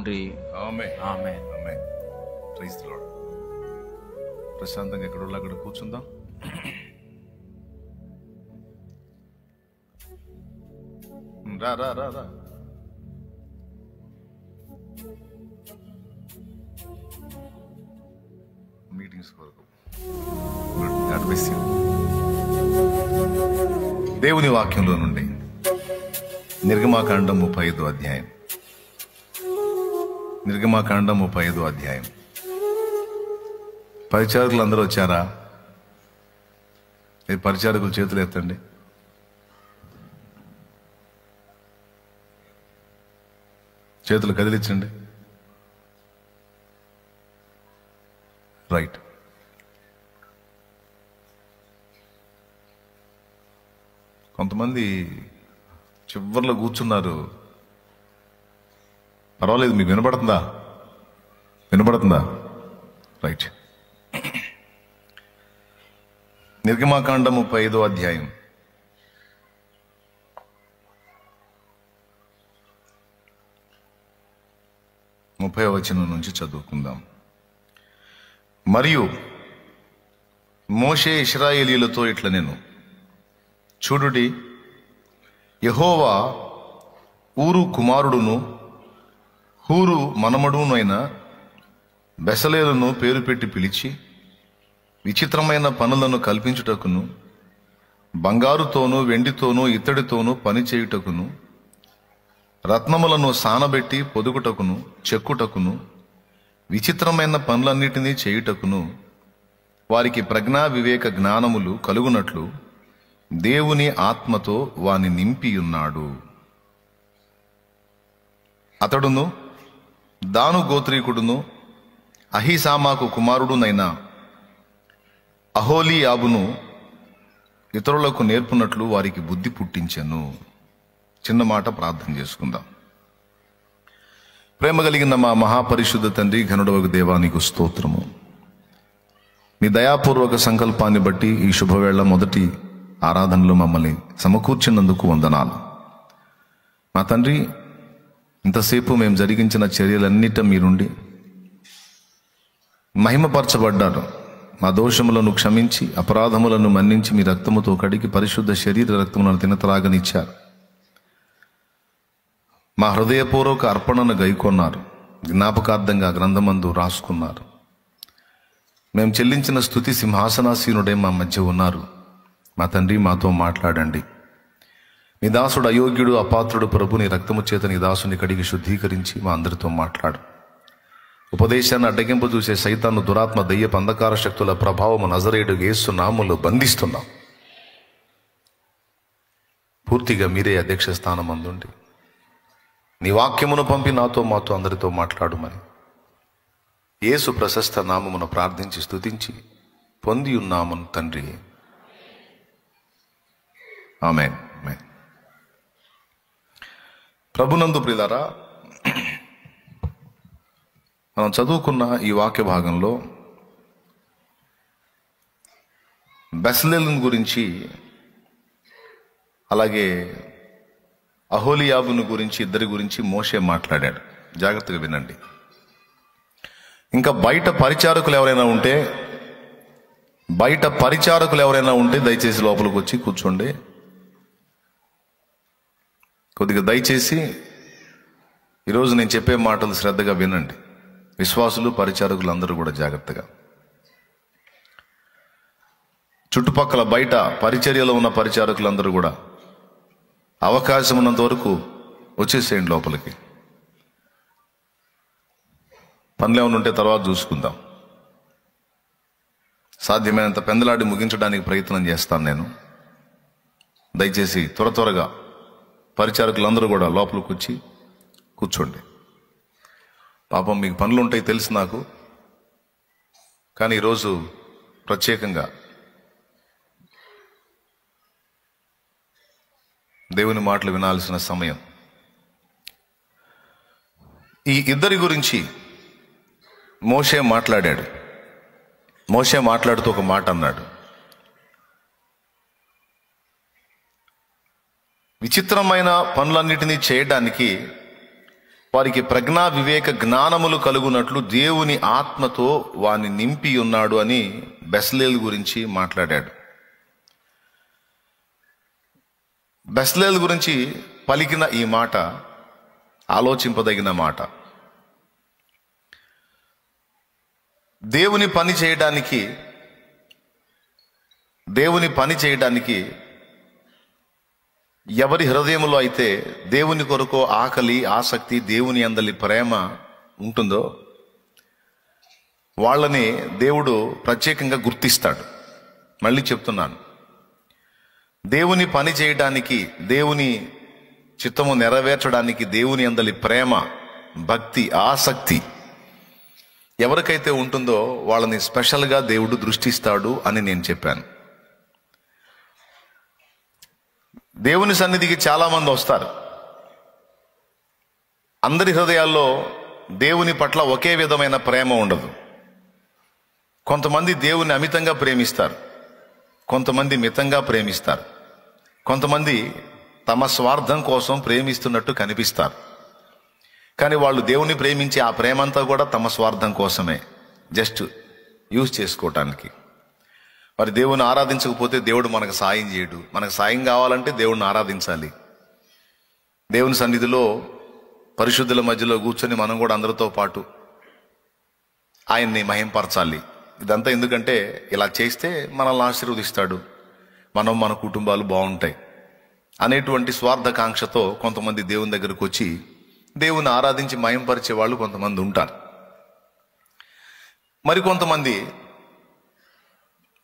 తండ్రి. Amen. Amen. Amen. Praise the lord. ప్రశాంతంగా ఎక్కడ అక్కడ కూర్చుందాం. రా రా రా రా. మీటింగ్స్ కొరకు దేవుని వాక్యంలో నుండి నిర్గమాకాండం 35వ అధ్యాయం. నిర్గమాకాండం 35వ అధ్యాయం. పరిచారకులు అందరూ వచ్చారా? ఈ పరిచారకులు చేతులు ఎత్తండి. చేతులు కదిలించండి. రైట్. కొంతమంది చివర్లో కూర్చున్నారు. పర్వాలేదు, మీకు వినపడుతుందా? వినపడుతుందా? రైట్. నిర్గమాకాండం 35వ అధ్యాయం. ముప్పైవ వచనం నుంచి చదువుకుందాం. మరియు మోషే ఇశ్రాయేలీయులతో ఇట్లా నేను చూడుడి, యెహోవా ఊరు కుమారుడును హూరు మనమడునైన బెసలేలును పేరు పెట్టి పిలిచి విచిత్రమైన పనులను కల్పించుటకును బంగారుతోనూ వెండితోనూ ఇత్తడితోనూ పని చేయుటకును రత్నములను సానబెట్టి పొదుగుటకును చెక్కుటకును విచిత్రమైన పనులన్నిటినీ చేయుటకును వారికి ప్రజ్ఞా వివేక జ్ఞానములు కలుగునట్లు దేవుని ఆత్మతో వాని నింపియున్నాడు. అతడును దాను గోత్రీకుడును అహీసామాకు కుమారుడునైన అహోలీయాబును ఇతరులకు నేర్పునట్లు వారికి బుద్ధి పుట్టించెను. చిన్న మాట ప్రార్థన చేసుకుందాం. ప్రేమ కలిగిన మా మహాపరిశుద్ధ తండ్రి, ఘనుడవగు దేవా, నీకు స్తోత్రము. మీ దయాపూర్వక సంకల్పాన్ని బట్టి ఈ శుభవేళ మొదటి ఆరాధనలో మమ్మల్ని సమకూర్చినందుకు వందనాలు. మా తండ్రి, ఇంతసేపు మేము జరిగించిన చర్యలన్నిట మీరుండి మహిమపరచబడ్డారు. మా దోషములను క్షమించి అపరాధములను మన్నించి మీ రక్తముతో కడిగి పరిశుద్ధ శరీర రక్తములను తినతరాగనిచ్చారు. మా హృదయపూర్వక అర్పణను గైకొన్నారు. జ్ఞాపకార్థంగా గ్రంథమందు రాసుకున్నారు. మేము చెల్లించిన స్తుతి సింహాసనాసీనుడే మా మధ్య ఉన్నారు. మా తండ్రి, మాతో మాట్లాడండి. నీ దాసుడు అయోగ్యుడు అపాత్రుడు ప్రభు, నీ రక్తము చేత నీ దాసుని కడిగి శుద్ధీకరించి మా అందరితో మాట్లాడు. ఉపదేశాన్ని అడ్డగింపు చూసే సైతాను, దురాత్మ, దయ్యపు అంధకార శక్తుల ప్రభావము నజరేయుడు యేసు నామములో బంధిస్తున్నాం. పూర్తిగా మీరే అధ్యక్ష స్థానం అందుండి నీ వాక్యమును పంపి నాతో మాతో అందరితో మాట్లాడుమని యేసు ప్రశస్త నామమును ప్రార్థించి స్తుతించి పొంది ఉన్నామని తండ్రి. ఆమేన్. ఆమేన్. ప్రభునందు ప్రియులారా, మనం చదువుకున్న ఈ వాక్య భాగంలో బెసలేలును గురించి, అలాగే అహోలీయాబును గురించి, ఇద్దరి గురించి మోషే మాట్లాడాడు. జాగ్రత్తగా వినండి. ఇంకా బయట పరిచారకులు ఎవరైనా ఉంటే దయచేసి లోపలికి వచ్చి కూర్చోండి. కొద్దిగా దయచేసి ఈరోజు నేను చెప్పే మాటలు శ్రద్ధగా వినండి. విశ్వాసులు, పరిచారకులు అందరూ కూడా జాగ్రత్తగా. చుట్టుపక్కల బయట పరిచర్యలో ఉన్న పరిచారకులందరూ కూడా అవకాశం ఉన్నంత వరకు వచ్చేసేయండి లోపలికి. పనులు ఏమైనా ఉంటే తర్వాత చూసుకుందాం. సాధ్యమైనంత పెందలాడి ముగించడానికి ప్రయత్నం చేస్తాను నేను. దయచేసి త్వరగా పరిచారకులందరూ కూడా లోపలికి వచ్చి కూర్చోండి. పాపం మీకు పనులు ఉంటాయి తెలుసు నాకు, కానీ ఈరోజు ప్రత్యేకంగా దేవుని మాటలు వినాల్సిన సమయం. ఈ ఇద్దరి గురించి మోషే మాట్లాడాడు. మోషే మాట్లాడుతూ ఒక మాట అన్నాడు. విచిత్రమైన పనులన్నిటినీ చేయడానికి వారికి ప్రజ్ఞా వివేక జ్ఞానములు కలుగునట్లు దేవుని ఆత్మతో వాని నింపి ఉన్నాడు అని బెసలేలు గురించి మాట్లాడాడు. బెసలేలు గురించి పలికిన ఈ మాట ఆలోచింపదగిన మాట. దేవుని పని చేయడానికి ఎవరి హృదయంలో అయితే దేవుని కొరకు ఆకలి, ఆసక్తి, దేవుని యందలి ప్రేమ ఉంటుందో వాళ్ళని దేవుడు ప్రత్యేకంగా గుర్తిస్తాడు. మళ్ళీ చెప్తున్నాను, దేవుని పని చేయడానికి, దేవుని చిత్తము నెరవేర్చడానికి దేవుని యందలి ప్రేమ, భక్తి, ఆసక్తి ఎవరికైతే ఉంటుందో వాళ్ళని స్పెషల్గా దేవుడు దృష్టిస్తాడు అని నేను చెప్పాను. దేవుని సన్నిధికి చాలా మంది వస్తారు. అందరి హృదయాల్లో దేవుని పట్ల ఒకే విధమైన ప్రేమ ఉండదు. కొంతమంది దేవుని అమితంగా ప్రేమిస్తారు, కొంతమంది మితంగా ప్రేమిస్తారు, కొంతమంది తమ స్వార్థం కోసం ప్రేమిస్తున్నట్టు కనిపిస్తారు. కానీ వాళ్ళు దేవుని ప్రేమించే ఆ ప్రేమంతా కూడా తమ స్వార్థం కోసమే, జస్ట్ యూజ్ చేసుకోవటానికి. మరి దేవుని ఆరాధించకపోతే దేవుడు మనకు సాయం చేయడు. మనకు సాయం కావాలంటే దేవుడిని ఆరాధించాలి. దేవుని సన్నిధిలో పరిశుద్ధుల మధ్యలో కూర్చొని మనం కూడా అందరితో పాటు ఆయన్ని మహింపరచాలి. ఇదంతా ఎందుకంటే ఇలా చేస్తే మనల్ని ఆశీర్వదిస్తాడు, మన కుటుంబాలు బాగుంటాయి అనేటువంటి స్వార్థకాంక్షతో కొంతమంది దేవుని దగ్గరకు వచ్చి దేవుని ఆరాధించి మహింపరిచే వాళ్ళు కొంతమంది ఉంటారు. మరి కొంతమంది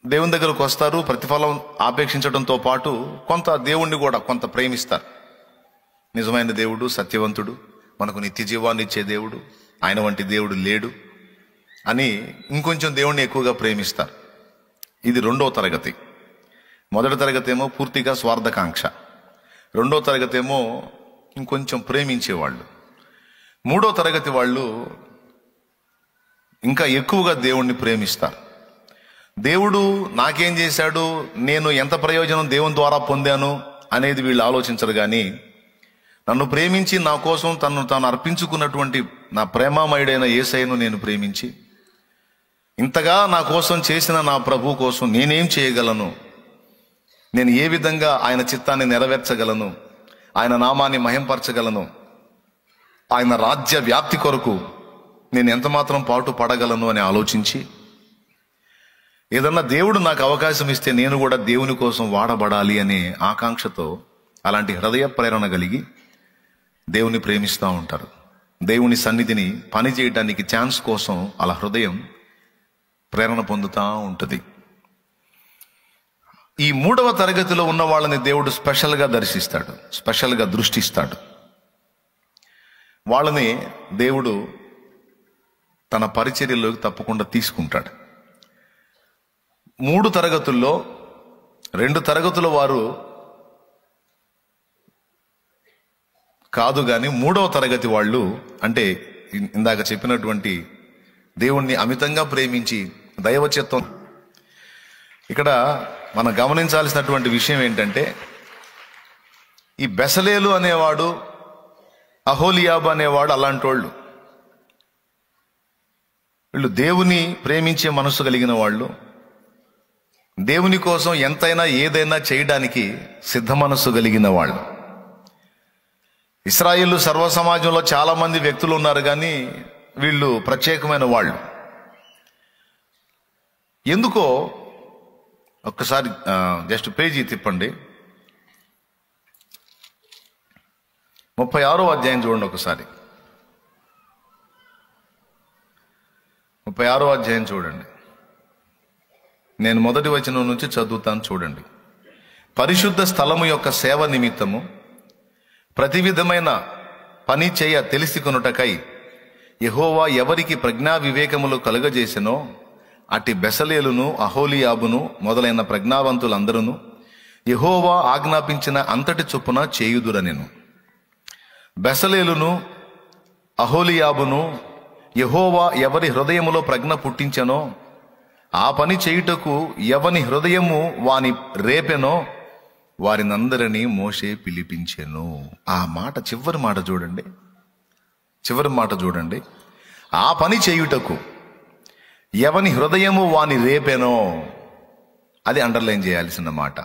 దేవుని దగ్గరకు వస్తారు, ప్రతిఫలం ఆపేక్షించడంతో పాటు కొంత దేవుణ్ణి కూడా కొంత ప్రేమిస్తారు. నిజమైన దేవుడు, సత్యవంతుడు, మనకు నిత్య జీవాన్ని ఇచ్చే దేవుడు, ఆయన వంటి దేవుడు లేడు అని ఇంకొంచెం దేవుణ్ణి ఎక్కువగా ప్రేమిస్తారు. ఇది 2వ తరగతి. 1వ తరగతి ఏమో పూర్తిగా స్వార్థకాంక్ష, 2వ తరగతి ఏమో ఇంకొంచెం ప్రేమించేవాళ్ళు, 3వ తరగతి వాళ్ళు ఇంకా ఎక్కువగా దేవుణ్ణి ప్రేమిస్తారు. దేవుడు నాకేం చేశాడు, నేను ఎంత ప్రయోజనం దేవుని ద్వారా పొందాను అనేది వీళ్ళు ఆలోచించరు. కానీ నన్ను ప్రేమించి నా కోసం తాను అర్పించుకున్నటువంటి నా ప్రేమామయుడైన యేసయ్యను నేను ప్రేమించి, ఇంతగా నా కోసం చేసిన నా ప్రభు కోసం నేనేం చేయగలను, నేను ఏ విధంగా ఆయన చిత్తాన్ని నెరవేర్చగలను, ఆయన నామాన్ని మహింపరచగలను, ఆయన రాజ్య వ్యాప్తి కొరకు నేను ఎంతమాత్రం పాటు పడగలను అని ఆలోచించి, ఏదన్నా దేవుడు నాకు అవకాశం ఇస్తే నేను కూడా దేవుని కోసం వాడబడాలి అనే ఆకాంక్షతో, అలాంటి హృదయ ప్రేరణ కలిగి దేవుని ప్రేమిస్తూ ఉంటారు. దేవుని సన్నిధిని పని చేయడానికి ఛాన్స్ కోసం అలా హృదయం ప్రేరణ పొందుతూ ఉంటుంది. ఈ 3వ తరగతిలో ఉన్న వాళ్ళని దేవుడు స్పెషల్గా దర్శిస్తాడు, స్పెషల్గా దృష్టిస్తాడు. వాళ్ళని దేవుడు తన పరిచర్యలోకి తప్పకుండా తీసుకుంటాడు. 3 తరగతుల్లో 2 తరగతుల వారు కాదు, కానీ 3వ తరగతి వాళ్ళు, అంటే ఇందాక చెప్పినటువంటి దేవుణ్ణి అమితంగా ప్రేమించి దైవచిత్తం. ఇక్కడ మనం గమనించాల్సినటువంటి విషయం ఏంటంటే, ఈ బెసలేలు అనేవాడు, అహోలియాబు అనేవాడు అలాంటి వాళ్ళు. వీళ్ళు దేవుని ప్రేమించే మనసు కలిగిన వాళ్ళు, దేవుని కోసం ఎంతైనా ఏదైనా చేయడానికి సిద్ధ మనస్సు కలిగిన వాళ్ళు. ఇశ్రాయేలు సర్వ సమాజంలో చాలా మంది వ్యక్తులు ఉన్నారు, కానీ వీళ్ళు ప్రత్యేకమైన వాళ్ళు. ఎందుకో ఒక్కసారి జస్ట్ పేజీ తిప్పండి, 36వ అధ్యాయం చూడండి. ఒకసారి 36వ అధ్యాయం చూడండి. నేను 1వ వచనం నుంచి చదువుతాను, చూడండి. పరిశుద్ధ స్థలము యొక్క సేవ నిమిత్తము ప్రతి విధమైన పని చేయ తెలిసికొనుటకై యెహోవా ఎవరికి ప్రజ్ఞా వివేకములు కలుగజేసెనో అట్టి బెసలేలును, అహోలియాబును మొదలైన ప్రజ్ఞావంతులందరూ యెహోవా ఆజ్ఞాపించిన అంతటి చొప్పున చేయుదురనెను. బెసలేలును, అహోలియాబును యెహోవా ఎవరి హృదయములో ప్రజ్ఞ పుట్టించెనో ఆ పని చేయుటకు ఎవని హృదయము వాని రేపెనో వారినందరినీ మోషే పిలిపించెను. ఆ మాట, చివరి మాట చూడండి. చివరి మాట చూడండి. ఆ పని చేయుటకు ఎవని హృదయము వాని రేపెనో, అది అండర్లైన్ చేయాల్సిన మాట.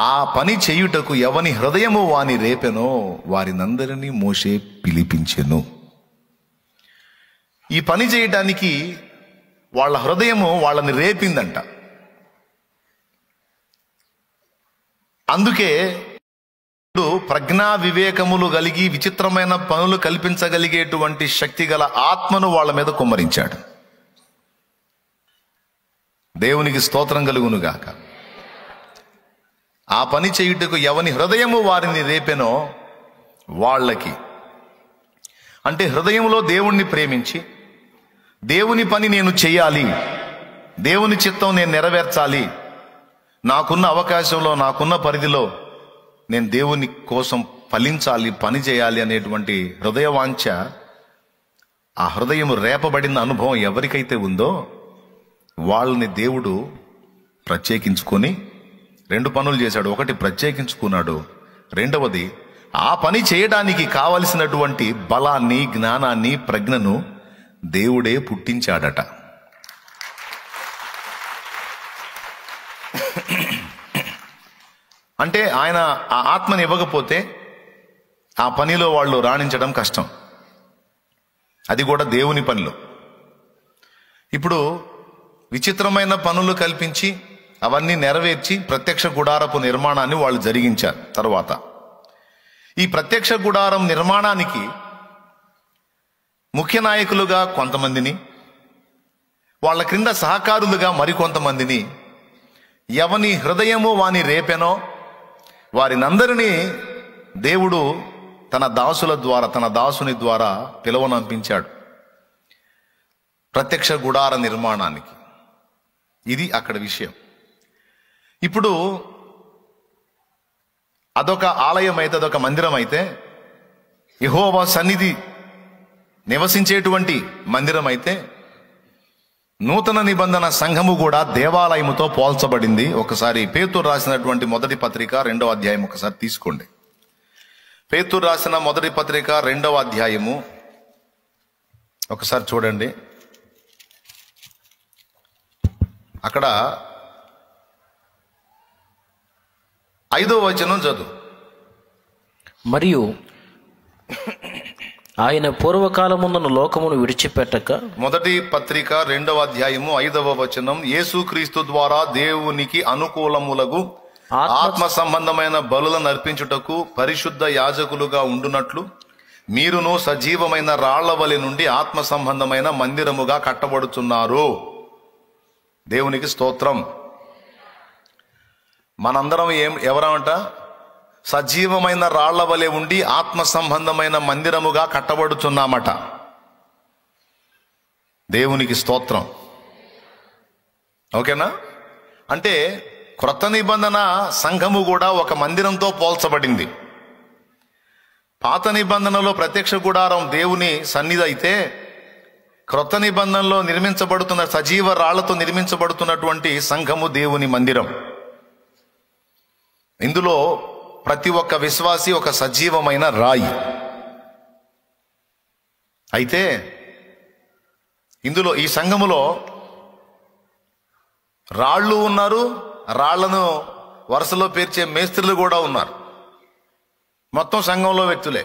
ఆ పని చేయుటకు ఎవని హృదయము వాని రేపెనో వారినందరినీ మోషే పిలిపించెను. ఈ పని చేయడానికి వాళ్ళ హృదయము వాళ్ళని రేపిందంట. అందుకే ప్రజ్ఞా వివేకములు కలిగి విచిత్రమైన పనులు కల్పించగలిగేటువంటి శక్తి గల ఆత్మను వాళ్ళ మీద కుమ్మరించాడు. దేవునికి స్తోత్రం కలుగునుగాక. ఆ పని చేయుటకు ఎవని హృదయము వారిని రేపెనో వాళ్ళకి, అంటే హృదయంలో దేవుణ్ణి ప్రేమించి దేవుని పని నేను చేయాలి, దేవుని చిత్తం నేను నెరవేర్చాలి, నాకున్న అవకాశంలో నాకున్న పరిధిలో నేను దేవుని కోసం ఫలించాలి, పని చేయాలి అనేటువంటి హృదయవాంఛ, ఆ హృదయం రేపబడిన అనుభవం ఎవరికైతే ఉందో వాళ్ళని దేవుడు ప్రత్యేకించుకొని 2 పనులు చేశాడు. ఒకటి ప్రత్యేకించుకున్నాడు, రెండవది ఆ పని చేయడానికి కావలసినటువంటి బలాన్ని, జ్ఞానాన్ని, ప్రజ్ఞను దేవుడే పుట్టించాడట. అంటే ఆయన ఆ ఆత్మని ఇవ్వకపోతే ఆ పనిలో వాళ్ళు రాణించడం కష్టం, అది కూడా దేవుని పనిలో. ఇప్పుడు విచిత్రమైన పనులు కల్పించి అవన్నీ నెరవేర్చి ప్రత్యక్ష గుడారపు నిర్మాణాన్ని వాళ్ళు జరిగించారు. తర్వాత ఈ ప్రత్యక్ష గుడారం నిర్మాణానికి ముఖ్య నాయకులుగా కొంతమందిని, వాళ్ళ క్రింద సహకారులుగా మరికొంతమందిని, ఎవని హృదయము వాని రేపెనో వారినందరినీ దేవుడు తన దాసుల ద్వారా, తన దాసుని ద్వారా పిలువనంపించాడు ప్రత్యక్ష గుడార నిర్మాణానికి. ఇది అక్కడ విషయం. ఇప్పుడు అదొక ఆలయం అయితే, అదొక మందిరం అయితే, యెహోవా సన్నిధి నివసించేటువంటి మందిరం అయితే, నూతన నిబంధన సంఘము కూడా దేవాలయముతో పోల్చబడింది. ఒకసారి పేతురు రాసినటువంటి మొదటి పత్రిక 2వ అధ్యాయం ఒకసారి తీసుకోండి. పేతురు రాసిన మొదటి పత్రిక 2వ అధ్యాయము ఒకసారి చూడండి. అక్కడ 5వ వచనం చదువు. మరియు ఆయన పూర్వకాలమున్న లోకమును విడిచిపెట్టక, మొదటి పత్రిక 2వ అధ్యాయము 5వ వచనం, యేసుక్రీస్తు ద్వారా దేవునికి అనుకూలములకు ఆత్మ సంబంధమైన బలులను అర్పించుటకు పరిశుద్ధ యాజకులుగా ఉండునట్లు మీరును సజీవమైన రాళ్ల వలె నుండి ఆత్మ సంబంధమైన మందిరముగా కట్టబడుచున్నారు. దేవునికి స్తోత్రం. మనందరం ఎవరమంట? సజీవమైన రాళ్ల వలె ఉండి ఆత్మ సంబంధమైన మందిరముగా కట్టబడుచున్నామట. దేవునికి స్తోత్రం. ఓకేనా? అంటే క్రొత్త నిబంధన సంఘము కూడా ఒక మందిరంతో పోల్చబడింది. పాత నిబంధనలో ప్రత్యక్ష గుడారం దేవుని సన్నిధి అయితే, క్రొత్త నిబంధనలో నిర్మించబడుతున్న సజీవ రాళ్లతో నిర్మించబడుతున్నటువంటి సంఘము దేవుని మందిరం. ఇందులో ప్రతి ఒక్క విశ్వాసి ఒక సజీవమైన రాయి. అయితే ఇందులో ఈ సంఘములో రాళ్ళు ఉన్నారు, రాళ్లను వరుసలో పేర్చే మేస్త్రులు కూడా ఉన్నారు. మొత్తం సంఘంలో వ్యక్తులే.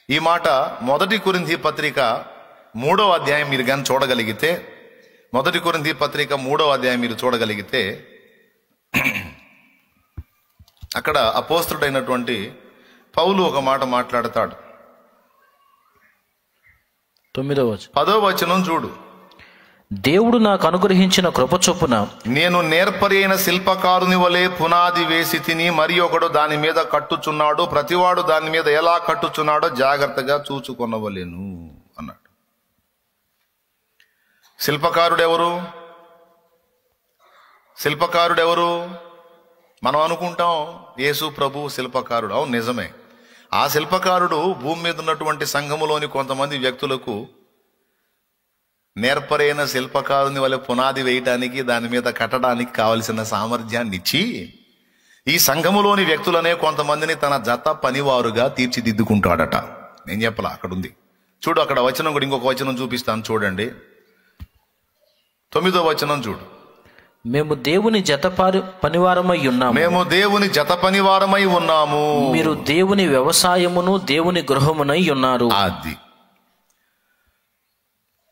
ఈ మాట మొదటి కొరింథీ పత్రిక 3వ అధ్యాయం మీరు కానీ చూడగలిగితే, మొదటి కొరింథీ పత్రిక 3వ అధ్యాయం మీరు చూడగలిగితే, అక్కడ అపోస్తలుడైనటువంటి పౌలు ఒక మాట మాట్లాడతాడు. 9వ వచనం, 10వ వచనం చూడు. దేవుడు నాకు అనుగ్రహించిన కృప చొప్పున నేను నేర్పరి అయిన శిల్పకారుని వలె పునాది వేసి తిని, మరి ఒకడు దాని మీద కట్టుచున్నాడు, ప్రతివాడు దాని మీద ఎలా కట్టుచున్నాడో జాగ్రత్తగా చూచుకొనవలెను అన్నాడు. శిల్పకారుడెవరు? శిల్పకారుడెవరు? మనం అనుకుంటాం యేసు ప్రభు శిల్పకారుడు. అవును, నిజమే. ఆ శిల్పకారుడు భూమి మీద ఉన్నటువంటి సంఘములోని కొంతమంది వ్యక్తులకు నేర్పరైన శిల్పకారుని వల్ల పునాది వేయటానికి, దాని మీద కట్టడానికి కావలసిన సామర్థ్యాన్ని ఇచ్చి, ఈ సంఘములోని వ్యక్తులనే కొంతమందిని తన జత పనివారుగా తీర్చిదిద్దుకుంటాడట. నేను చెప్పలా, అక్కడ ఉంది. చూడు, అక్కడ వచనం కూడా ఇంకొక వచనం చూపిస్తాను చూడండి. 9వ వచనం చూడు. మేము దేవుని పనివారమై ఉన్నాము. మేము దేవుని జత పనివారమై ఉన్నాము. మీరు దేవుని వ్యవసాయమును దేవుని గృహమునై ఉన్నారు. అది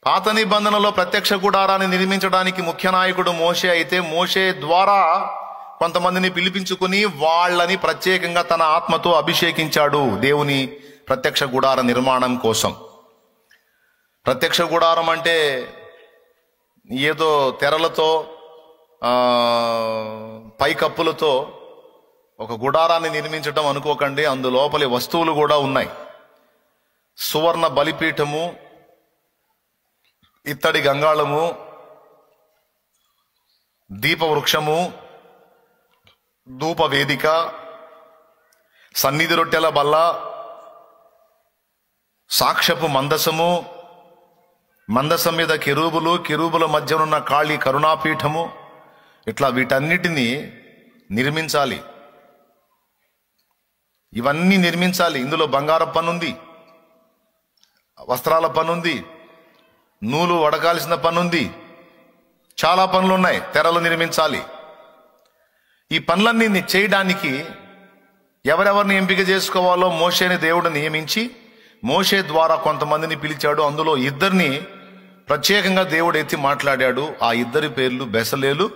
పాత నిబంధనలో ప్రత్యక్ష గుడారాన్ని నిర్మించడానికి ముఖ్య నాయకుడు మోషే అయితే, మోషే ద్వారా కొంతమందిని పిలిపించుకుని వాళ్ళని ప్రత్యేకంగా తన ఆత్మతో అభిషేకించాడు దేవుని ప్రత్యక్ష గుడార నిర్మాణం కోసం. ప్రత్యక్ష గుడారం అంటే ఏదో తెరలతో పైకప్పులతో ఒక గుడారాన్ని నిర్మించటం అనుకోకండి. అందులోపలి వస్తువులు కూడా ఉన్నాయి. సువర్ణ బలిపీఠము, ఇత్తడి గంగాళము, దీపవృక్షము, ధూప వేదిక, సన్నిధి రొట్టెల బల్ల, సాక్ష్యపు మందసము, మందసం మీద కెరూబులు, కెరూబుల మధ్యనున్న ఖాళీ కరుణాపీఠము, ఇట్లా వీటన్నిటినీ నిర్మించాలి. ఇవన్నీ నిర్మించాలి. ఇందులో బంగారం పనుంది, వస్త్రాల పనుంది, నూలు వడకాల్సిన పనుంది, చాలా పనులు ఉన్నాయి. తెరలు నిర్మించాలి. ఈ పనులన్నీ చేయడానికి ఎవరెవరిని ఎంపిక చేసుకోవాలో మోషేని దేవుడు నియమించి మోషే ద్వారా కొంతమందిని పిలిచాడు. అందులో ఇద్దరిని ప్రత్యేకంగా దేవుడు ఎత్తి మాట్లాడాడు. ఆ ఇద్దరి పేర్లు బెసలేలు,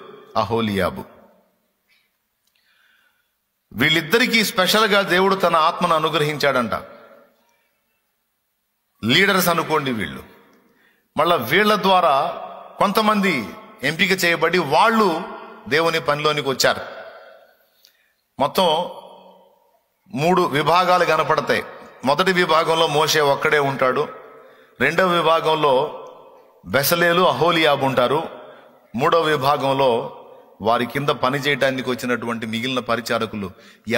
అహోలియాబు. వీళ్ళిద్దరికీ స్పెషల్గా దేవుడు తన ఆత్మను అనుగ్రహించాడంట. లీడర్స్ అనుకోండి వీళ్ళు. మళ్ళా వీళ్ళ ద్వారా కొంతమంది ఎంపిక చేయబడి వాళ్ళు దేవుని పనిలోనికి వచ్చారు. మొత్తం 3 విభాగాలు కనపడతాయి. మొదటి విభాగంలో మోషే ఒక్కడే ఉంటాడు. రెండవ విభాగంలో బెసలేలు, అహోలియాబు ఉంటారు. మూడవ విభాగంలో వారి కింద పని చేయడానికి వచ్చినటువంటి మిగిలిన పరిచారకులు,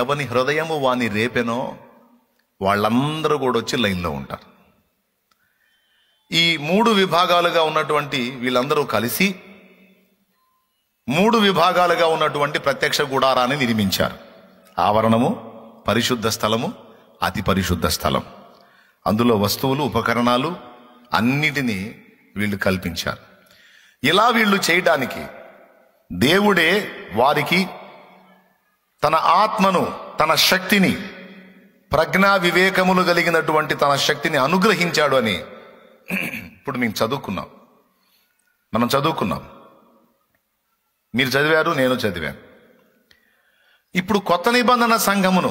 ఎవని హృదయము వాని రేపెనో వాళ్ళందరూ కూడా వచ్చి లైన్లో ఉంటారు. ఈ 3 విభాగాలుగా ఉన్నటువంటి వీళ్ళందరూ కలిసి 3 విభాగాలుగా ఉన్నటువంటి ప్రత్యక్ష గుడారాన్ని నిర్మించారు. ఆవరణము, పరిశుద్ధ స్థలము, అతి పరిశుద్ధ స్థలం. అందులో వస్తువులు, ఉపకరణాలు అన్నిటినీ వీళ్ళు కల్పించారు. ఇలా వీళ్ళు చేయడానికి దేవుడే వారికి తన ఆత్మను, తన శక్తిని, ప్రజ్ఞా వివేకములు కలిగినటువంటి తన శక్తిని అనుగ్రహించాడు అని ఇప్పుడు మేము మనం చదువుకున్నాం. మీరు చదివారు, నేను చదివాను. ఇప్పుడు కొత్త నిబంధన సంఘమును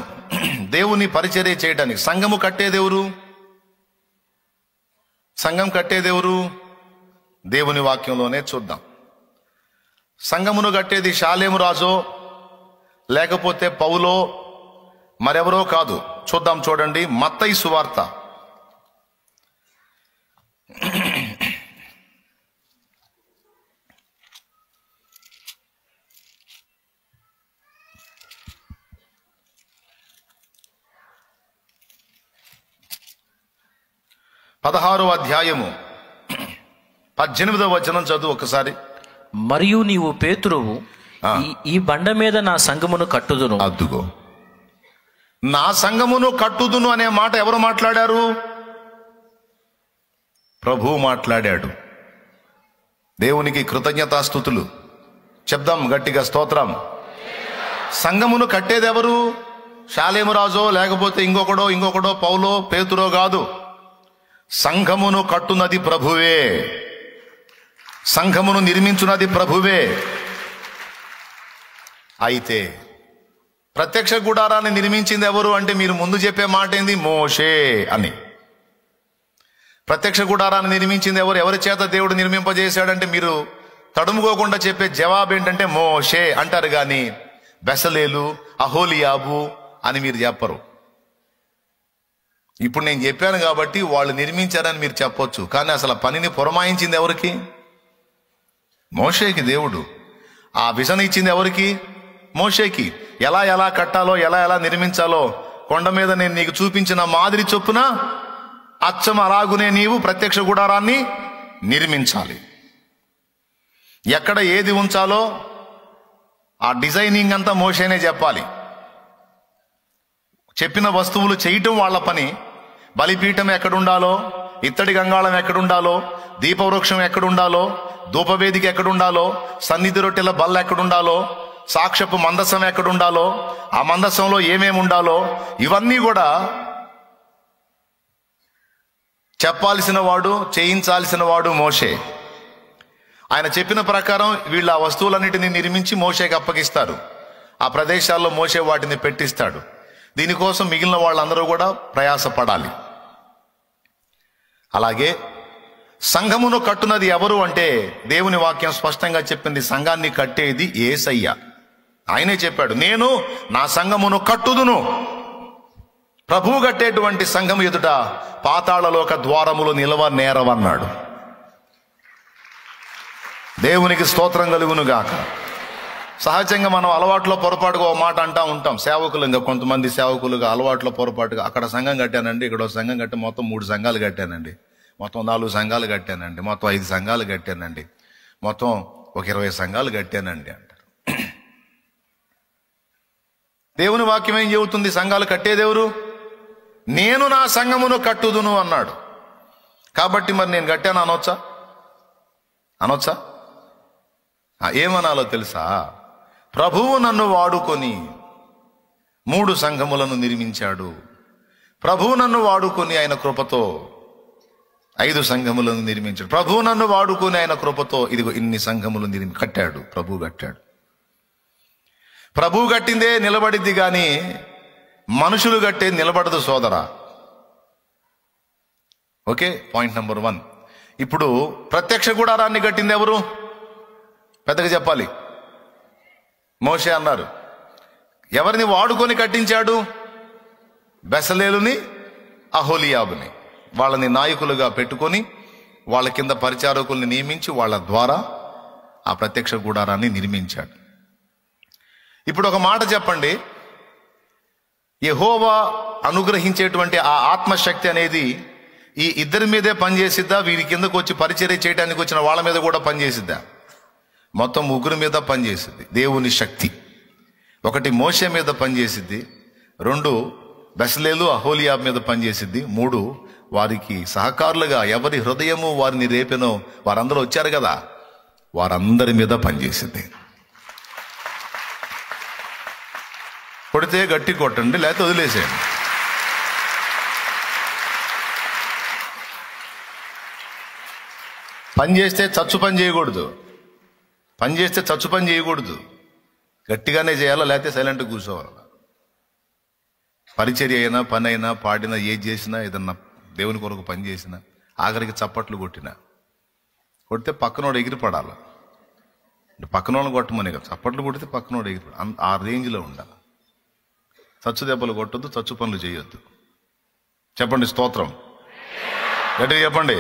దేవుని పరిచర్య చేయడానికి సంఘము కట్టేదెవరు? సంఘం కట్టేదెవరు? దేవుని వాక్యంలోనే చూద్దాం. సంఘమును కట్టేది షాలేము రాజో లేకపోతే పౌలో మరెవరో కాదు. చూద్దాం, చూడండి. మత్తయి సువార్త 16వ అధ్యాయము 18వ వచనం చదువు ఒకసారి. మరియు నీవు పేతురువు, ఈ బండ మీద నా సంఘమును కట్టుదును. అద్దుగో, నా సంఘమును కట్టుదును అనే మాట ఎవరు మాట్లాడారు? ప్రభువు మాట్లాడాడు. దేవునికి కృతజ్ఞతాస్తుతులు చెప్దాం గట్టిగా, స్తోత్రం. సంఘమును కట్టేది ఎవరు? షాలేము రాజో లేకపోతే ఇంకొకడో పౌలో పేతురో కాదు. సంఘమును కట్టునది ప్రభువే, సంఘమును నిర్మించున్నది ప్రభువే. అయితే ప్రత్యక్ష గుడారాన్ని నిర్మించింది ఎవరు అంటే మీరు ముందు చెప్పే మాట ఏంది? మోషే అని. ప్రత్యక్ష గుడారాన్ని నిర్మించింది ఎవరు? ఎవరి చేత దేవుడు నిర్మింపజేశాడంటే మీరు తడుముకోకుండా చెప్పే జవాబు ఏంటంటే మోషే అంటారు, కానీ బెసలేలు, అహోలియాబు అని మీరు చెప్పరు. ఇప్పుడు నేను చెప్పాను కాబట్టి వాళ్ళు నిర్మించారని మీరు చెప్పొచ్చు, కానీ అసలు పనిని పురమాయించింది ఎవరికి? మోషేకి దేవుడు. ఆ విజన్ ఇచ్చింది ఎవరికి? మోషేకి. ఎలా కట్టాలో, ఎలా నిర్మించాలో కొండ మీద నేను నీకు చూపించిన మాదిరి చొప్పున అచ్చం అలాగునే నీవు ప్రత్యక్ష గుడారాన్ని నిర్మించాలి. ఎక్కడ ఏది ఉంచాలో ఆ డిజైనింగ్ అంతా మోషేనే చెప్పాలి. చెప్పిన వస్తువులు చేయటం వాళ్ళ పని, బలిపీఠం ఎక్కడుండాలో, ఇత్తడి గంగాళం ఎక్కడుండాలో, దీపవృక్షం ఎక్కడుండాలో, ధూపవేదిక ఎక్కడుండాలో, సన్నిధి రొట్టెల బల్ల ఎక్కడుండాలో, సాక్ష్యపు మందసం ఎక్కడుండాలో, ఆ మందసంలో ఏమేమి ఉండాలో ఇవన్నీ కూడా చెప్పాల్సిన వాడు, చేయించాల్సిన వాడు మోషే. ఆయన చెప్పిన ప్రకారం వీళ్ళు ఆ వస్తువులన్నిటిని నిర్మించి మోషేకి అప్పగిస్తారు. ఆ ప్రదేశాల్లో మోషే వాటిని పెట్టిస్తాడు. దీనికోసం మిగిలిన వాళ్ళందరూ కూడా ప్రయాసపడాలి. అలాగే సంఘమును కట్టునది ఎవరు అంటే, దేవుని వాక్యం స్పష్టంగా చెప్పింది, సంఘాన్ని కట్టేది యేసయ్య. ఆయనే చెప్పాడు, నేను నా సంఘమును కట్టుదును. ప్రభువు కట్టేటువంటి సంఘం ఎదుట పాతాళలోక ద్వారములు నిలవ నేరవన్నాడు. దేవునికి స్తోత్రం కలుగును గాక. సహజంగా మనం అలవాట్లో పొరపాటుగా ఒక మాట అంటా ఉంటాం. సేవకులుగా కొంతమంది సేవకులుగా అలవాట్లో పొరపాటుగా, అక్కడ సంఘం కట్టానండి, ఇక్కడ ఒక సంఘం కట్టి మొత్తం 3 సంఘాలు కట్టానండి, మొత్తం 4 సంఘాలు కట్టానండి, మొత్తం 5 సంఘాలు కట్టానండి, మొత్తం ఒక 20 సంఘాలు కట్టానండి అంటారు. దేవుని వాక్యం ఏం చెబుతుంది? సంఘాలు కట్టేదెవరు? నేను నా సంఘమును కట్టుదును అన్నాడు. కాబట్టి మరి నేను కట్టాను అనొచ్చా? అనొచ్చా? ఏమనాలో తెలుసా? ప్రభువు నన్ను వాడుకొని 3 సంఘములను నిర్మించాడు. ప్రభువు నన్ను వాడుకొని ఆయన కృపతో 5 సంఘములను నిర్మించాడు. ప్రభువు నన్ను వాడుకొని ఆయన కృపతో ఇదిగో ఇన్ని సంఘములు కట్టాడు. ప్రభువు కట్టాడు. ప్రభువు కట్టిందే నిలబడిద్ది కానీ మనుషులు కట్టే నిలబడదు సోదరా. Okay, point number 1. ఇప్పుడు ప్రత్యక్ష గుడారాన్ని కట్టింది ఎవరు? పెద్దగా చెప్పాలి. మోషే అన్నారు. ఎవరిని వాడుకొని కట్టించాడు? బెసలేలుని, అహోలియాబుని. వాళ్ళని నాయకులుగా పెట్టుకొని వాళ్ళ కింద పరిచారకుల్ని నియమించి వాళ్ళ ద్వారా ఆ ప్రత్యక్ష గుడారాన్ని నిర్మించాడు. ఇప్పుడు ఒక మాట చెప్పండి, యెహోవా అనుగ్రహించేటువంటి ఆ ఆత్మశక్తి అనేది ఈ ఇద్దరి మీదే పనిచేసిద్దా? వీరి కిందకు వచ్చి పరిచర్య చేయడానికి వచ్చిన వాళ్ళ మీద కూడా పనిచేసిద్దా? మొత్తం 3 మీద పనిచేసిద్ది దేవుని శక్తి. 1 మోషే మీద పనిచేసిద్ది, 2 బెసలేలు అహోలియాబ్ మీద పనిచేసిద్ది, 3 వారికి సహకారులుగా ఎవరి హృదయము వారిని రేపెనో వారందరూ వచ్చారు కదా, వారందరి మీద పనిచేసిద్ది. కొడితే గట్టి కొట్టండి, లేకపోతే వదిలేసేయండి. పని చేస్తే చచ్చు పని చేయకూడదు. పని చేస్తే చచ్చు పని చేయకూడదు. గట్టిగానే చేయాలా, లేకపోతే సైలెంట్గా కూర్చోవాలి. పరిచర్య అయినా, పని అయినా, పాడినా, ఏది చేసినా, ఏదన్నా దేవుని కొరకు పని చేసినా, ఆఖరికి చప్పట్లు కొడితే పక్కనోడు ఎగిరి పడాలి. పక్కనోళ్ళని కొట్టమని కదా, చప్పట్లు కొడితే పక్కనోడు ఎగిరి పడాలి. ఆ రేంజ్లో ఉండాలి. చచ్చు దెబ్బలు కొట్టద్దు, చచ్చు పనులు చేయొద్దు. చెప్పండి స్తోత్రం. గట్టిగా చెప్పండి.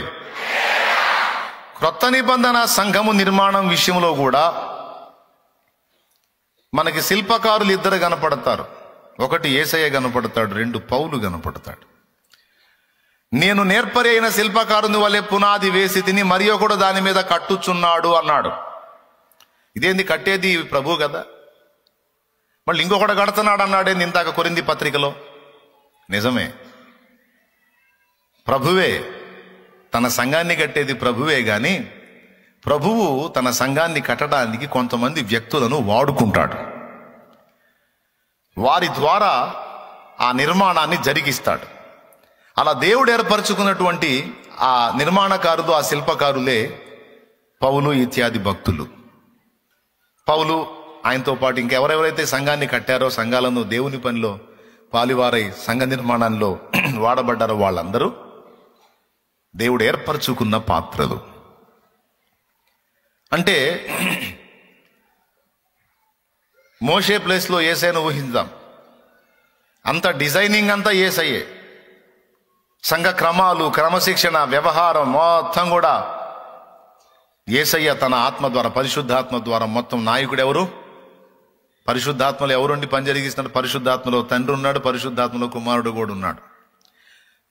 క్రొత్త నిబంధన సంఘము నిర్మాణం విషయంలో కూడా మనకి శిల్పకారులు 2 కనపడతారు. 1 యేసయ్య కనపడతాడు, 2 పౌలు కనపడతాడు. నేను నేర్పరి అయిన శిల్పకారుని వలె పునాది వేసి తిని మరి ఒకడు దాని మీద కట్టుచున్నాడు అన్నాడు. ఇదేంది? కట్టేది ప్రభు కదా, మళ్ళీ ఇంకొకటి కడుతున్నాడు అన్నాడే ఇందాక కొరింథీ పత్రికలో. నిజమే, ప్రభువే తన సంఘాన్ని కట్టేది ప్రభువే గాని ప్రభువు తన సంఘాన్ని కట్టడానికి కొంతమంది వ్యక్తులను వాడుకుంటాడు. వారి ద్వారా ఆ నిర్మాణాన్ని జరిగిస్తాడు. అలా దేవుడు ఏర్పరచుకున్నటువంటి ఆ నిర్మాణకారులు, ఆ శిల్పకారులే పౌలు ఇత్యాది భక్తులు. పౌలు ఆయనతో పాటు ఇంకెవరెవరైతే సంఘాన్ని కట్టారో, సంఘాలను దేవుని పనిలో పాలివారై సంఘ నిర్మాణంలో వాడబడ్డారో వాళ్ళందరూ దేవుడు ఏర్పరచుకున్న పాత్రలు. అంటే మోషే ప్లేస్లో యేసయ్యను ఊహించాం. అంత డిజైనింగ్ అంతా యేసయ్యే. సంఘ క్రమాలు, క్రమశిక్షణ, వ్యవహారం మొత్తం కూడా యేసయ్య తన ఆత్మ ద్వారా, పరిశుద్ధాత్మ ద్వారా మొత్తం నాయకుడు ఎవరు? పరిశుద్ధాత్మలో ఎవరుండి పని జరిగిస్తున్నారు? పరిశుద్ధాత్మలో తండ్రి ఉన్నాడు, పరిశుద్ధాత్మలో కుమారుడు కూడా ఉన్నాడు.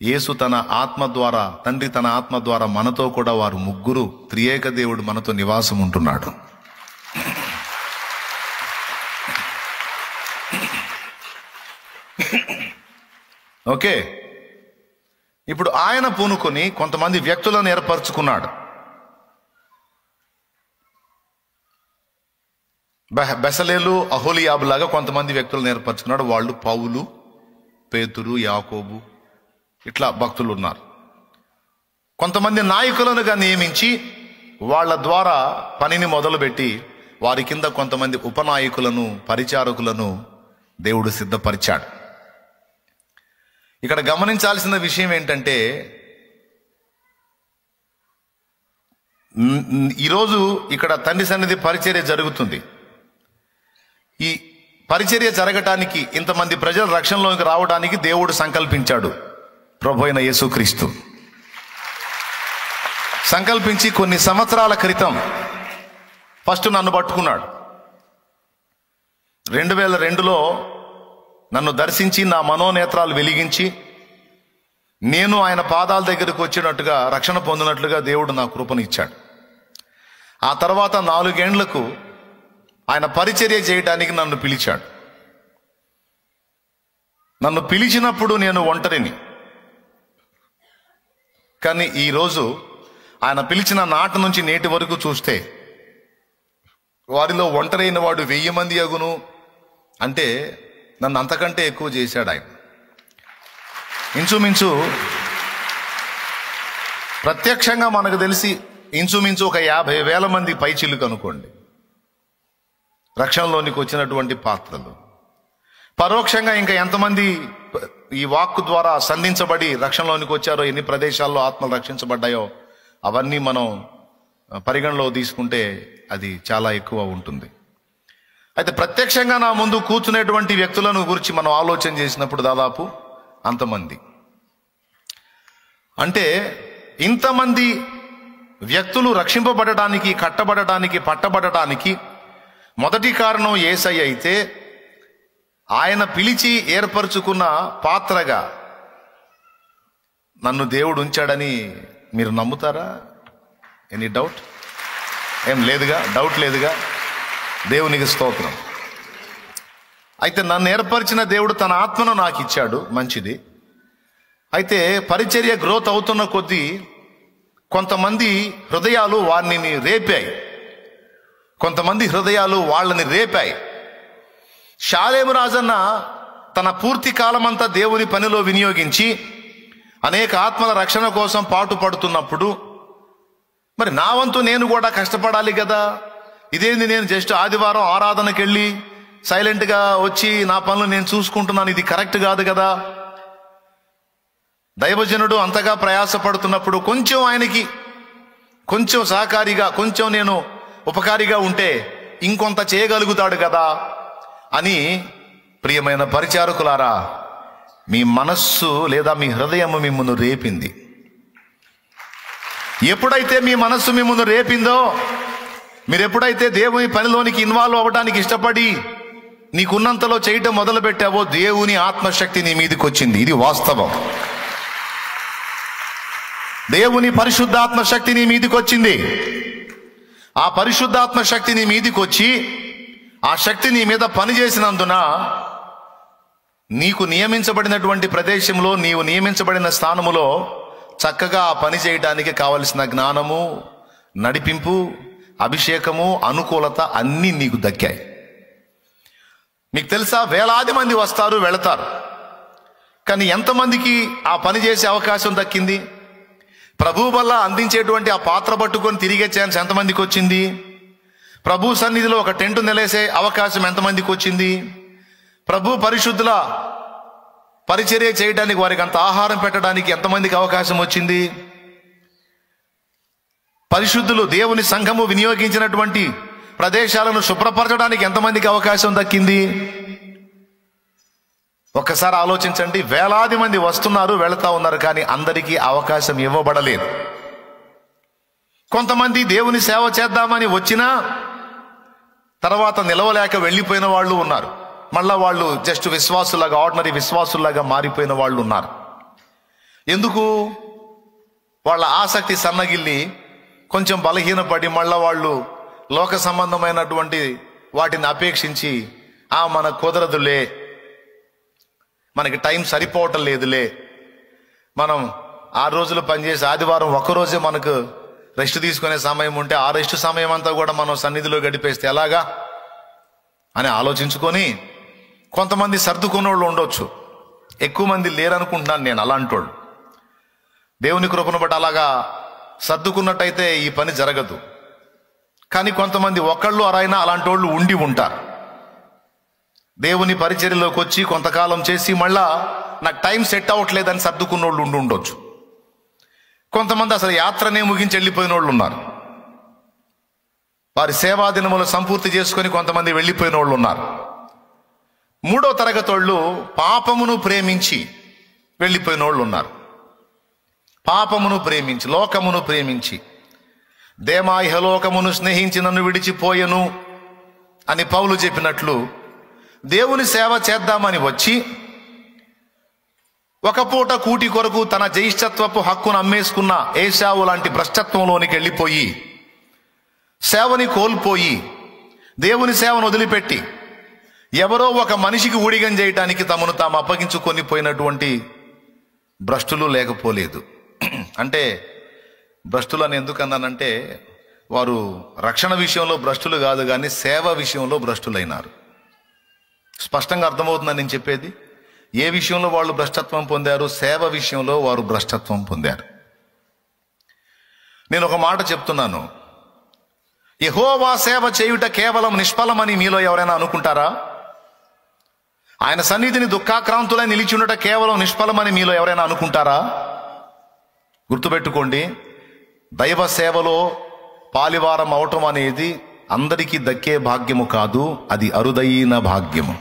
యేసు తన ఆత్మ ద్వారా, తండ్రి తన ఆత్మ ద్వారా మనతో కూడా వారు ముగ్గురు త్రియేక దేవుడు మనతో నివాసం ఉంటున్నాడు. ఓకే, ఇప్పుడు ఆయన పూనుకొని కొంతమంది వ్యక్తులను ఏర్పరచుకున్నాడు. బెసలేలు, అహోలియాబు లాగా కొంతమంది వ్యక్తులను ఏర్పరచుకున్నాడు. వాళ్ళు పౌలు, పేతురు, యాకోబు ఇట్లా భక్తులు ఉన్నారు. కొంతమంది నాయకులనుగా నియమించి వాళ్ళ ద్వారా పనిని మొదలుపెట్టి వారి కింద కొంతమంది ఉపనాయకులను, పరిచారకులను దేవుడు సిద్ధపరిచాడు. ఇక్కడ గమనించాల్సిన విషయం ఏంటంటే, ఈరోజు ఇక్కడ తండ్రి సన్నిధి పరిచర్య జరుగుతుంది. ఈ పరిచర్య జరగటానికి, ఇంతమంది ప్రజలు రక్షణలోకి రావడానికి దేవుడు సంకల్పించాడు. ప్రభు అయిన యేసుక్రీస్తు సంకల్పించి కొన్ని సంవత్సరాల క్రితం ఫస్ట్ నన్ను పట్టుకున్నాడు. 2002లో నన్ను దర్శించి నా మనోనేత్రాలు వెలిగించి నేను ఆయన పాదాల దగ్గరకు వచ్చినట్టుగా, రక్షణ పొందినట్లుగా దేవుడు నా కృపను ఇచ్చాడు. ఆ తర్వాత 4 ఏండ్లకు ఆయన పరిచర్య చేయడానికి నన్ను పిలిచాడు. నన్ను పిలిచినప్పుడు నేను ఒంటరిని. కానీ ఈరోజు ఆయన పిలిచిన నాటి నుంచి నేటి వరకు చూస్తే వారిలో ఒంటరైన వాడు 1000 మంది అగును అంటే నన్ను అంతకంటే ఎక్కువ చేశాడు ఆయన. ఇంచుమించు ప్రత్యక్షంగా మనకు తెలిసి ఇంచుమించు ఒక 50,000 మంది పైచిలుకు అనుకోండి రక్షణలోనికి వచ్చినటువంటి పాత్రలు. పరోక్షంగా ఇంకా ఎంతమంది ఈ వాక్కు ద్వారా సంధించబడి రక్షణలోనికి వచ్చారో, ఎన్ని ప్రదేశాల్లో ఆత్మలు రక్షించబడ్డాయో అవన్నీ మనం పరిగణలో తీసుకుంటే అది చాలా ఎక్కువ ఉంటుంది. అయితే ప్రత్యక్షంగా నా ముందు కూర్చునేటువంటి వ్యక్తులను గురించి మనం ఆలోచన చేసినప్పుడు దాదాపు అంతమంది. అంటే ఇంతమంది వ్యక్తులు రక్షింపబడటానికి, కట్టబడటానికి, పట్టబడటానికి మొదటి కారణం యేసయ్య అయితే, ఆయన పిలిచి ఏర్పరచుకున్న పాత్రగా నన్ను దేవుడు ఉంచాడని మీరు నమ్ముతారా? Any doubt? ఏం లేదుగా, డౌట్ లేదుగా. దేవునికి స్తోత్రం. అయితే నన్ను ఏర్పరిచిన దేవుడు తన ఆత్మను నాకు ఇచ్చాడు, మంచిది. అయితే పరిచర్య గ్రోత్ అవుతున్న కొద్దీ కొంతమంది హృదయాలు వారిని రేపాయి, కొంతమంది హృదయాలు వాళ్ళని రేపాయి. షాలేము రాజన్న తన పూర్తి కాలమంతా దేవుని పనిలో వినియోగించి అనేక ఆత్మల రక్షణ కోసం పాటు పడుతున్నప్పుడు, మరి నా వంతు నేను కూడా కష్టపడాలి కదా. ఇదేంది, నేను జస్ట్ ఆదివారం ఆరాధనకి వెళ్ళి సైలెంట్గా వచ్చి నా పనులు నేను చూసుకుంటున్నాను, ఇది కరెక్ట్ కాదు కదా. దైవజనుడు అంతగా ప్రయాసపడుతున్నప్పుడు కొంచెం ఆయనకి కొంచెం సహకారిగా, కొంచెం నేను ఉపకారిగా ఉంటే ఇంకొంత చేయగలుగుతాడు కదా అని, ప్రియమైన పరిచారకులారా, మీ మనస్సు లేదా మీ హృదయము మిమ్మల్ని రేపింది. ఎప్పుడైతే మీ మనస్సు మిమ్మల్ని రేపిందో, మీరు ఎప్పుడైతే దేవుని పనిలోనికి ఇన్వాల్వ్ అవ్వడానికి ఇష్టపడి నీకున్నంతలో చేయటం మొదలు పెట్టావో, దేవుని ఆత్మశక్తి నీ మీదకి వచ్చింది. ఇది వాస్తవం. దేవుని పరిశుద్ధాత్మ శక్తి నీ మీదకి వచ్చింది. ఆ పరిశుద్ధాత్మ శక్తి నీ మీదకి వచ్చి ఆ శక్తి నీ మీద పనిచేసినందున నీకు నియమించబడినటువంటి ప్రదేశంలో, నీవు నియమించబడిన స్థానములో చక్కగా ఆ పని చేయడానికి కావలసిన జ్ఞానము, నడిపింపు, అభిషేకము, అనుకూలత అన్నీ నీకు దక్కాయి. మీకు తెలుసా, వేలాది మంది వస్తారు, వెళతారు. కానీ ఎంతమందికి ఆ పని చేసే అవకాశం దక్కింది? ప్రభు వల్ల అందించేటువంటి ఆ పాత్ర పట్టుకొని తిరిగే ఛాన్స్ ఎంతమందికి వచ్చింది? ప్రభు సన్నిధిలో ఒక టెంట్ నిలేసే అవకాశం ఎంతమందికి వచ్చింది? ప్రభు పరిశుద్ధుల పరిచర్య చేయడానికి, వారికి అంత ఆహారం పెట్టడానికి ఎంతమందికి అవకాశం వచ్చింది? పరిశుద్ధులు దేవుని సంఘము వినియోగించినటువంటి ప్రదేశాలను శుభ్రపరచడానికి ఎంతమందికి అవకాశం దక్కింది? ఒక్కసారి ఆలోచించండి. వేలాది మంది వస్తున్నారు, వెళతా ఉన్నారు, కానీ అందరికీ అవకాశం ఇవ్వబడలేదు. కొంతమంది దేవుని సేవ చేద్దామని వచ్చినా తర్వాత నిలవలేక వెళ్ళిపోయిన వాళ్ళు ఉన్నారు. మళ్ళా వాళ్ళు జస్ట్ విశ్వాసులాగా, ఆర్డినరీ విశ్వాసులాగా మారిపోయిన వాళ్ళు ఉన్నారు. ఎందుకు? వాళ్ళ ఆసక్తి సన్నగిల్లి కొంచెం బలహీనపడి మళ్ళా వాళ్ళు లోక సంబంధమైనటువంటి వాటిని అపేక్షించి, మనకు కుదరదులే, మనకి టైం సరిపోవటం లేదులే, మనం 6 రోజులు పనిచేసి ఆదివారం ఒక్కరోజే మనకు రెస్ట్ తీసుకునే సమయం ఉంటే ఆ రెస్ట్ సమయం అంతా కూడా మనం సన్నిధిలో గడిపేస్తే ఎలాగా అని ఆలోచించుకొని కొంతమంది సర్దుకునే వాళ్ళు ఉండొచ్చు. ఎక్కువ మంది లేరనుకుంటున్నాను నేను అలాంటి వాళ్ళు. దేవుని కృపను బట్టి అలాగా సర్దుకున్నట్టయితే ఈ పని జరగదు. కానీ కొంతమంది ఒకళ్ళు అరైనా అలాంటి వాళ్ళు ఉండి ఉంటారు. దేవుని పరిచర్యలోకి వచ్చి కొంతకాలం చేసి మళ్ళా నాకు టైం సెట్ అవ్వట్లేదని సర్దుకున్న వాళ్ళు ఉండొచ్చు. కొంతమంది అసలు యాత్రనే ముగించి వెళ్ళిపోయిన వాళ్ళు ఉన్నారు. వారి సేవా దినములు సంపూర్తి చేసుకొని కొంతమంది వెళ్ళిపోయిన వాళ్ళు ఉన్నారు. 3వ తరగతి వాళ్ళు పాపమును ప్రేమించి వెళ్ళిపోయిన వాళ్ళు ఉన్నారు. పాపమును ప్రేమించి, లోకమును ప్రేమించి, దేమా ఇహలోకమును స్నేహించి నన్ను విడిచిపోయెను అని పౌలు చెప్పినట్లు దేవుని సేవ చేద్దామని వచ్చి ఒక పూట కూటి కొరకు తన జ్యేష్ఠత్వపు హక్కును అమ్మేసుకున్న ఏశావు లాంటి భ్రష్టత్వంలోనికి వెళ్ళిపోయి సేవని కోల్పోయి దేవుని సేవను వదిలిపెట్టి ఎవరో ఒక మనిషికి ఊడిగం చేయడానికి తమను తాము అప్పగించుకొని పోయినటువంటి భ్రష్టులు లేకపోలేదు. అంటే భ్రష్టులు అని ఎందుకన్నానంటే వారు రక్షణ విషయంలో భ్రష్టులు కాదు, కానీ సేవ విషయంలో భ్రష్టులైనారు. స్పష్టంగా అర్థమవుతుందని నేను చెప్పేది. ఏ విషయంలో వాళ్ళు భ్రష్టత్వం పొందారు? సేవ విషయంలో వారు భ్రష్టత్వం పొందారు. నేను ఒక మాట చెప్తున్నాను, యెహోవా సేవ చేయుట కేవలం నిష్ఫలమని మీలో ఎవరైనా అనుకుంటారా? ఆయన సన్నిధిని దుఃఖాక్రాంతులై నిలిచి ఉండట కేవలం నిష్ఫలమని మీలో ఎవరైనా అనుకుంటారా? గుర్తుపెట్టుకోండి, దైవ సేవలో పాలివారం అవటం అనేది అందరికీ దక్కే భాగ్యము కాదు, అది అరుదైన భాగ్యము.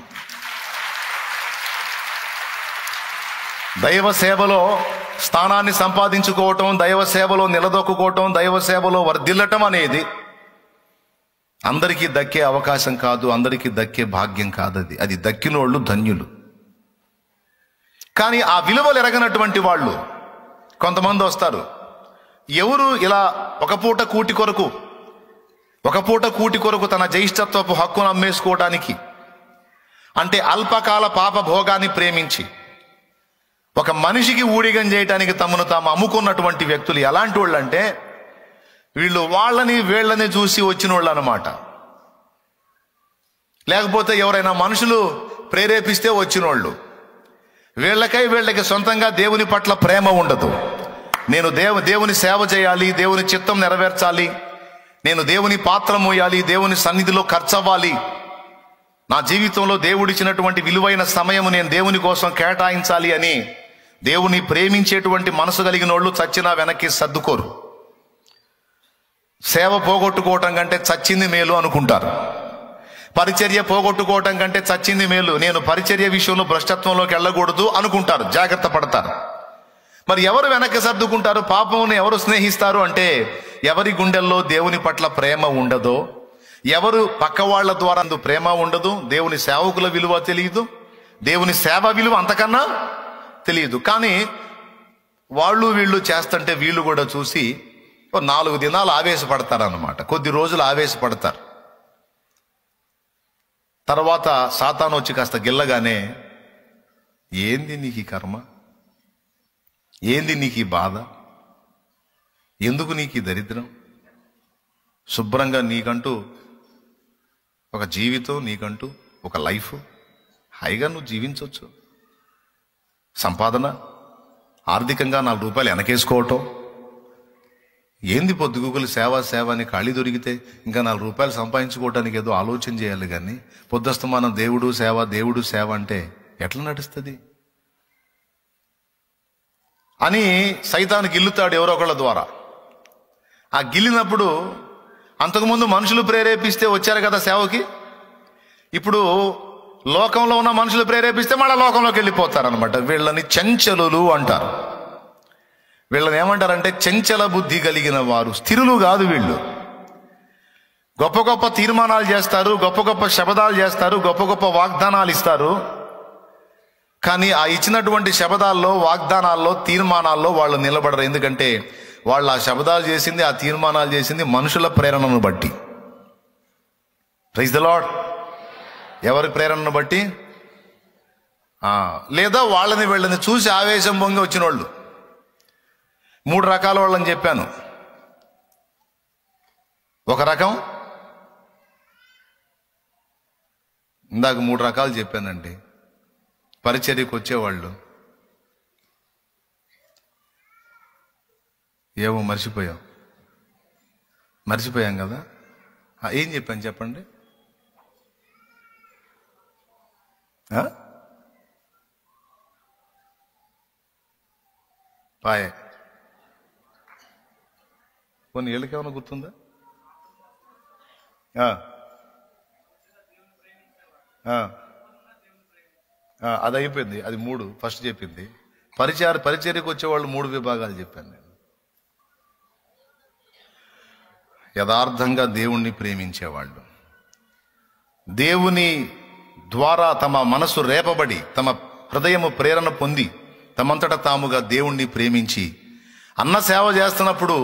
దైవ సేవలో స్థానాన్ని సంపాదించుకోవటం, దైవ సేవలో నిలదొక్కుకోవటం, దైవ సేవలో వర్ధిల్లటం అనేది అందరికీ దక్కే అవకాశం కాదు, అందరికీ దక్కే భాగ్యం కాదు. అది దక్కినోళ్ళు ధన్యులు. కానీ ఆ విలువలు ఎరగనటువంటి వాళ్ళు కొంతమంది వస్తారు. ఎవరు ఇలా ఒక పూట కూటి కొరకు తన జ్యేష్ఠత్వపు హక్కును అమ్మేసుకోవడానికి, అంటే అల్పకాల పాప భోగాన్ని ప్రేమించి ఒక మనిషికి ఊడిగం చేయడానికి తమను తాము అమ్ముకున్నటువంటి వ్యక్తులు ఎలాంటి వాళ్ళు అంటే వీళ్ళు వీళ్ళని చూసి వచ్చిన వాళ్ళు అన్నమాట. లేకపోతే ఎవరైనా మనుషులు ప్రేరేపిస్తే వచ్చినోళ్ళు. వీళ్ళకి సొంతంగా దేవుని పట్ల ప్రేమ ఉండదు. నేను దేవుని సేవ చేయాలి, దేవుని చిత్తం నెరవేర్చాలి, నేను దేవుని పాత్ర మోయాలి, దేవుని సన్నిధిలో ఖర్చవ్వాలి, నా జీవితంలో దేవుడిచ్చినటువంటి విలువైన సమయము నేను దేవుని కోసం కేటాయించాలి అని దేవుని ప్రేమించేటువంటి మనసు కలిగిన వాళ్ళు చచ్చినా వెనక్కి సర్దుకోరు. సేవ పోగొట్టుకోవటం కంటే చచ్చింది మేలు అనుకుంటారు. పరిచర్య పోగొట్టుకోవటం కంటే చచ్చింది మేలు, నేను పరిచర్య విషయంలో భ్రష్టత్వంలోకి వెళ్ళకూడదు అనుకుంటారు, జాగ్రత్త పడతారు. మరి ఎవరు వెనక్కి సర్దుకుంటారు? పాపమును ఎవరు స్నేహిస్తారు అంటే ఎవరి గుండెల్లో దేవుని పట్ల ప్రేమ ఉండదో, ఎవరు పక్క వాళ్ళ ద్వారా ప్రేమ ఉండదు, దేవుని సేవకుల విలువ తెలియదు, దేవుని సేవ విలువ అంతకన్నా తెలియదు. కానీ వీళ్ళు చేస్తుంటే వీళ్ళు కూడా చూసి 4 దినాలు ఆవేశపడతారన్నమాట, కొద్ది రోజులు ఆవేశపడతారు. తర్వాత సాతాను వచ్చి కాస్త గిల్లగానే, ఏంది నీకు ఈ కర్మ, ఏంది నీకు ఈ బాధ, ఎందుకు నీకు ఈ దరిద్రం, శుభ్రంగా నీకంటూ ఒక జీవితం, నీకంటూ ఒక లైఫ్ హాయిగా నువ్వు జీవించవచ్చు, సంపాదన ఆర్థికంగా 4 రూపాయలు వెనకేసుకోవటం, ఏంది పొద్దుగుకులు సేవ అని ఖాళీ దొరికితే ఇంకా 4 రూపాయలు సంపాదించుకోవటానికి ఏదో ఆలోచన చేయాలి. కానీ పొద్దుస్తమానం దేవుడు సేవ అంటే ఎట్లా నడుస్తుంది అని సైతాను గిల్లుతాడు ఎవరో ఒకళ్ళ ద్వారా. ఆ గిల్లినప్పుడు అంతకుముందు మనుషులు ప్రేరేపిస్తే వచ్చారు కదా సేవకి, ఇప్పుడు లోకంలో ఉన్న మనుషులు ప్రేరేపిస్తే మళ్ళీ లోకంలోకి వెళ్ళిపోతారనమాట. వీళ్ళని చంచలులు అంటారు. వీళ్ళని ఏమంటారంటే చంచల బుద్ధి కలిగిన వారు, స్థిరులు కాదు వీళ్ళు. గొప్ప గొప్ప తీర్మానాలు చేస్తారు, గొప్ప గొప్ప శపథాలు చేస్తారు, గొప్ప గొప్ప వాగ్దానాలు ఇస్తారు. కానీ ఆ ఇచ్చినటువంటి శపథాల్లో, వాగ్దానాల్లో, తీర్మానాల్లో వాళ్ళు నిలబడరు. ఎందుకంటే వాళ్ళు ఆ శపథాలు చేసింది, ఆ తీర్మానాలు చేసింది మనుషుల ప్రేరణను బట్టి. Praise the Lord. ఎవరి ప్రేరణను బట్టి? లేదా వీళ్ళని చూసి ఆవేశం పొంగి వచ్చిన వాళ్ళు. 3 రకాల వాళ్ళని చెప్పాను. ఒక రకం, ఇందాక 3 రకాలు చెప్పానండి. పరిచర్యకు వచ్చేవాళ్ళు ఏమో మర్చిపోయాం కదా. ఏం చెప్పాను చెప్పండి. పాయే కొన్ని ఏళ్ళకేమైనా గుర్తుందా? అది అయిపోయింది. అది 3 ఫస్ట్ చెప్పింది. పరిచర్యకు వచ్చేవాళ్ళు 3 విభాగాలు చెప్పాను నేను. యథార్థంగా దేవుణ్ణి ప్రేమించేవాళ్ళు, దేవుని ద్వారా తమ మనసు రేపబడి తమ హృదయము ప్రేరణ పొంది తమంతట తాముగా దేవుణ్ణి ప్రేమించి అన్న సేవ చేస్తున్నప్పుడు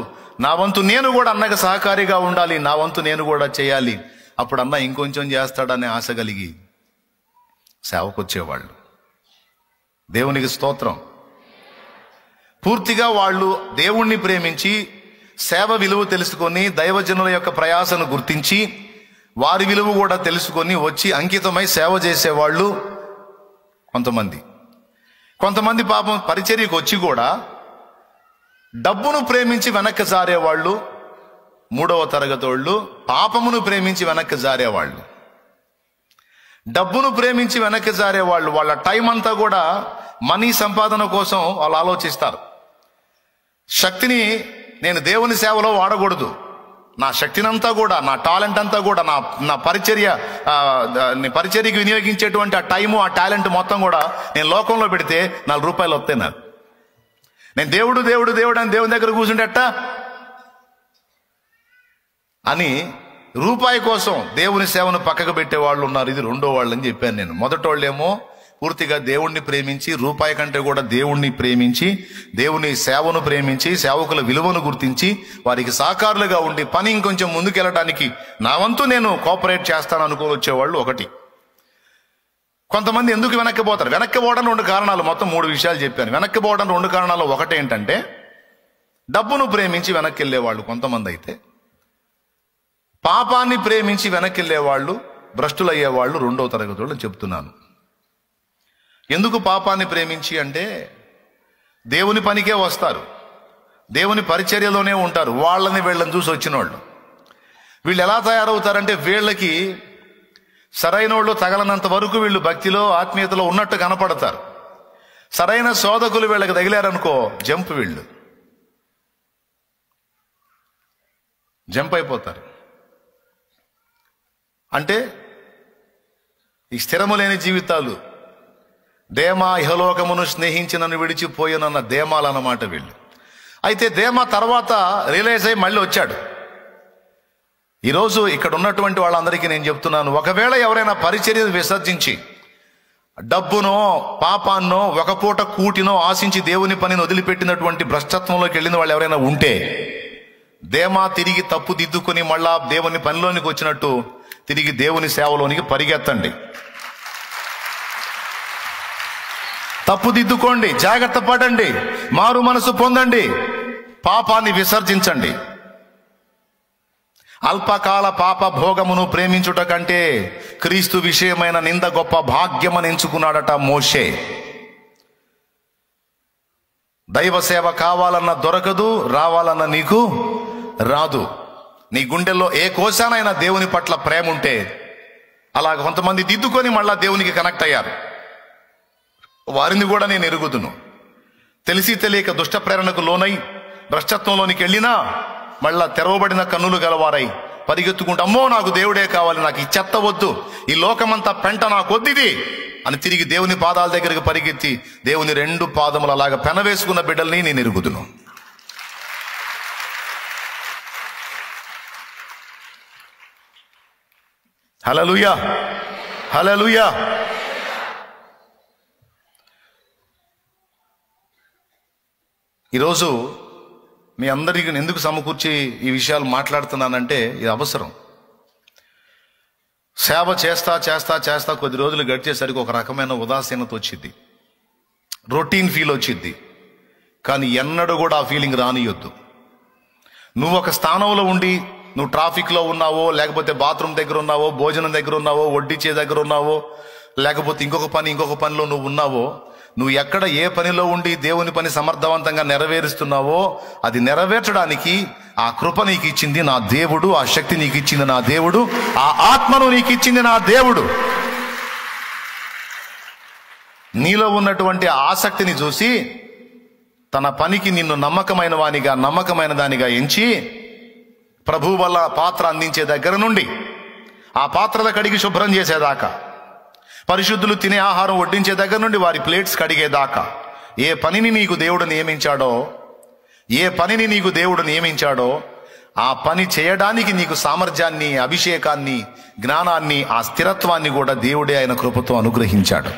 నా వంతు నేను కూడా అన్నకు సహకారిగా ఉండాలి, నా వంతు నేను కూడా చేయాలి, అప్పుడు అన్న ఇంకొంచెం చేస్తాడనే ఆశ కలిగి సేవకొచ్చేవాళ్ళు. దేవునికి స్తోత్రం. పూర్తిగా వాళ్ళు దేవుణ్ణి ప్రేమించి సేవ విలువ తెలుసుకొని దైవజనుల యొక్క ప్రయాసను గుర్తించి వారి విలువ కూడా తెలుసుకొని వచ్చి అంకితమై సేవ చేసేవాళ్ళు కొంతమంది పాపం పరిచర్యకు వచ్చి కూడా డబ్బును ప్రేమించి వెనక్కి జారేవాళ్ళు 3వ తరగతి వాళ్ళు. పాపమును ప్రేమించి వెనక్కి జారేవాళ్ళు, డబ్బును ప్రేమించి వెనక్కి జారేవాళ్ళు. వాళ్ళ టైం అంతా కూడా మనీ సంపాదన కోసం వాళ్ళు ఆలోచిస్తారు. శక్తిని నేను దేవుని సేవలో వాడకూడదు, నా శక్తినంతా కూడా, నా టాలెంట్ అంతా కూడా, నా పరిచర్యకి వినియోగించేటువంటి ఆ టైము ఆ టాలెంట్ మొత్తం కూడా నేను లోకంలో పెడితే 4 రూపాయలు వస్తాయి నాకు. నేను దేవుడు దేవుడు దేవుడు అని దేవుని దగ్గర కూర్చుంటేట అని రూపాయి కోసం దేవుని సేవను పక్కకు పెట్టే వాళ్ళు ఉన్నారు. ఇది 2వ వాళ్ళు అని చెప్పాను నేను. మొదటోళ్ళేమో పూర్తిగా దేవుణ్ణి ప్రేమించి రూపాయి కంటే కూడా దేవుణ్ణి ప్రేమించి దేవుని సేవను ప్రేమించి సేవకుల విలువను గుర్తించి వారికి సహకారులుగా ఉండి పని ఇంకొంచెం ముందుకెళ్ళడానికి నా వంతు నేను కోఆపరేట్ చేస్తాను అనుకుని వచ్చేవాళ్ళు ఒకటి. కొంతమంది ఎందుకు వెనక్కి పోతారు? వెనక్కి పోవడానికి 2 కారణాలు, మొత్తం 3 విషయాలు చెప్పాను. వెనక్కి పోవడానికి 2 కారణాలు. ఒకటి ఏంటంటే డబ్బును ప్రేమించి వెనక్కి వెళ్ళేవాళ్ళు కొంతమంది అయితే, పాపాన్ని ప్రేమించి వెనక్కి వెళ్ళేవాళ్ళు భ్రష్టులయ్యేవాళ్ళు 2వ తరగతి వాళ్ళు చెప్తున్నాను. ఎందుకు పాపాన్ని ప్రేమించి అంటే దేవుని పనికే వస్తారు, దేవుని పరిచర్యలోనే ఉంటారు, వీళ్ళని చూసి వచ్చిన వాళ్ళు. వీళ్ళు ఎలా తయారవుతారంటే వీళ్ళకి సరైన వాళ్ళు తగలనంత వరకు వీళ్ళు భక్తిలో ఆత్మీయతలో ఉన్నట్టు కనపడతారు. సరైన శోధకులు వీళ్ళకి తగిలారనుకో వీళ్ళు జంప్ అయిపోతారు. అంటే ఈ స్థిరము లేని జీవితాలు, దేమా ఇహలోకమును స్నేహించినను విడిచిపోయినన్న దేమాలు అన్నమాట వీళ్ళు. అయితే దేమా తర్వాత రియలైజ్ అయ్యి మళ్ళీ వచ్చాడు. ఈరోజు ఇక్కడ ఉన్నటువంటి వాళ్ళందరికీ నేను చెప్తున్నాను, ఒకవేళ ఎవరైనా పరిచర్యను విసర్జించి డబ్బునో పాపాన్నో ఒక పూట కూటినో ఆశించి దేవుని పనిని వదిలిపెట్టినటువంటి భ్రష్టత్వంలోకి వెళ్ళిన వాళ్ళు ఎవరైనా ఉంటే దేమా తిరిగి తప్పు దిద్దుకొని మళ్ళా దేవుని పనిలోనికి వచ్చినట్టు తిరిగి దేవుని సేవలోనికి పరిగెత్తండి. తప్పు దిద్దుకోండి, జాగ్రత్త పడండి, మారు మనసు పొందండి, పాపాన్ని విసర్జించండి. అల్పకాల పాప భోగమును ప్రేమించుట కంటే క్రీస్తు విషయమైన నింద గొప్ప భాగ్యమని ఎంచుకున్నాడట మోషే. దైవ సేవ కావాలన్న దొరకదు, రావాలన్న నీకు రాదు. నీ గుండెల్లో ఏ కోశానైనా దేవుని పట్ల ప్రేమ ఉంటే, అలాగ కొంతమంది దిద్దుకొని మళ్ళా దేవునికి కనెక్ట్ అయ్యారు, వారిని కూడా నేను ఎరుగుదును. తెలిసి తెలియక దుష్ట ప్రేరణకు లోనై భ్రష్టత్వంలోనికి వెళ్ళినా మళ్ళా తెరవబడిన కన్నులు గలవారై పరిగెత్తుకుంటూ అమ్మో నాకు దేవుడే కావాలి, నాకు ఈ చెత్త వద్దు, ఈ లోకమంతా పెంట నాకు వద్దిది అని తిరిగి దేవుని పాదాల దగ్గరికి పరిగెత్తి దేవుని 2 పాదములు అలాగా పెనవేసుకున్న బిడ్డల్ని నేను ఎరుగుదును. హల్లెలూయా, హల్లెలూయా. ఈరోజు మీ అందరికీ ఎందుకు సమకూర్చి ఈ విషయాలు మాట్లాడుతున్నానంటే ఇది అవసరం. సేవ చేస్తా చేస్తా చేస్తా కొద్ది రోజులు గడిచేసరికి ఒక రకమైన ఉదాసీనత వచ్చింది, రొటీన్ ఫీల్ వచ్చింది. కానీ ఎన్నడూ కూడా ఆ ఫీలింగ్ రానియొద్దు. నువ్వు ఒక స్థానంలో ఉండి, నువ్వు ట్రాఫిక్లో ఉన్నావో, లేకపోతే బాత్రూమ్ దగ్గర ఉన్నావో, భోజనం దగ్గర ఉన్నావో, వడ్డిచ్చే దగ్గర ఉన్నావో, లేకపోతే ఇంకొక పనిలో నువ్వు ఉన్నావో, నువ్వు ఎక్కడ ఏ పనిలో ఉండి దేవుని పని సమర్థవంతంగా నెరవేరుస్తున్నావో అది నెరవేర్చడానికి ఆ కృప నీకు ఇచ్చింది నా దేవుడు, ఆ శక్తి నీకు ఇచ్చింది నా దేవుడు, ఆ ఆత్మను నీకు ఇచ్చింది నా దేవుడు. నీలో ఉన్నటువంటి ఆసక్తిని చూసి తన పనికి నిన్ను నమ్మకమైన దానిగా ఎంచి ప్రభు వల్ల పాత్ర అందించే దగ్గర నుండి ఆ పాత్రల కడిగి శుభ్రం చేసేదాకా, పరిశుద్ధులు తినే ఆహారం వడ్డించే దగ్గర నుండి వారి ప్లేట్స్ కడిగేదాకా ఏ పనిని నీకు దేవుడు నియమించాడో ఆ పని చేయడానికి నీకు సామర్థ్యాన్ని, అభిషేకాన్ని, జ్ఞానాన్ని, ఆ స్థిరత్వాన్ని కూడా దేవుడే ఆయన కృపతో అనుగ్రహించాడు.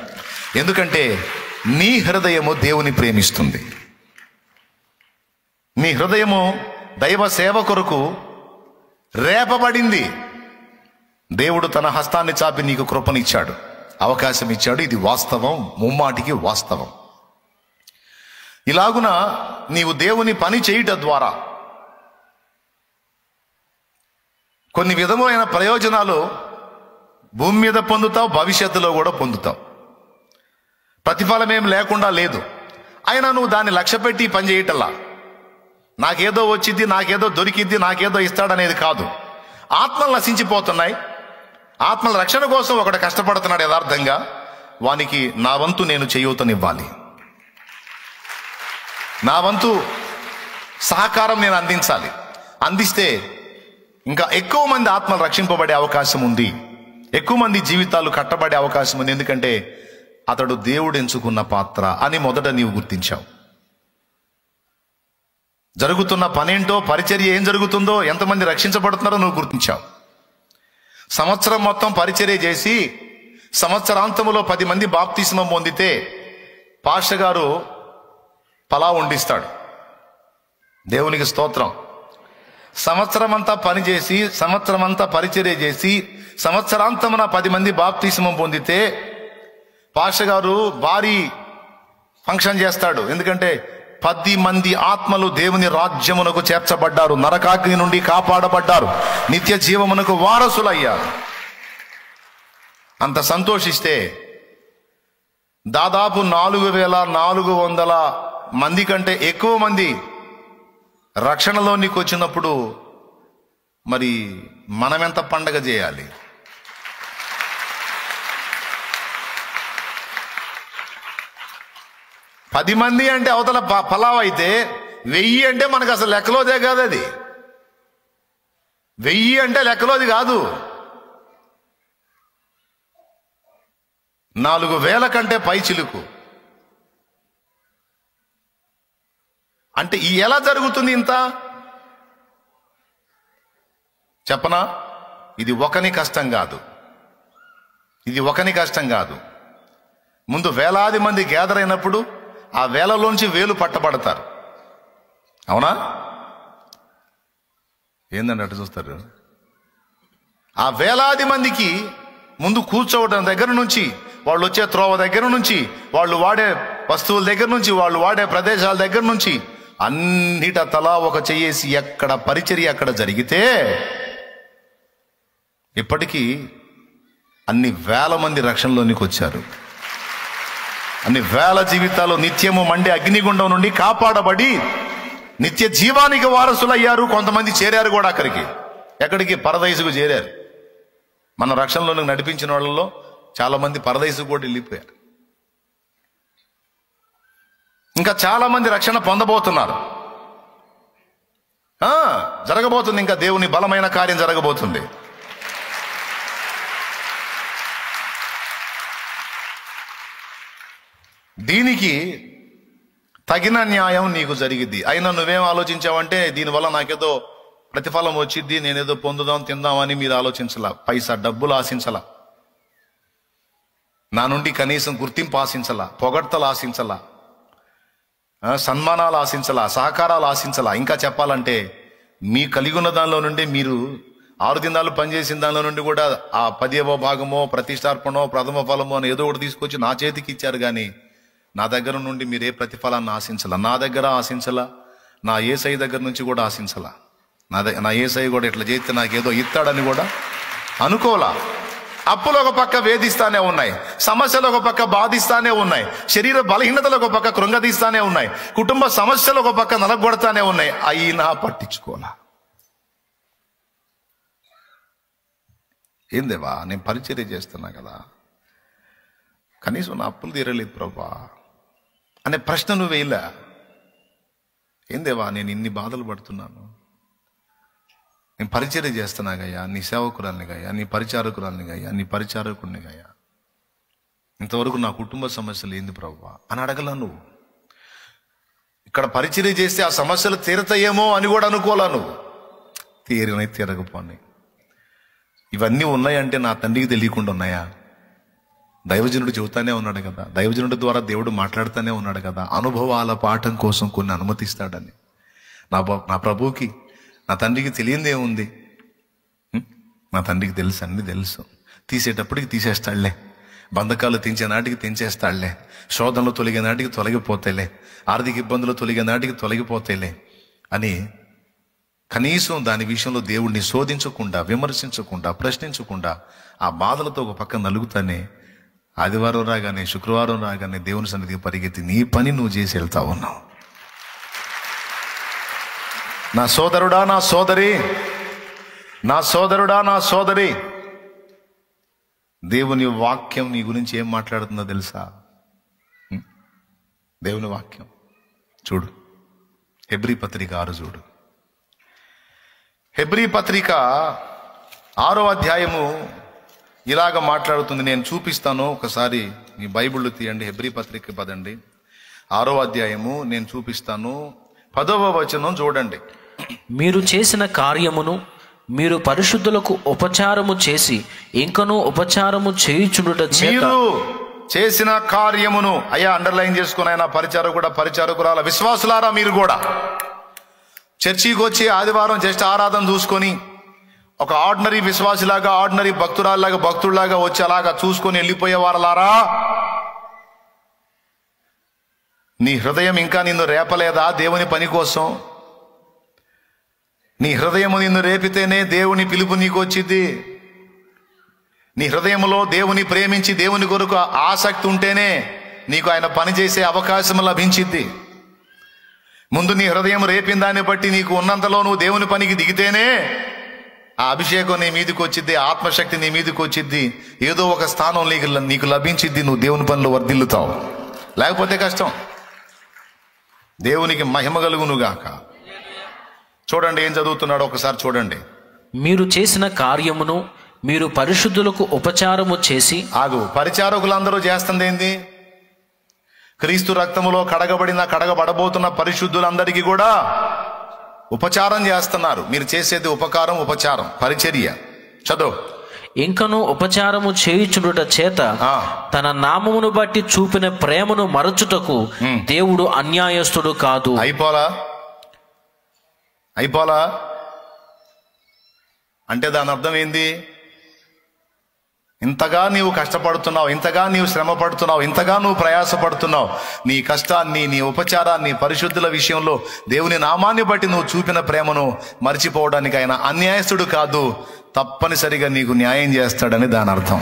ఎందుకంటే నీ హృదయము దేవుని ప్రేమిస్తుంది. నీ హృదయము దైవ సేవ కొరకు రేపబడింది. దేవుడు తన హస్తాన్ని చాపి నీకు కృపనిచ్చాడు, అవకాశం ఇచ్చాడు. ఇది వాస్తవం, ముమ్మాటికి వాస్తవం. ఇలాగున నీవు దేవుని పని చేయుట ద్వారా కొన్ని విధమైన ప్రయోజనాలు భూమి మీద పొందుతావు, భవిష్యత్తులో కూడా పొందుతావు. ప్రతిఫలం ఏం లేకుండా లేదు. అయినా నువ్వు దాన్ని లక్ష్య పెట్టి పని చేయటల్లా. నాకేదో వచ్చింది, నాకేదో దొరికిద్ది, నాకేదో ఇస్తాడనేది కాదు. ఆత్మలు నశించిపోతున్నాయి. ఆత్మల రక్షణ కోసం ఒకడు కష్టపడుతున్నాడు యథార్థంగా. వానికి నా వంతు నేను చేయూతనివ్వాలి, నా వంతు సహకారం నేను అందించాలి. అందిస్తే ఇంకా ఎక్కువ మంది ఆత్మలు రక్షింపబడే అవకాశం ఉంది, ఎక్కువ మంది జీవితాలు కట్టబడే అవకాశం ఉంది. ఎందుకంటే అతడు దేవుడు ఎంచుకున్న పాత్ర అని మొదట నీవు గుర్తించావు. జరుగుతున్న పనేంటో, పరిచర్య ఏం జరుగుతుందో, ఎంతమంది రక్షించబడుతున్నారో నువ్వు గుర్తించావు. సంవత్సరం మొత్తం పరిచర్య చేసి సంవత్సరాంతములో 10 మంది బాప్తిస్మం పొందితే పాస్టర్ గారు పలావ్ వండిస్తాడు. దేవునికి స్తోత్రం. సంవత్సరం అంతా పనిచేసి, సంవత్సరం అంతా పరిచర్య చేసి సంవత్సరాంతమున 10 మంది బాప్తిస్మం పొందితే పాస్టర్ గారు భారీ ఫంక్షన్ చేస్తాడు. ఎందుకంటే 10 మంది ఆత్మలు దేవుని రాజ్యమునకు చేర్చబడ్డారు, నరకాగ్ని నుండి కాపాడబడ్డారు, నిత్య జీవమునకు వారసులయ్యారు. అంత సంతోషిస్తే దాదాపు 4400 మంది కంటే ఎక్కువ మంది రక్షణలోనికి వచ్చినప్పుడు మరి మనమెంత పండగ చేయాలి? పది మంది అంటే అవతల పలావ్ అయితే 1000 అంటే మనకు అసలు లెక్కలోదే కాదు. అది 1000 అంటే లెక్కలోది కాదు. 4000 కంటే పై చిలుకు. అంటే ఎలా జరుగుతుంది ఇంత? చెప్పనా? ఇది ఒకని కష్టం కాదు, ఇది ఒకని కష్టం కాదు. ముందు వేలాది మంది గ్యాదర్ అయినప్పుడు ఆ వేలలోంచి వేలు పట్టబడతారు. అవునా? ఏందండి అటు చూస్తారు? ఆ వేలాది మందికి ముందు కూర్చోవడం దగ్గర నుంచి, వాళ్ళు వచ్చే త్రోవ దగ్గర నుంచి, వాళ్ళు వాడే వస్తువుల దగ్గర నుంచి, వాళ్ళు వాడే ప్రదేశాల దగ్గర నుంచి అన్నిట తలా ఒక చెయ్యేసి ఎక్కడ పరిచర్య అక్కడ జరిగితే ఇప్పటికీ అన్ని వేల మంది రక్షణలోనికి వచ్చారు. అన్ని వేల జీవితాలు నిత్యము మండే అగ్నిగుండం నుండి కాపాడబడి నిత్య జీవానికి వారసులయ్యారు. కొంతమంది చేరారు కూడా అక్కడికి. ఎక్కడికి? పరదైసుకు చేరారు. మన రక్షణలోనికి నడిపించిన వాళ్ళలో చాలా మంది పరదైసుకు కూడా వెళ్ళిపోయారు. ఇంకా చాలా మంది రక్షణ పొందబోతున్నారు. జరగబోతుంది, ఇంకా దేవుని బలమైన కార్యం జరగబోతుంది. దీనికి తగిన న్యాయం నీకు జరిగిద్ది. అయినా నువ్వేం ఆలోచించావంటే దీనివల్ల నాకేదో ప్రతిఫలం వచ్చిద్ది, నేనేదో పొందుదాం తిందామని మీరు ఆలోచించలా. పైసా డబ్బులు ఆశించలా, నా నుండి కనీసం గుర్తింపు ఆశించలా, పొగడ్తలు ఆశించలా, సన్మానాలు ఆశించలా, సహకారాలు ఆశించలా. ఇంకా చెప్పాలంటే మీ కలిగి ఉన్న దానిలో నుండి, మీరు 6 దినాలు పనిచేసిన దానిలో నుండి కూడా ఆ 10వ భాగమో, ప్రతిష్టార్పణో, ప్రథమ ఫలమో అని ఏదో ఒకటి తీసుకొచ్చి నా చేతికి ఇచ్చారు. కానీ నా దగ్గర నుండి మీరే ప్రతిఫలాన్ని ఆశించాల, నా దగ్గర ఆశించాలా, నా యేసయ్య దగ్గర నుంచి కూడా ఆశించాలా. నా యేసయ్య కూడా ఇట్లా చేస్తే నాకేదో ఇస్తాడని కూడా అనుకోలా. అప్పులు ఒక పక్క వేధిస్తానే ఉన్నాయి, సమస్యలు ఒక పక్క బాధిస్తానే ఉన్నాయి, శరీర బలహీనతలు ఒక పక్క కృంగదీస్తానే ఉన్నాయి, కుటుంబ సమస్యలు ఒక పక్క నలగొడతానే ఉన్నాయి. అయినా పట్టించుకోలా. ఏం దేవా, నేను పరిచర్య చేస్తున్నా కదా, కనీసం నా అప్పులు తీరలేదు ప్రభా అనే ప్రశ్న నువ్వు వేయలే. ఏం దేవా, నేను ఇన్ని బాధలు పడుతున్నాను, నేను పరిచర్య చేస్తున్నాగయ్యా, నీ సేవకురాల్ని గయ్యా, నీ పరిచారకురాల్ని గయ్యా, నీ పరిచారకుడిని గయ్యా, ఇంతవరకు నా కుటుంబ సమస్యలు ఏంది ప్రభువా అని అడగలా. నువ్వు ఇక్కడ పరిచర్య చేస్తే ఆ సమస్యలు తీరతాయేమో అని కూడా అనుకోలా. నువ్వు తీరకపోని ఇవన్నీ ఉన్నాయంటే నా తండ్రికి తెలియకుండా ఉన్నాయా? దైవజనుడు చెబుతానే ఉన్నాడు కదా, దైవజనుడి ద్వారా దేవుడు మాట్లాడుతూనే ఉన్నాడు కదా, అనుభవాల పాఠం కోసం కొన్ని అనుమతిస్తాడని. నా ప్రభువుకి, నా తండ్రికి తెలియదేముంది? నా తండ్రికి తెలుసు, అన్ని తెలుసు. తీసేటప్పటికి తీసేస్తాడులే, బంధకాలు తెంచే నాటికి తెంచేస్తాడులే, శోధనలు తొలగే నాటికి తొలగిపోతాయిలే, ఆర్థిక ఇబ్బందులు తొలగే నాటికి తొలగిపోతాయిలే అని కనీసం దాని విషయంలో దేవుడిని శోధించకుండా, విమర్శించకుండా, ప్రశ్నించకుండా ఆ బాధలతో ఒక పక్క నలుగుతానే ఆదివారం రాగానే, శుక్రవారం రాగానే దేవుని సన్నిధికి పరిగెత్తి నీ పని నువ్వు చేసి వెళ్తా ఉన్నావు. నా సోదరుడా, నా సోదరి, నా సోదరుడా, నా సోదరి, దేవుని వాక్యం నీ గురించి ఏం మాట్లాడుతుందో తెలుసా? దేవుని వాక్యం చూడు, హెబ్రీ పత్రిక 6 చూడు. హెబ్రీ పత్రిక 6వ అధ్యాయము ఇలాగ మాట్లాడుతుంది. నేను చూపిస్తాను, ఒకసారి మీ బైబిళ్ళు తీయండి, హెబ్రీ పత్రిక పదండి, 6వ అధ్యాయము నేను చూపిస్తాను, 10వ వచనం చూడండి. మీరు చేసిన కార్యమును మీరు పరిశుద్ధులకు ఉపచారము చేసి ఇంకనూ ఉపచారము చేయుచుండుట చేత. మీరు చేసిన కార్యమును, అయ్యా అండర్లైన్ చేసుకుని, ఆయన పరిచారకుడా, పరిచారకురాల, విశ్వాసులారా, మీరు కూడా చర్చికి వచ్చి ఆదివారం జస్ట్ ఆరాధన చూసుకొని ఒక ఆర్డినరీ విశ్వాసిలాగా, ఆర్డినరీ భక్తురాల్లాగా, భక్తుల్లాగా వచ్చి అలాగా చూసుకొని వెళ్ళిపోయేవారలారా, నీ హృదయం ఇంకా నిన్ను రేపలేదా దేవుని పని కోసం? నీ హృదయము నిన్ను రేపితేనే దేవుని పిలుపు నీకు వచ్చింది. నీ హృదయంలో దేవుని ప్రేమించి దేవుని కొరకు ఆసక్తి ఉంటేనే నీకు ఆయన పని చేసే అవకాశం లభించింది. ముందు నీ హృదయం రేపిన దాన్ని బట్టి నీకు ఉన్నంతలో నువ్వు దేవుని పనికి దిగితేనే ఆ అభిషేకం నీ మీదకి వచ్చిద్ది, ఆత్మశక్తి నీ మీదకి వచ్చిద్ది, ఏదో ఒక స్థానం నీకు లభించిద్ది, నువ్వు దేవుని పనిలో వర్ధిల్లుతావు. లేకపోతే కష్టం. దేవునికి మహిమ కలుగునుగాక. చూడండి ఏం చదువుతున్నాడో ఒకసారి చూడండి. మీరు చేసిన కార్యమును మీరు పరిశుద్ధులకు ఉపచారము చేసి. ఆగు, పరిచారకులందరూ చేస్తుంది ఏంది? క్రీస్తు రక్తములో కడగబడబోతున్న పరిశుద్ధులందరికీ కూడా ఉపచారం చేస్తున్నారు. మీరు చేసేది ఉపకారం, ఉపచారం, పరిచర్య. చదువు. ఇంకను ఉపచారము చేయుచుండుట చేత తన నామమును బట్టి చూపిన ప్రేమను మరచుటకు దేవుడు అన్యాయస్తుడు కాదు. అయిపోలా అంటే దాని అర్థం ఏంది? ఇంతగా నీవు కష్టపడుతున్నావు, ఇంతగా నీవు శ్రమ పడుతున్నావు, ఇంతగా నువ్వు ప్రయాసపడుతున్నావు, నీ కష్టాన్ని, నీ ఉపచారాన్ని, పరిశుద్ధుల విషయంలో దేవుని నామాన్ని బట్టి నువ్వు చూపిన ప్రేమను మర్చిపోవడానికి ఆయన అన్యాయస్తుడు కాదు, తప్పనిసరిగా నీకు న్యాయం చేస్తాడని దాని అర్థం.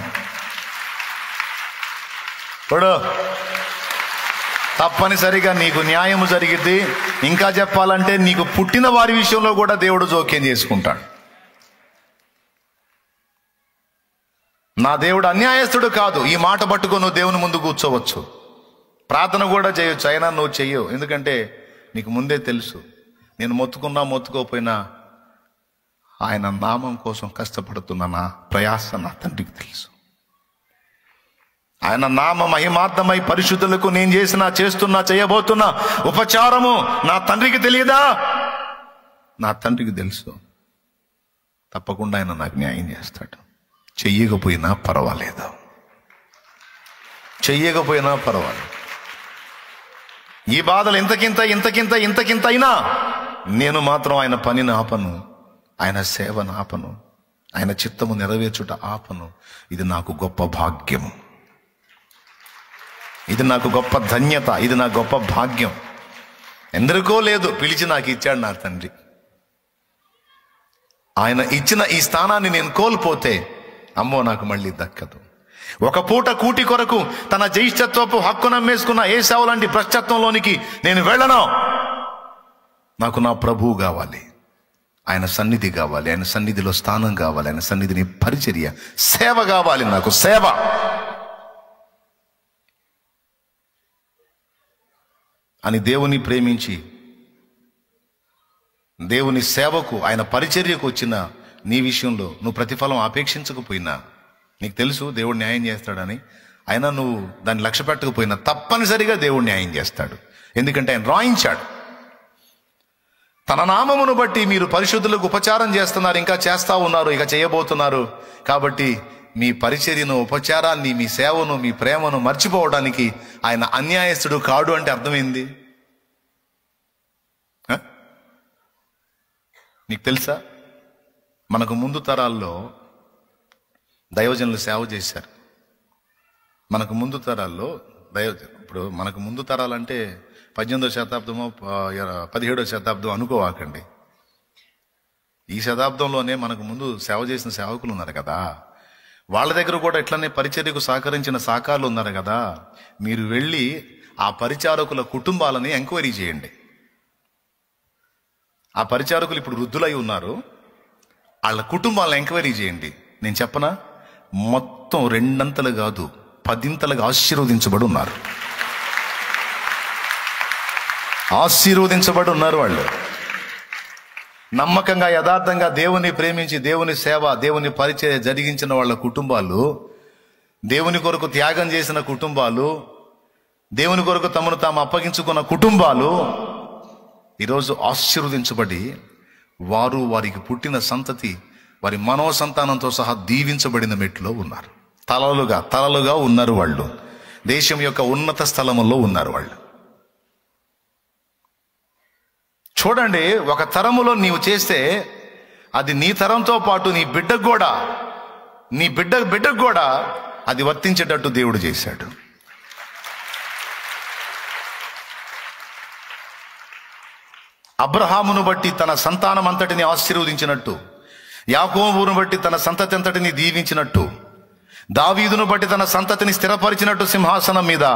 ఇప్పుడు తప్పనిసరిగా నీకు న్యాయము జరిగిద్ది. ఇంకా చెప్పాలంటే నీకు పుట్టిన వారి విషయంలో కూడా దేవుడు జోక్యం చేసుకుంటాడు. నా దేవుడు అన్యాయస్తుడు కాదు. ఈ మాట పట్టుకొని నువ్వు దేవుని ముందు కూర్చోవచ్చు, ప్రార్థన కూడా చేయొచ్చు, అయినా నువ్వు చెయ్యవు. ఎందుకంటే నీకు ముందే తెలుసు, నేను మొత్తుకున్నా మొత్తుకోపోయినా ఆయన నామం కోసం కష్టపడుతున్న నా ప్రయాస నా తండ్రికి తెలుసు. ఆయన నామ మహిమార్థమై పరిశుద్ధులకు నేను చేయబోతున్న ఉపచారము నా తండ్రికి తెలియదా? నా తండ్రికి తెలుసు. తప్పకుండా ఆయన నాకు న్యాయం చేస్తాడు. చెయ్యకపోయినా పర్వాలేదు. ఈ బాధలు ఇంతకింత అయినా నేను మాత్రం ఆయన పనిని ఆపను, ఆయన సేవను ఆపను, ఆయన చిత్తము నెరవేర్చుట ఆపను. ఇది నాకు గొప్ప భాగ్యము. ఇది నాకు గొప్ప ధన్యత, ఇది నాకు గొప్ప భాగ్యం. ఎందరికో లేదు, పిలిచి నాకు ఇచ్చాడు నా తండ్రి. ఆయన ఇచ్చిన ఈ స్థానాన్ని నేను కోల్పోతే అమ్మో నాకు మళ్ళీ దక్కదు. ఒక పూట కూటి కొరకు తన జ్యేష్ఠత్వపు హక్కు నమ్మేసుకున్న ఏశావు లాంటి భ్రష్టత్వంలోనికి నేను వెళ్ళను. నాకు నా ప్రభువు కావాలి, ఆయన సన్నిధి కావాలి, ఆయన సన్నిధిలో స్థానం కావాలి, ఆయన సన్నిధిని పరిచర్య, సేవ కావాలి, నాకు సేవ. అని దేవుని ప్రేమించి దేవుని సేవకు, ఆయన పరిచర్యకు వచ్చిన నీ విషయంలో నువ్వు ప్రతిఫలం అపేక్షించకపోయినా, నీకు తెలుసు దేవుడు న్యాయం చేస్తాడని, అయినా నువ్వు దాన్ని లక్ష్య పెట్టకపోయినా తప్పనిసరిగా దేవుడు న్యాయం చేస్తాడు. ఎందుకంటే ఆయన రాయించాడు, తన నామమును బట్టి మీరు పరిశుద్ధులకు ఉపచారం చేస్తున్నారు, ఇంకా చేస్తా ఉన్నారు, ఇక చేయబోతున్నారు. కాబట్టి మీ పరిచర్యను, ఉపచారాన్ని, మీ సేవను, మీ ప్రేమను మర్చిపోవడానికి ఆయన అన్యాయస్తుడు కాడు అంటే అర్థమైంది. నీకు తెలుసా, మనకు ముందు తరాల్లో దైవజనులు సేవ చేశారు. మనకు ముందు తరాల్లో ఇప్పుడు మనకు ముందు తరాలంటే 18వ శతాబ్దమో 17వ శతాబ్దం అనుకోవాకండి. ఈ శతాబ్దంలోనే మనకు ముందు సేవ చేసిన సేవకులు ఉన్నారు కదా, వాళ్ళ దగ్గర కూడా ఇట్లనే పరిచర్యకు సహకరించిన సాకారులు ఉన్నారు కదా. మీరు వెళ్ళి ఆ పరిచారకుల కుటుంబాలని ఎంక్వైరీ చేయండి. ఆ పరిచారకులు ఇప్పుడు వృద్ధులై ఉన్నారు, వాళ్ళ కుటుంబాలను ఎంక్వైరీ చేయండి. నేను చెప్పనా, మొత్తం 2 అంతలు కాదు 10 ఆశీర్వదించబడి ఉన్నారు. ఆశీర్వదించబడి ఉన్నారు వాళ్ళు. నమ్మకంగా, యథార్థంగా దేవుని ప్రేమించి దేవుని సేవ, దేవుని పరిచర్య జరిగించిన వాళ్ళ కుటుంబాలు, దేవుని కొరకు త్యాగం చేసిన కుటుంబాలు, దేవుని కొరకు తమను తాము అప్పగించుకున్న కుటుంబాలు ఈరోజు ఆశీర్వదించబడి, వారు, వారికి పుట్టిన సంతతి, వారి మనోసంతానంతో సహా దీవించబడిన మెట్లో ఉన్నారు. తలలుగా ఉన్నారు వాళ్ళు. దేశం యొక్క ఉన్నత స్థలములో ఉన్నారు వాళ్ళు. చూడండి, ఒక తరములో నీవు చేస్తే అది నీ తరంతో పాటు నీ బిడ్డకు కూడా, నీ బిడ్డకు కూడా అది వర్తించేటట్టు దేవుడు చేశాడు. అబ్రహామును బట్టి తన సంతానం అంతటిని ఆశీర్వదించినట్టు, యాకోబును బట్టి తన సంతతి అంతటిని దీవించినట్టు, దావీదును బట్టి తన సంతతిని స్థిరపరిచినట్టు సింహాసనం మీద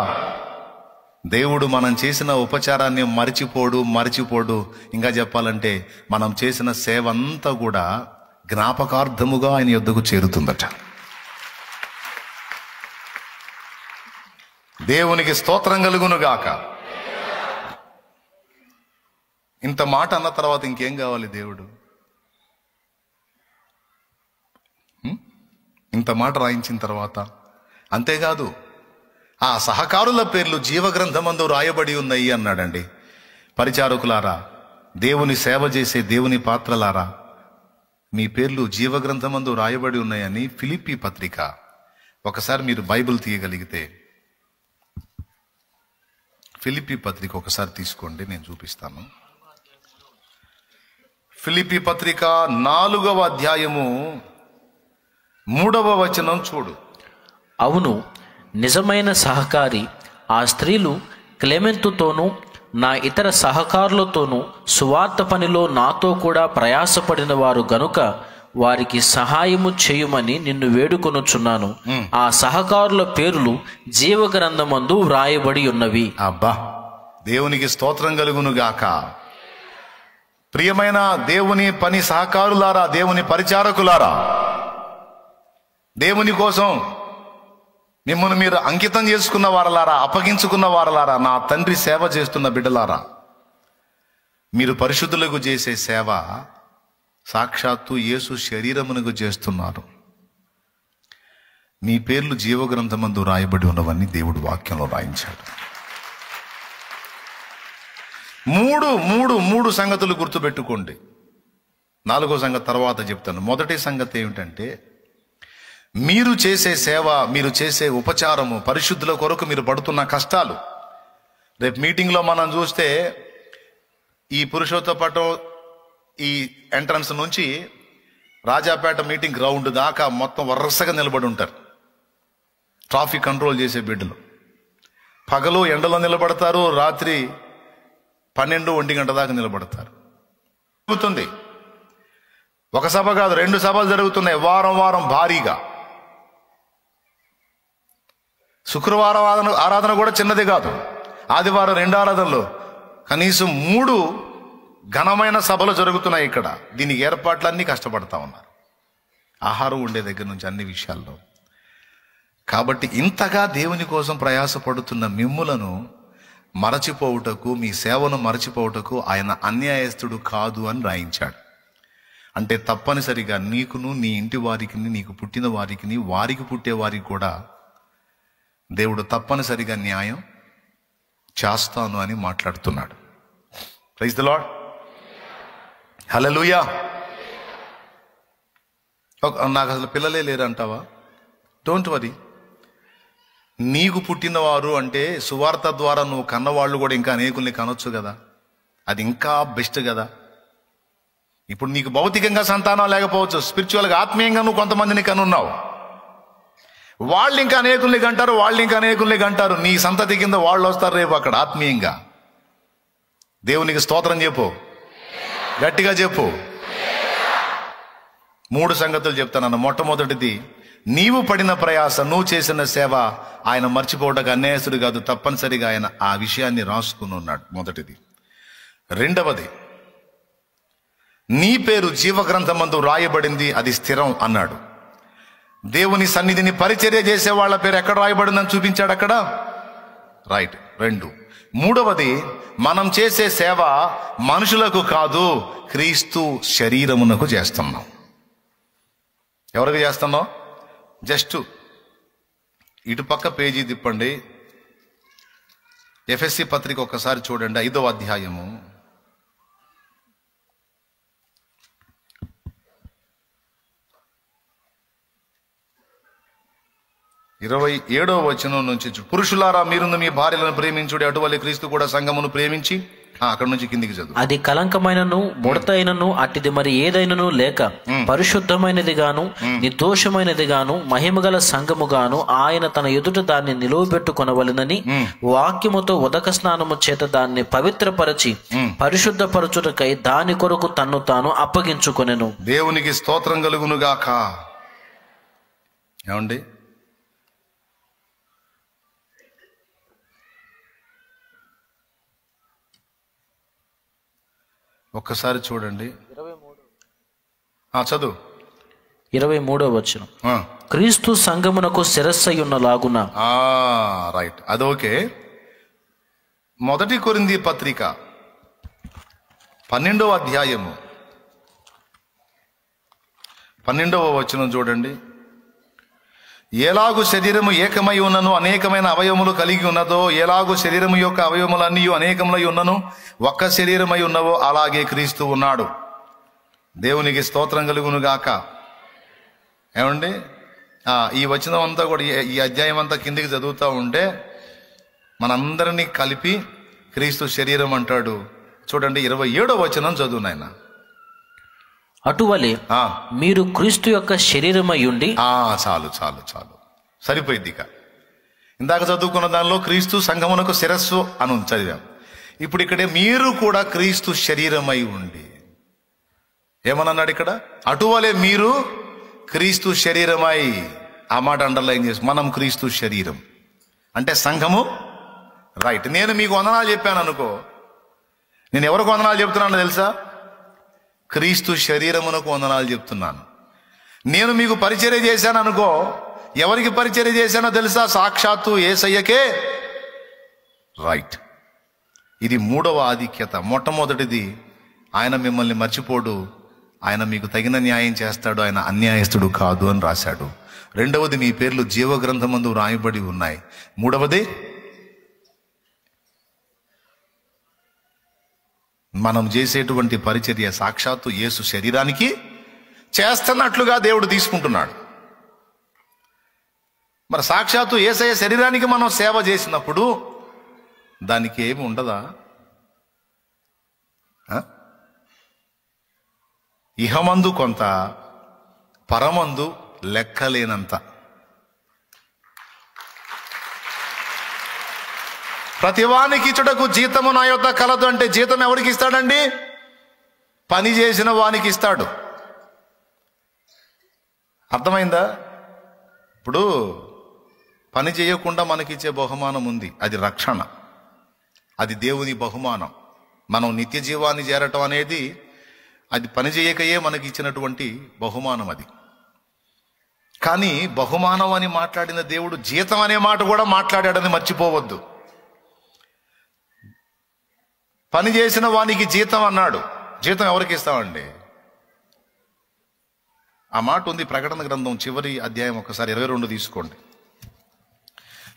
దేవుడు మనం చేసిన ఉపచారాన్ని మరిచిపోడు. ఇంకా చెప్పాలంటే మనం చేసిన సేవ అంతా కూడా జ్ఞాపకార్థముగా ఆయన యొద్దకు చేరుతుందట. దేవునికి స్తోత్రం కలుగును గాక. ఇంత మాట అన్న తర్వాత ఇంకేం కావాలి దేవుడు? ఇంత మాట రాయించిన తర్వాత అంతేకాదు, ఆ సహకారుల పేర్లు జీవగ్రంథమందు రాయబడి ఉన్నాయి అన్నాడండి. పరిచారకులారా, దేవుని సేవ చేసే దేవుని పాత్రలారా, మీ పేర్లు జీవగ్రంథమందు రాయబడి ఉన్నాయని ఫిలిప్పీ పత్రిక, ఒకసారి మీరు బైబిల్ తీయగలిగితే ఫిలిప్పీ పత్రిక ఒకసారి తీసుకోండి, నేను చూపిస్తాను. ఫిలిప్పీ పత్రిక 4వ అధ్యాయము 3వ వచనం చూడు. అవును, నిజమైన సహకారి ఆ స్త్రీలు క్లెమెంతుతోనూ నా ఇతర సహకారులతోనూ సువార్త పనిలో నాతో కూడా ప్రయాసపడిన వారు గనుక వారికి సహాయము చేయుమని నిన్ను వేడుకొనుచున్నాను. ఆ సహకారుల పేర్లు జీవగ్రంథమందు వ్రాయబడి ఉన్నవి. అబ్బా, దేవునికి స్తోత్రం కలుగును గాక. ప్రియమైన దేవుని పని సహకారులారా, దేవుని పరిచారకులారా, దేవుని కోసం మిమ్మల్ని మీరు అంకితం చేసుకున్న వారలారా, అప్పగించుకున్న వారలారా, నా తండ్రి సేవ చేస్తున్న బిడ్డలారా, మీరు పరిశుద్ధులకు చేసే సేవ సాక్షాత్తు యేసు శరీరమునకు చేస్తున్నారు. మీ పేర్లు జీవగ్రంథమందు రాయబడి ఉన్నవన్నీ దేవుడు వాక్యంలో రాయించాడు. మూడు సంగతులు గుర్తుపెట్టుకోండి. 4వ సంగతి తర్వాత చెప్తాను. మొదటి సంగతి ఏమిటంటే, మీరు చేసే సేవ, మీరు చేసే ఉపచారము, పరిశుద్ధుల కొరకు మీరు పడుతున్న కష్టాలు. రేపు మీటింగ్లో మనం చూస్తే ఈ పురుషోత్తపట్నం ఈ ఎంట్రన్స్ నుంచి రాజాపేట మీటింగ్ గ్రౌండ్ దాకా మొత్తం వరుసగా నిలబడి ఉంటారు ట్రాఫిక్ కంట్రోల్ చేసే బిడ్డలు. పగలు ఎండలో నిలబడతారు, రాత్రి 12-1 గంట దాకా నిలబడతారు. జరుగుతుంది. ఒక సభ కాదు, 2 సభలు జరుగుతున్నాయి వారం వారం భారీగా. శుక్రవారం ఆరాధన కూడా చిన్నది కాదు. ఆదివారం 2 ఆరాధనలు, కనీసం 3 ఘనమైన సభలు జరుగుతున్నాయి ఇక్కడ. దీనికి ఏర్పాట్లన్నీ కష్టపడతా ఉన్నారు, ఆహారం ఉండే దగ్గర నుంచి అన్ని విషయాల్లో. కాబట్టి ఇంతగా దేవుని కోసం ప్రయాసపడుతున్న మిమ్ములను మరచిపోవుటకు, మీ సేవను మరచిపోవుటకు ఆయన అన్యాయస్తుడు కాదు అని రాయించాడు. అంటే తప్పనిసరిగా నీకును, నీ ఇంటి వారికి, నీకు పుట్టిన వారికి, వారికి పుట్టే వారికి కూడా దేవుడు తప్పనిసరిగా న్యాయం చేస్తాను అని మాట్లాడుతున్నాడు. Praise the lord. హల్లెలూయా. నాకు అసలు పిల్లలే లేరు అంటావా? Don't worry. నీకు పుట్టినవారు అంటే సువార్త ద్వారా నువ్వు కన్నవాళ్ళు కూడా ఇంకా అనేకుల్ని కనొచ్చు కదా. అది ఇంకా బెస్ట్ కదా. ఇప్పుడు నీకు భౌతికంగా సంతానం లేకపోవచ్చు, స్పిరిచువల్గా ఆత్మీయంగా నువ్వు కొంతమందిని కనున్నావు. వాళ్ళు ఇంకా అనేకుల్ని కంటారు, వాళ్ళు ఇంకా అనేకుల్ని కంటారు. నీ సంతతి కింద వాళ్ళు వస్తారు రేపు అక్కడ ఆత్మీయంగా. దేవునికి స్తోత్రం చెప్పు, గట్టిగా చెప్పు. 3 సంగతులు చెప్తానన్న. మొట్టమొదటిది, నీవు పడిన ప్రయాస, నువ్వు చేసిన సేవ ఆయన మర్చిపోవడానికి అన్యాయస్తుడు కాదు. తప్పనిసరిగా ఆయన ఆ విషయాన్ని రాసుకుని ఉన్నాడు. మొదటిది. రెండవది, నీ పేరు జీవగ్రంథమందు రాయబడింది, అది స్థిరం అన్నాడు. దేవుని సన్నిధిని పరిచర్య చేసే వాళ్ళ పేరు ఎక్కడ రాయబడిందని చూపించాడు అక్కడ. రైట్. 2. మూడవది, మనం చేసే సేవ మనుషులకు కాదు, క్రీస్తు శరీరమునకు చేస్తున్నాం. ఎవరికి చేస్తున్నాం? జస్ట్ ఇటుపక్క పేజీ తిప్పండి. ఎఫెసీ పత్రిక ఒక్కసారి చూడండి, 5వ అధ్యాయము 27వ వచనం నుంచి. పురుషులారా, మీరును మీ భార్యలను ప్రేమించుడి, అటువలే క్రీస్తు కూడా సంఘమును ప్రేమించి. అక్కడ నుంచి కిందికి చదువు. అది కలంకమైనను ముడతైనను అట్టిది మరి ఏదైనను లేక పరిశుద్ధమైనది గాను నిర్దోషమైనది గాను మహిమగల సంఘము గాను ఆయన తన ఎదుట దాన్ని నిలువబెట్టుకొనవలెనని వాక్యముతో ఉదక స్నానము చేత దాన్ని పవిత్రపరచి పరిశుద్ధపరచుటకై దాని కొరకు తన్ను తాను అప్పగించుకొనెను. దేవునికి స్తోత్రం కలుగునుగాక. ఏమండి, ఒక్కసారి చూడండి, చదువు. 23వ వచనం. క్రీస్తు సంఘమునకు శిరస్సయ్యున్న లాగున. రైట్, అదోకే. 1 కొరింథీ పత్రిక 12వ అధ్యాయము 12వ వచనం చూడండి. ఎలాగు శరీరము ఏకమై ఉన్నను అనేకమైన అవయవములు కలిగి ఉన్నదో, ఎలాగు శరీరము యొక్క అవయవములన్నీ అనేకములై ఉన్నను ఒక్క శరీరమై ఉన్నవో, అలాగే క్రీస్తు ఉన్నాడు. దేవునికి స్తోత్రం కలుగును గాక. ఏమండి, ఈ వచనం అంతా కూడా, ఈ అధ్యాయం అంతా కిందికి చదువుతూ ఉంటే మనందరినీ కలిపి క్రీస్తు శరీరం అంటాడు. చూడండి, 27వ వచనం చదువు నాయన. అటువలే మీరు క్రీస్తు యొక్క శరీరమై ఉండి. చాలు చాలు చాలు, సరిపోయింది. ఇక ఇందాక చదువుకున్న దానిలో క్రీస్తు సంఘమునకు శిరస్సు అని చదివాం. ఇప్పుడు ఇక్కడే మీరు కూడా క్రీస్తు శరీరమై ఉండి. ఏమన్నాడు ఇక్కడ? అటువలే మీరు క్రీస్తు శరీరమై. ఆ మాట అండర్లైన్ చేసి, మనం క్రీస్తు శరీరం అంటే సంఘము. రైట్. నేను మీకు వందనాలు చెప్పాను అనుకో, నేను ఎవరికి వందనాలు చెప్తున్నానో తెలుసా? క్రీస్తు శరీరమునకు వందనాలు చెప్తున్నాను. నేను మీకు పరిచర్య చేశాను అనుకో, ఎవరికి పరిచర్య చేశానో తెలుసా? సాక్షాత్తు యేసయ్యకే. రైట్. ఇది 3వ ఆధిక్యత. మొట్టమొదటిది, ఆయన మిమ్మల్ని మర్చిపోడు, ఆయన మీకు తగిన న్యాయం చేస్తాడు, ఆయన అన్యాయస్తుడు కాదు అని రాశాడు. 2వది, మీ పేర్లు జీవగ్రంథమందు రాయబడి ఉన్నాయి. 3వది, మనం చేసేటువంటి పరిచర్య సాక్షాత్తు యేసు శరీరానికి చేస్తున్నట్లుగా దేవుడు తీసుకుంటున్నాడు. మరి సాక్షాత్తు యేసయ్య శరీరానికి మనం సేవ చేసినప్పుడు దానికి ఏమి ఉండదా? ఇహమందు కొంత, పరమందు లెక్కలేనంత. ప్రతివానికి ఇచ్చుటకు జీతము నా యొద్ద కలదు అంటే జీతం ఎవరికి ఇస్తాడండి? పని చేసిన వానికి ఇస్తాడు. అర్థమైందా? ఇప్పుడు పని చేయకుండా మనకిచ్చే బహుమానం ఉంది, అది రక్షణ, అది దేవుని బహుమానం. మనం నిత్య జీవాన్ని చేరటం అనేది అది పని చేయకయే మనకి ఇచ్చినటువంటి బహుమానం అది. కానీ బహుమానం అని మాట్లాడిన దేవుడు జీతం అనే మాట కూడా మాట్లాడాడని మర్చిపోవద్దు. పని చేసిన వానికి జీతం అన్నాడు. జీతం ఎవరికి ఇస్తామండి? ఆ మాట ఉంది ప్రకటన గ్రంథం చివరి అధ్యాయం, ఒకసారి 22 తీసుకోండి.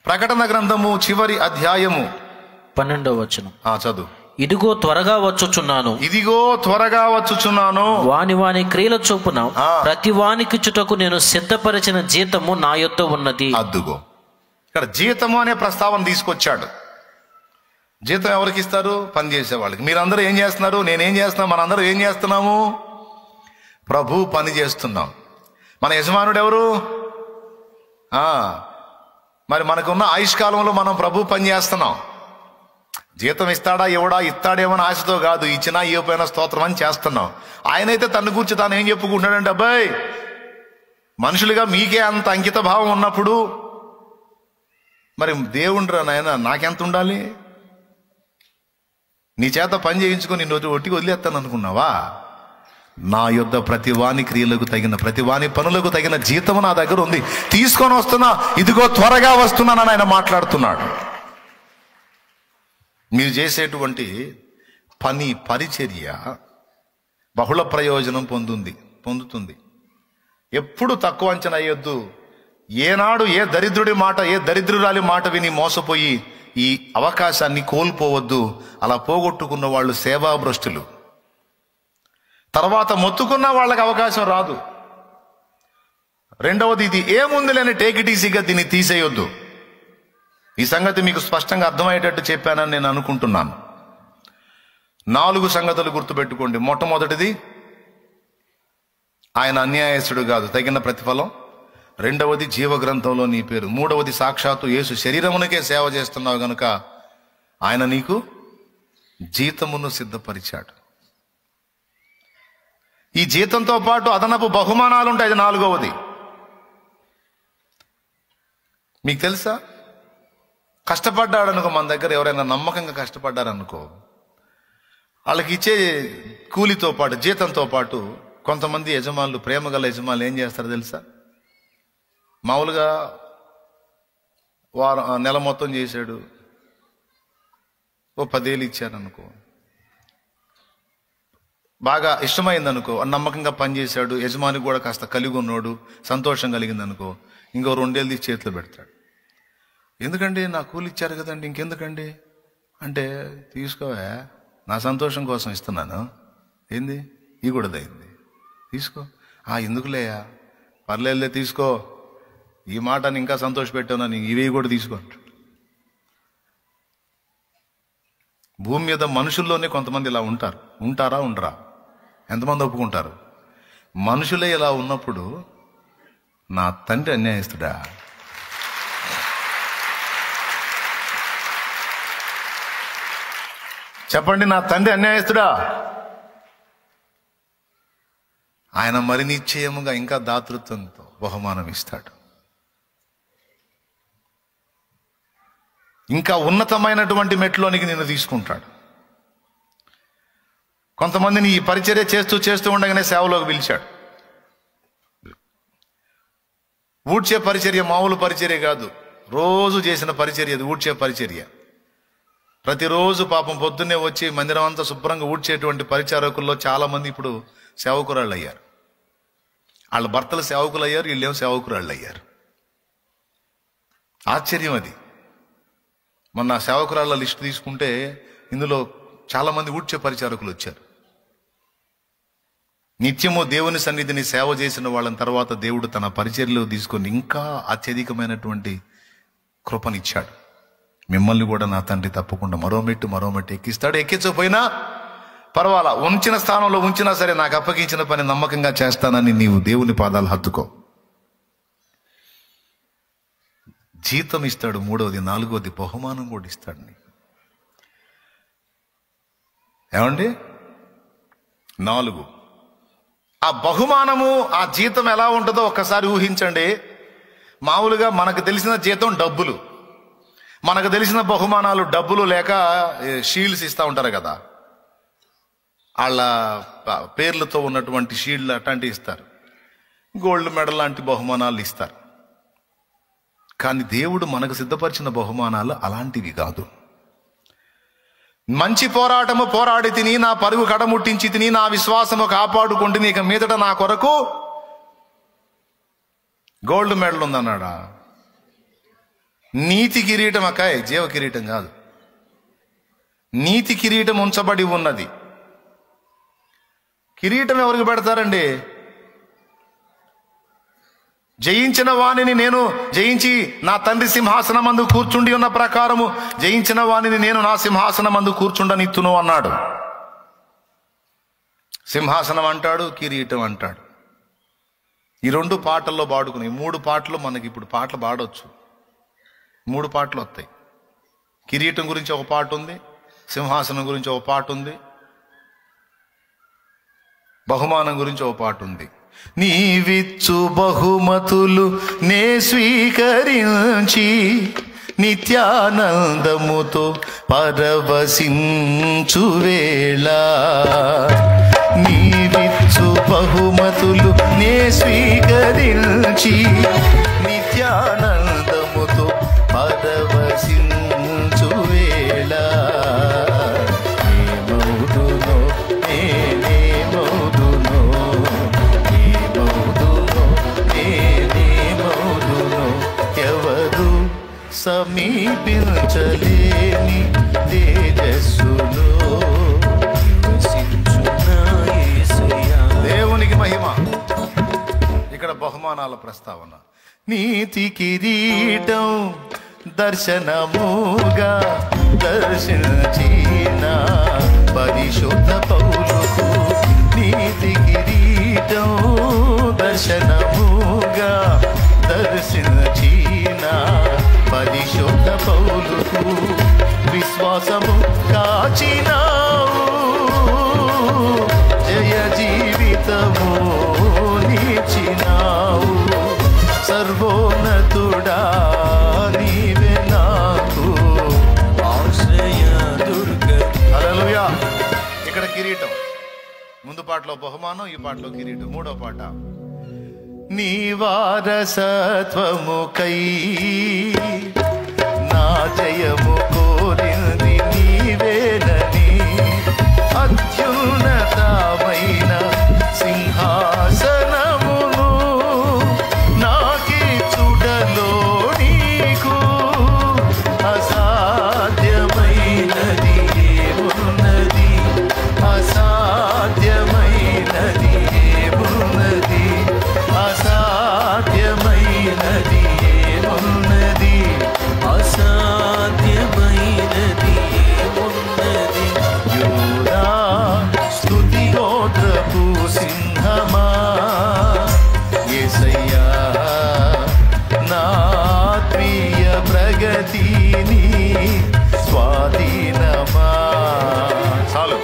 ప్రకటన గ్రంథము చివరి అధ్యాయము 12వ వచనం. చదువు. ఇదిగో త్వరగా వచ్చుచున్నాను, ఇదిగో త్వరగా వచ్చుచున్నాను, వాని క్రియల చొప్పున ప్రతి వానికిచ్చుటకు నేను సిద్ధపరిచిన జీతము నా యొద్ద ఉన్నది. అద్దుగో, ఇక్కడ జీతము అనే ప్రస్తావన తీసుకొచ్చాడు. జీతం ఎవరికి ఇస్తారు? పని చేసే వాళ్ళకి. మీరందరూ ఏం చేస్తున్నారు? నేనేం చేస్తున్నాం? మనందరూ ఏం చేస్తున్నాము? ప్రభు పని చేస్తున్నాం. మన యజమానుడు ఎవరు? మరి మనకున్న ఆయుష్కాలంలో మనం ప్రభు పని చేస్తున్నాం. జీతం ఇస్తాడా ఇవ్వడా, ఇస్తాడేమని ఆశతో కాదు, ఇచ్చినా ఇవ్వపోయినా స్తోత్రం అని చేస్తున్నాం. ఆయనైతే తను కూర్చి తాను ఏం చెప్పుకుంటాడంటే, అబ్బాయి మనుషులుగా మీకే అంత అంకిత భావం ఉన్నప్పుడు మరి దేవుండ్రా నాయన నాకెంత ఉండాలి? నీ చేత పని చేయించుకొని నిన్ను ఒట్టికి వదిలేస్తాను అనుకున్నావా? నా యొద్ద ప్రతి వాని క్రియలకు తగిన, ప్రతి వాని పనులకు తగిన జీతము నా దగ్గర ఉంది, తీసుకొని వస్తున్నా, ఇదిగో త్వరగా వస్తున్నానని ఆయన మాట్లాడుతున్నాడు. మీరు చేసేటువంటి పని, పరిచర్య బహుళ ప్రయోజనం పొందుతుంది. ఎప్పుడు తక్కువ అంచనా అయ్యొద్దు. ఏనాడు ఏ దరిద్రుడి మాట, ఏ దరిద్రురాలి మాట విని మోసపోయి ఈ అవకాశాన్ని కోల్పోవద్దు. అలా పోగొట్టుకున్న వాళ్ళు సేవాభ్రష్టులు. తర్వాత మొత్తుకున్న వాళ్ళకి అవకాశం రాదు. రెండవది, ఇది ఏముంది లేని టేక్ ఇట్ ఈజీగా దీన్ని తీసేయొద్దు. ఈ సంగతి మీకు స్పష్టంగా అర్థమయ్యేటట్టు చెప్పానని నేను అనుకుంటున్నాను. 4 సంగతులు గుర్తుపెట్టుకోండి. మొట్టమొదటిది, ఆయన అన్యాయస్తుడు కాదు, తగిన ప్రతిఫలం. రెండవది, జీవగ్రంథంలో నీ పేరు. మూడవది, సాక్షాత్తు యేసు శరీరమునకే సేవ చేస్తున్నావు గనుక ఆయన నీకు జీతమును సిద్ధపరిచాడు. ఈ జీతంతో పాటు అదనపు బహుమానాలు ఉంటాయి. అది 4వది. మీకు తెలుసా, కష్టపడ్డాడనుకో, మన దగ్గర ఎవరైనా నమ్మకంగా కష్టపడ్డారనుకో, వాళ్ళకి ఇచ్చే కూలితో పాటు, జీతంతో పాటు కొంతమంది యజమానులు, ప్రేమగల యజమానులు ఏం చేస్తారో తెలుసా? మామూలుగా నెల మొత్తం చేశాడు, ఓ 10,000 ఇచ్చారనుకో, బాగా ఇష్టమైందనుకో, నమ్మకంగా పనిచేశాడు, యజమాని కూడా కాస్త కలిగి ఉన్నాడు, సంతోషం కలిగిందనుకో, ఇంకో 2,000 తీసి చేతిలో పెడతాడు. ఎందుకండి, నా కూలి ఇచ్చారు కదండి, ఇంకెందుకండి అంటే, తీసుకోవా, నా సంతోషం కోసం ఇస్తున్నాను, ఏంది ఈ కూడా అయింది, తీసుకో. ఎందుకులేయా, పర్లేదులే తీసుకో, ఈ మాటని ఇంకా సంతోష పెట్టాను, ఇవి కూడా తీసుకో. భూమి మీద మనుషుల్లోనే కొంతమంది ఇలా ఉంటారు. ఉంటారా, ఉండరా? ఎంతమంది ఒప్పుకుంటారు? మనుషులే ఇలా ఉన్నప్పుడు నా తండ్రి అన్యాయస్తుడా? చెప్పండి, నా తండ్రి అన్యాయస్తుడా? ఆయన మరి నిశ్చయముగా ఇంకా దాతృత్వంతో బహుమానం ఇస్తాడు. ఇంకా ఉన్నతమైనటువంటి మెట్లోనికి నిన్ను తీసుకుంటాడు. కొంతమందిని ఈ పరిచర్య చేస్తూ ఉండగానే సేవలోకి పిలిచాడు. ఊడ్చే పరిచర్య మామూలు పరిచర్య కాదు, రోజు చేసిన పరిచర్య అది, ఊడ్చే పరిచర్య. ప్రతిరోజు పాపం పొద్దున్నే వచ్చి మందిరం అంతా శుభ్రంగా ఊడ్చేటువంటి పరిచారకుల్లో చాలా మంది ఇప్పుడు సేవకురాళ్ళు అయ్యారు. వాళ్ళ భర్తలు సేవకులు అయ్యారు, వీళ్ళేమో సేవకురాళ్ళు అయ్యారు. ఆశ్చర్యం అది. మొన్న సేవకురాళ్ళ లిస్టు తీసుకుంటే ఇందులో చాలా మంది ఊడ్చే పరిచారకులు వచ్చారు. నిత్యము దేవుని సన్నిధిని సేవ చేసిన వాళ్ళని తర్వాత దేవుడు తన పరిచర్యలో తీసుకొని ఇంకా అత్యధికమైనటువంటి కృపనిచ్చాడు. మిమ్మల్ని కూడా నా తండ్రి తప్పకుండా మరో మెట్టు ఎక్కిస్తాడు. ఎక్కించకపోయినా పర్వాలా, ఉంచిన స్థానంలో ఉంచినా సరే నాకు అప్పగించిన పని నమ్మకంగా చేస్తానని నీవు దేవుని పాదాలు హత్తుకో. జీతం ఇస్తాడు. మూడవది, నాలుగవది బహుమానం కూడా ఇస్తాడు నీకు. ఏమండి? 4. ఆ బహుమానము, ఆ జీతం ఎలా ఉంటుందో ఒక్కసారి ఊహించండి. మామూలుగా మనకు తెలిసిన జీతం డబ్బులు, మనకు తెలిసిన బహుమానాలు డబ్బులు లేక షీల్డ్స్ ఇస్తూ ఉంటారు కదా, వాళ్ళ పేర్లతో ఉన్నటువంటి షీల్డ్లు అట్లాంటివి ఇస్తారు, గోల్డ్ మెడల్ లాంటి బహుమానాలు ఇస్తారు. కానీ దేవుడు మనకు సిద్ధపరిచిన బహుమానాలు అలాంటివి కాదు. మంచి పోరాటము పోరాడి తిని, నా పరుగు కడముట్టించి తిని, నా విశ్వాసము కాపాడుకుంటే ఇక మీదట నా కొరకు గోల్డ్ మెడల్ ఉందన్నాడా? నీతి కిరీటం, అక్కాయ్, జీవ కిరీటం కాదు, నీతి కిరీటం ఉంచబడి ఉన్నది. కిరీటం ఎవరికి పెడతారండి? జయించిన వాణిని నేను జయించి నా తండ్రి సింహాసనమందు కూర్చుండి ఉన్న ప్రకారము జయించిన వాణిని నేను నా సింహాసనమందు కూర్చుండనిత్తును అన్నాడు. సింహాసనం అంటాడు, కిరీటం అంటాడు. ఈ 2 పాటల్లో పాడుకుని 3 పాటలు మనకి ఇప్పుడు పాటలు పాడవచ్చు. 3 పాటలు వస్తాయి. కిరీటం గురించి ఒక పాట ఉంది, సింహాసనం గురించి ఒక పాట ఉంది, బహుమానం గురించి ఒక పాట ఉంది. నీవిచ్చు బహుమతులు నే స్వీకరించి నిత్యానందముతో పరవశించు వేళ, నీవిచ్చు బహుమతులు నే స్వీకరించి నిత్యానందముతో పరవశించు వేళ, ఏమౌదునో నేనేమౌదునో, ఏమౌదునో నేనేమౌదునో, ఎవరు సమీపించలేని తేజస్సులో దేవునికి మహిమ. ఇక్కడ బహుమానాల ప్రస్తావన. నీతి కిరీటం దర్శనముగా దర్శించిన పరిశుద్ధ పౌలుకు, నీతి కిరీటం దర్శనముగా దర్శించిన పరిశుద్ధ పౌలుకు, విశ్వాసము కాచినావు, జయ జీవితము నీచినావు, సర్వోన్నతుడా నీవే నాకు ఆశ్రయ దుర్గ. హల్లెలూయా. ఇక్కడ కిరీటం, ముందు పాటలో బహుమానం, ఈ పాటలో కిరీటం. 3వ పాట. నీ వారసత్వముకై నా జయము కోరింది నీవేనని, అత్యున్నతమైన సింహాసనమును నాకిచ్చుటలో నీకు అసాధ్యమైనది ఏమున్నది, అసాధ్యమైనది ఏమున్నది, అసాధ్యమైనది ఏమున్నది, అసాధ్యమైనది ఏమున్నది. యూదా స్తుతి గోత్రపు సింహమా, యేసయ్యా నా ఆత్మీయ ప్రగతిని స్వాధీనమా. చాలు.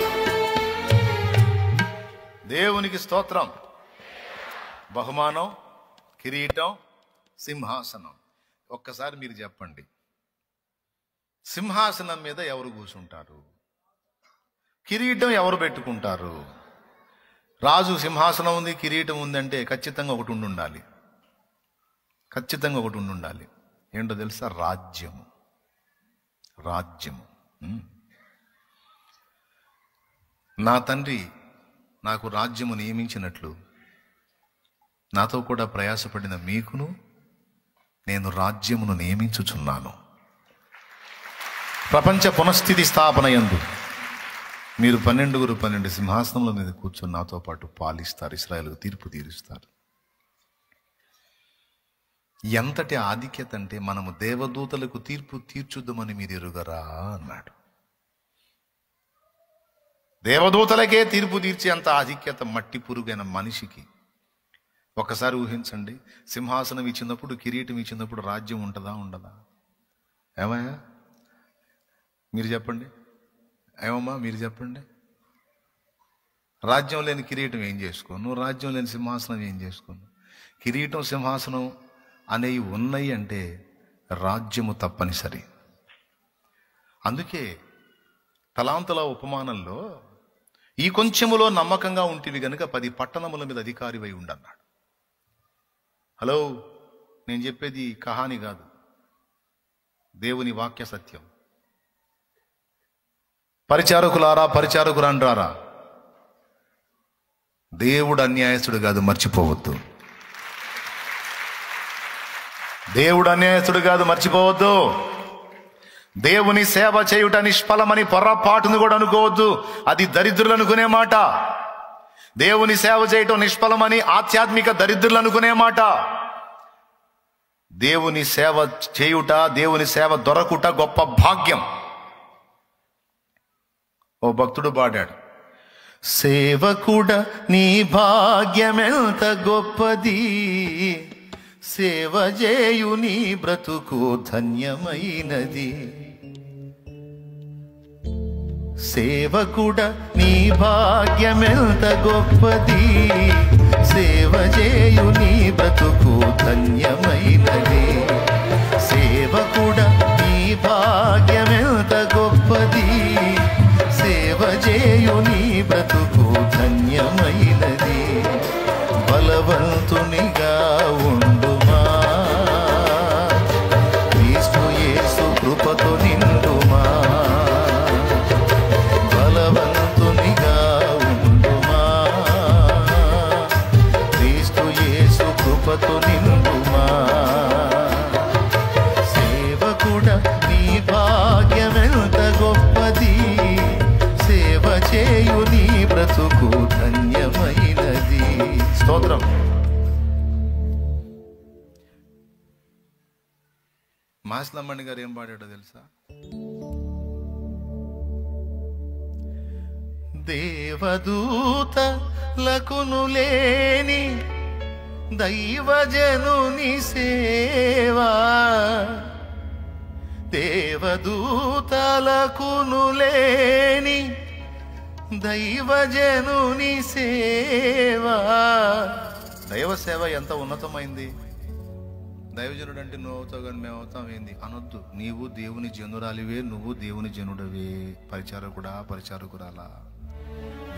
దేవునికి స్తోత్రం. బహుమానం, కిరీటం, సింహాసనం. ఒక్కసారి మీరు చెప్పండి, సింహాసనం మీద ఎవరు కూర్చుంటారు? కిరీటం ఎవరు పెట్టుకుంటారు? రాజు సింహాసనం ఉంది, కిరీటం ఉందంటే ఖచ్చితంగా ఒకటి ఉండాలి, ఖచ్చితంగా ఒకటి ఉండాలి. ఏంటో తెలుసా? రాజ్యము. రాజ్యము. నా తండ్రి నాకు రాజ్యము నియమించినట్లు నాతో కూడా ప్రయాసపడిన మీకును నేను రాజ్యమును నియమించుచున్నాను. ప్రపంచ పునఃస్థితి స్థాపన యందు మీరు 12 సింహాసనముల మీద కూర్చొని నాతో పాటు పాలిస్తారు, ఇశ్రాయేలుకు తీర్పు తీరుస్తారు. ఎంతటి ఆధిక్యత అంటే, మనము దేవదూతలకు తీర్పు తీర్చుద్దామని మీరు ఎరుగరా అన్నాడు. దేవదూతలకే తీర్పు తీర్చే అంత ఆధిక్యత మట్టి పురుగైన మనిషికి. ఒక్కసారి ఊహించండి, సింహాసనం ఇచ్చినప్పుడు, కిరీటం ఇచ్చినప్పుడు రాజ్యం ఉంటుందా ఉండదా? ఏమయ్యా మీరు చెప్పండి, ఏమమ్మా మీరు చెప్పండి. రాజ్యం లేని కిరీటం ఏం చేసుకోను, నువ్వు రాజ్యం లేని సింహాసనం ఏం చేసుకోను. కిరీటం సింహాసనం అనేవి ఉన్నాయి అంటే రాజ్యము తప్పనిసరి. అందుకే తలాంతుల ఉపమానంలో ఈ కొంచెములో నమ్మకంగా ఉంటివి గనుక 10 పట్టణముల మీద అధికారివై ఉండన్నాడు. హలో, నేను చెప్పేది కహాని కాదు, దేవుని వాక్య సత్యం. పరిచారకులారా, పరిచారకురాండ్రారా, దేవుడు అన్యాయస్తుడు కాదు, మర్చిపోవద్దు. దేవుడు అన్యాయస్తుడు కాదు, మర్చిపోవద్దు. దేవుని సేవ చేయుట నిష్ఫలమని పొర్రపాటును కూడా అనుకోవద్దు, అది దరిద్రులు అనుకునే మాట. దేవుని సేవ చేయటం నిష్ఫలమని ఆధ్యాత్మిక దరిద్రులు అనుకునే మాట. దేవుని సేవ చేయుట, దేవుని సేవ దొరకుట గొప్ప భాగ్యం. ఓ భక్తుడు పాడాడు, సేవకుడ నీ భాగ్యమెంత గొప్పది, సేవ చేయు నీ బ్రతుకు ధన్యమైనది. సేవకుడ నీ భాగ్యమెంత గొప్పది, సేవ చేయు నీ బ్రతుకు ధన్యమైనది. సేవకుడ నీ భాగ్యమెంత గొప్పది, సేవ చేయు నీ బ్రతుకు ధన్యమైనది. బలవంతునిగా ఉండుమా, క్రీస్తు యేసు కృపతో నిండుమా. బలవంతునిగా ఉండుమా, క్రీస్తు యేసు కృపతో నిండుమా. సేవకుడ నీ భాగ్యమెంత గొప్పది, సేవ చేయు నీ బ్రతుకు ధన్యమైనది. స్తోత్రం. మాస్లమ్మణి గారు ఏం పాడాడో తెలుసా? దేవదూతలకును లేని దైవజనుని సేవా, దేవదూతలకును లేని దైవజనుని సేవా. దైవ సేవ ఎంత ఉన్నతమైంది. దైవజనుడు అంటే నువ్వు అవుతావు కానీ మేము అవుతాం ఏంది అనొద్దు. నీవు దేవుని జనురాలివే, నువ్వు దేవుని జనుడవే. పరిచారకుడా, పరిచారకురాలా,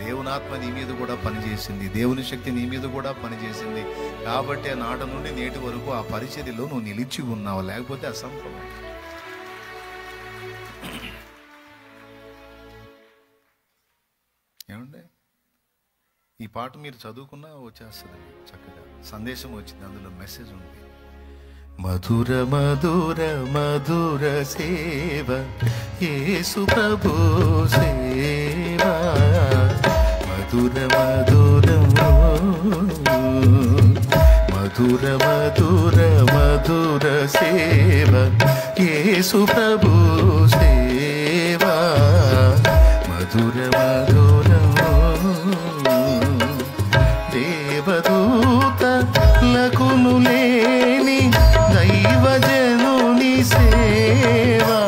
దేవుని ఆత్మ నీ మీద కూడా పనిచేసింది, దేవుని శక్తి నీ మీద కూడా పనిచేసింది. కాబట్టి నాట నుండి నేటి వరకు ఆ పరిచర్యలో నువ్వు నిలిచి ఉన్నావు, లేకపోతే అసంభవం. ఏమండి, ఈ పాట మీరు చదువుకున్నా వచ్చేస్తుంది చక్కగా. సందేశం వచ్చింది, అందులో మెసేజ్ ఉంది. మధుర మధుర మధుర సేవ యేసు ప్రభు సేవ, మధుర మధుర మధుర మధుర మధుర సేవ యేసు ప్రభు సేవ, మధుర మధుర. దేవదూతలకును లేని దైవజనుని సేవా,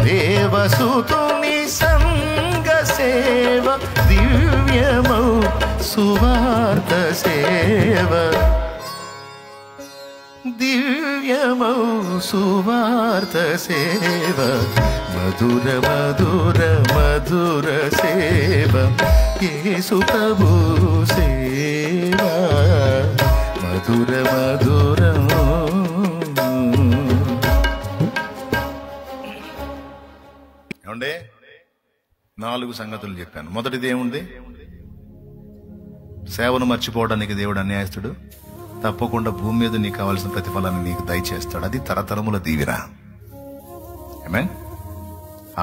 దేవసుతుని సంగ సేవ, దివ్యమౌ సువార్త సేవ, దివ్యమౌ సువార్త సేవ, మధుర మధుర మధుర సేవ యేసు ప్రభు సేవ, మధుర మధుర. ఏమండే, 4 సంగతులు చెప్పాను. మొదటిది ఏముంది? సేవను మర్చిపోవడానికి దేవుడు అన్యాయస్తుడు, తప్పకుండా భూమి మీద నీకు కావాల్సిన ప్రతిఫలాన్ని నీకు దయచేస్తాడు. అది తరతరముల దీవెన. ఆమేన్,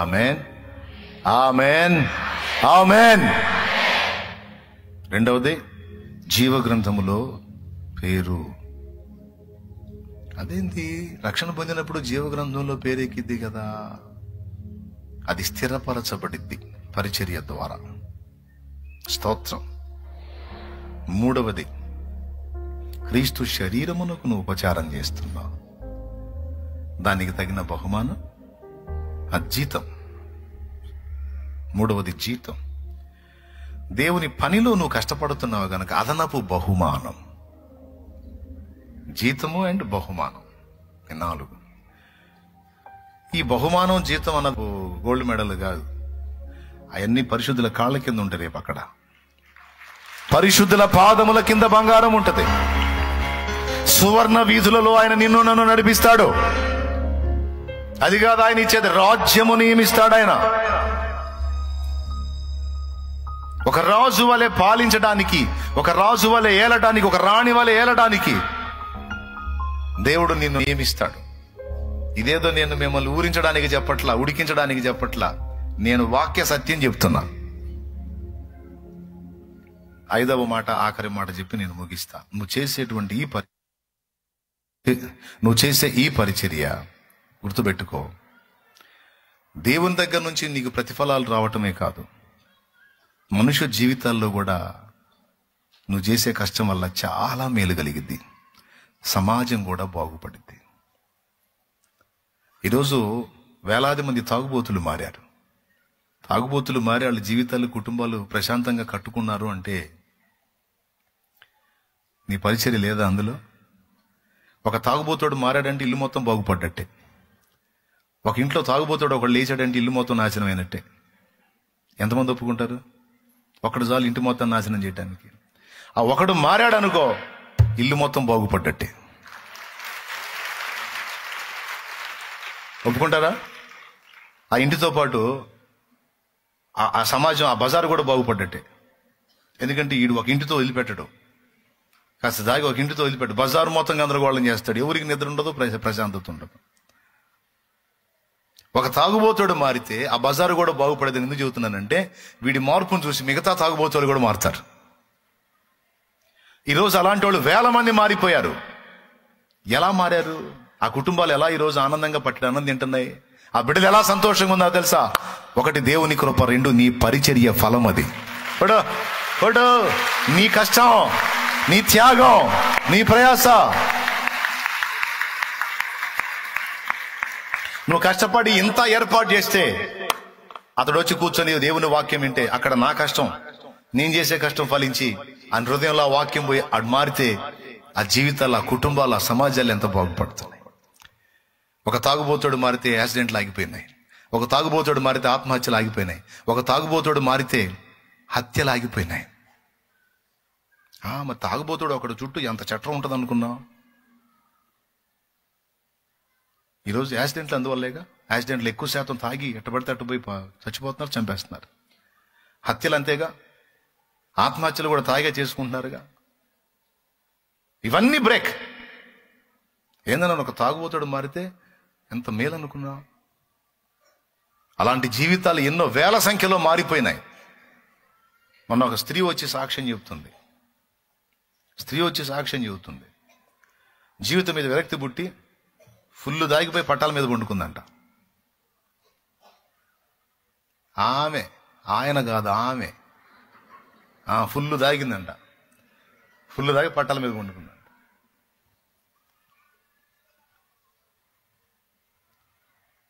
ఆమేన్, ఆమేన్, ఆమేన్. రెండవది, జీవ గ్రంథములో పేరు. అదేంటి? రక్షణ పొందినప్పుడు జీవ గ్రంథంలో పేరు ఎక్కిద్ది కదా, అది స్థిరపరచబడిద్ది పరిచర్య ద్వారా. స్తోత్రం. మూడవది, క్రీస్తు శరీరమునకు నువ్వు ఉపచారం చేస్తున్నావు, దానికి తగిన బహుమానం ఆ జీతం. మూడవది జీతం. దేవుని పనిలో నువ్వు కష్టపడుతున్నావు గనక అదనపు బహుమానం, జీతము అండ్ బహుమానం, ఈ 4. ఈ బహుమానం జీతం అన్నది గోల్డ్ మెడల్ కాదు, అవన్నీ పరిశుద్ధుల కాళ్ళ కింద ఉంటాయి. రేపు అక్కడ పరిశుద్ధుల పాదముల కింద బంగారం ఉంటది. సువర్ణ వీధులలో ఆయన నిన్ను నన్ను నడిపిస్తాడు. అది కాదు ఆయన ఇచ్చేది, రాజ్యము నియమిస్తాడు ఆయన. ఒక రాజు వలె పాలించడానికి, ఒక రాజు వలె ఏలడానికి, ఒక రాణి వలె ఏలడానికి దేవుడు నిన్ను నియమిస్తాడు. ఇదేదో నేను మిమ్మల్ని ఊరించడానికి చెప్పట్లా, ఉడికించడానికి చెప్పట్లా, నేను వాక్య సత్యం చెప్తున్నా. 5వ మాట, ఆఖరి మాట చెప్పి నేను ముగిస్తా. నువ్వు చేసే ఈ పరిచర్య గుర్తుపెట్టుకో, దేవుని దగ్గర నుంచి నీకు ప్రతిఫలాలు రావటమే కాదు, మనుష్య జీవితాల్లో కూడా నువ్వు చేసే కష్టం వల్ల చాలా మేలు కలిగిద్ది, సమాజం కూడా బాగుపడిద్ది. ఈరోజు వేలాది మంది తాగుబోతులు మారారు. తాగుబోతులు మారి వాళ్ళ జీవితాలు, కుటుంబాలు ప్రశాంతంగా కట్టుకున్నారు అంటే నీ పరిచర్య లేదా అందులో? ఒక తాగుబోతుడు మారాడంటే ఇల్లు మొత్తం బాగుపడ్డట్టే. ఒక ఇంట్లో తాగుబోతుడు ఒకడు లేచాడంటే ఇల్లు మొత్తం నాశనం అయినట్టే. ఎంతమంది ఒప్పుకుంటారు? ఒకడు చాలు ఇంటి మొత్తం నాశనం చేయడానికి. ఆ ఒకడు మారాడు అనుకో, ఇల్లు మొత్తం బాగుపడ్డట్టే. ఒప్పుకుంటారా? ఆ ఇంటితో పాటు ఆ సమాజం, ఆ బజారు కూడా బాగుపడ్డట్టే. ఎందుకంటే ఈడు ఒక ఇంటితో వదిలిపెట్టడు, కాస్త దాగి ఒక ఇంటితో వదిలిపెట్టు, బజారు మొత్తం గందరగోళం చేస్తాడు. ఎవరికి నిద్ర ఉండదు, ప్రశాంతత ఉండదు. ఒక తాగుబోతుడు మారితే ఆ బజారు కూడా బాగుపడేది. ఎందుకు చెబుతున్నానంటే వీడి మార్పును చూసి మిగతా తాగుబోతులు కూడా మారుతారు. ఈరోజు అలాంటి వాళ్ళు వేల మంది మారిపోయారు. ఎలా మారారు? ఆ కుటుంబాలు ఎలా ఈరోజు ఆనందంగా పట్టి ఆనందం తింటున్నాయి? ఆ బిడ్డలు ఎలా సంతోషంగా ఉందో తెలుసా? 1 దేవుని కృప, 2 నీ పరిచర్య ఫలం. అది నీ కష్టం, నీ త్యాగం, నీ ప్రయాస. నువ్వు కష్టపడి ఇంత ఏర్పాటు చేస్తే అతడు వచ్చి కూర్చొని దేవుని వాక్యం వింటే, అక్కడ నా కష్టం, నేను చేసే కష్టం ఫలించి ఆ హృదయంలో ఆ వాక్యం పోయి అటు మారితే ఆ జీవితాలు, ఆ కుటుంబాలు, ఆ సమాజాలు ఎంత బాగుపడుతున్నాయి. ఒక తాగుబోతుడు మారితే యాక్సిడెంట్లు ఆగిపోయినాయి. ఒక తాగుబోతుడు మారితే ఆత్మహత్యలు ఆగిపోయినాయి. ఒక తాగుబోతుడు మారితే హత్యలు ఆగిపోయినాయి. మరి తాగుబోతుడు ఒకడు చుట్టూ ఎంత చట్టం ఉంటుంది అనుకున్నావు? ఈరోజు యాక్సిడెంట్లు అందువల్లేగా. యాక్సిడెంట్లు ఎక్కువ శాతం తాగి ఎట్టబడితే అట్టుపోయి చచ్చిపోతున్నారు, చంపేస్తున్నారు. హత్యలు అంతేగా. ఆత్మహత్యలు కూడా తాగే చేసుకుంటున్నారుగా. ఇవన్నీ బ్రేక్. ఏందన్నా ఒక తాగుబోతుడు మారితే ఎంత మేలు అనుకున్నా? అలాంటి జీవితాలు ఎన్నో వేల సంఖ్యలో మారిపోయినాయి. మొన్న ఒక స్త్రీ వచ్చి సాక్ష్యం చెబుతుంది. జీవితం మీద విరక్తి పుట్టి ఫుల్ దాగిపోయి పట్టాల మీద పండుకుందంట. ఆమె, ఆయన కాదు, ఆమె ఫుల్ దాగిందంట. ఫుల్ దాగి పట్టాల మీద పండుకుందంట.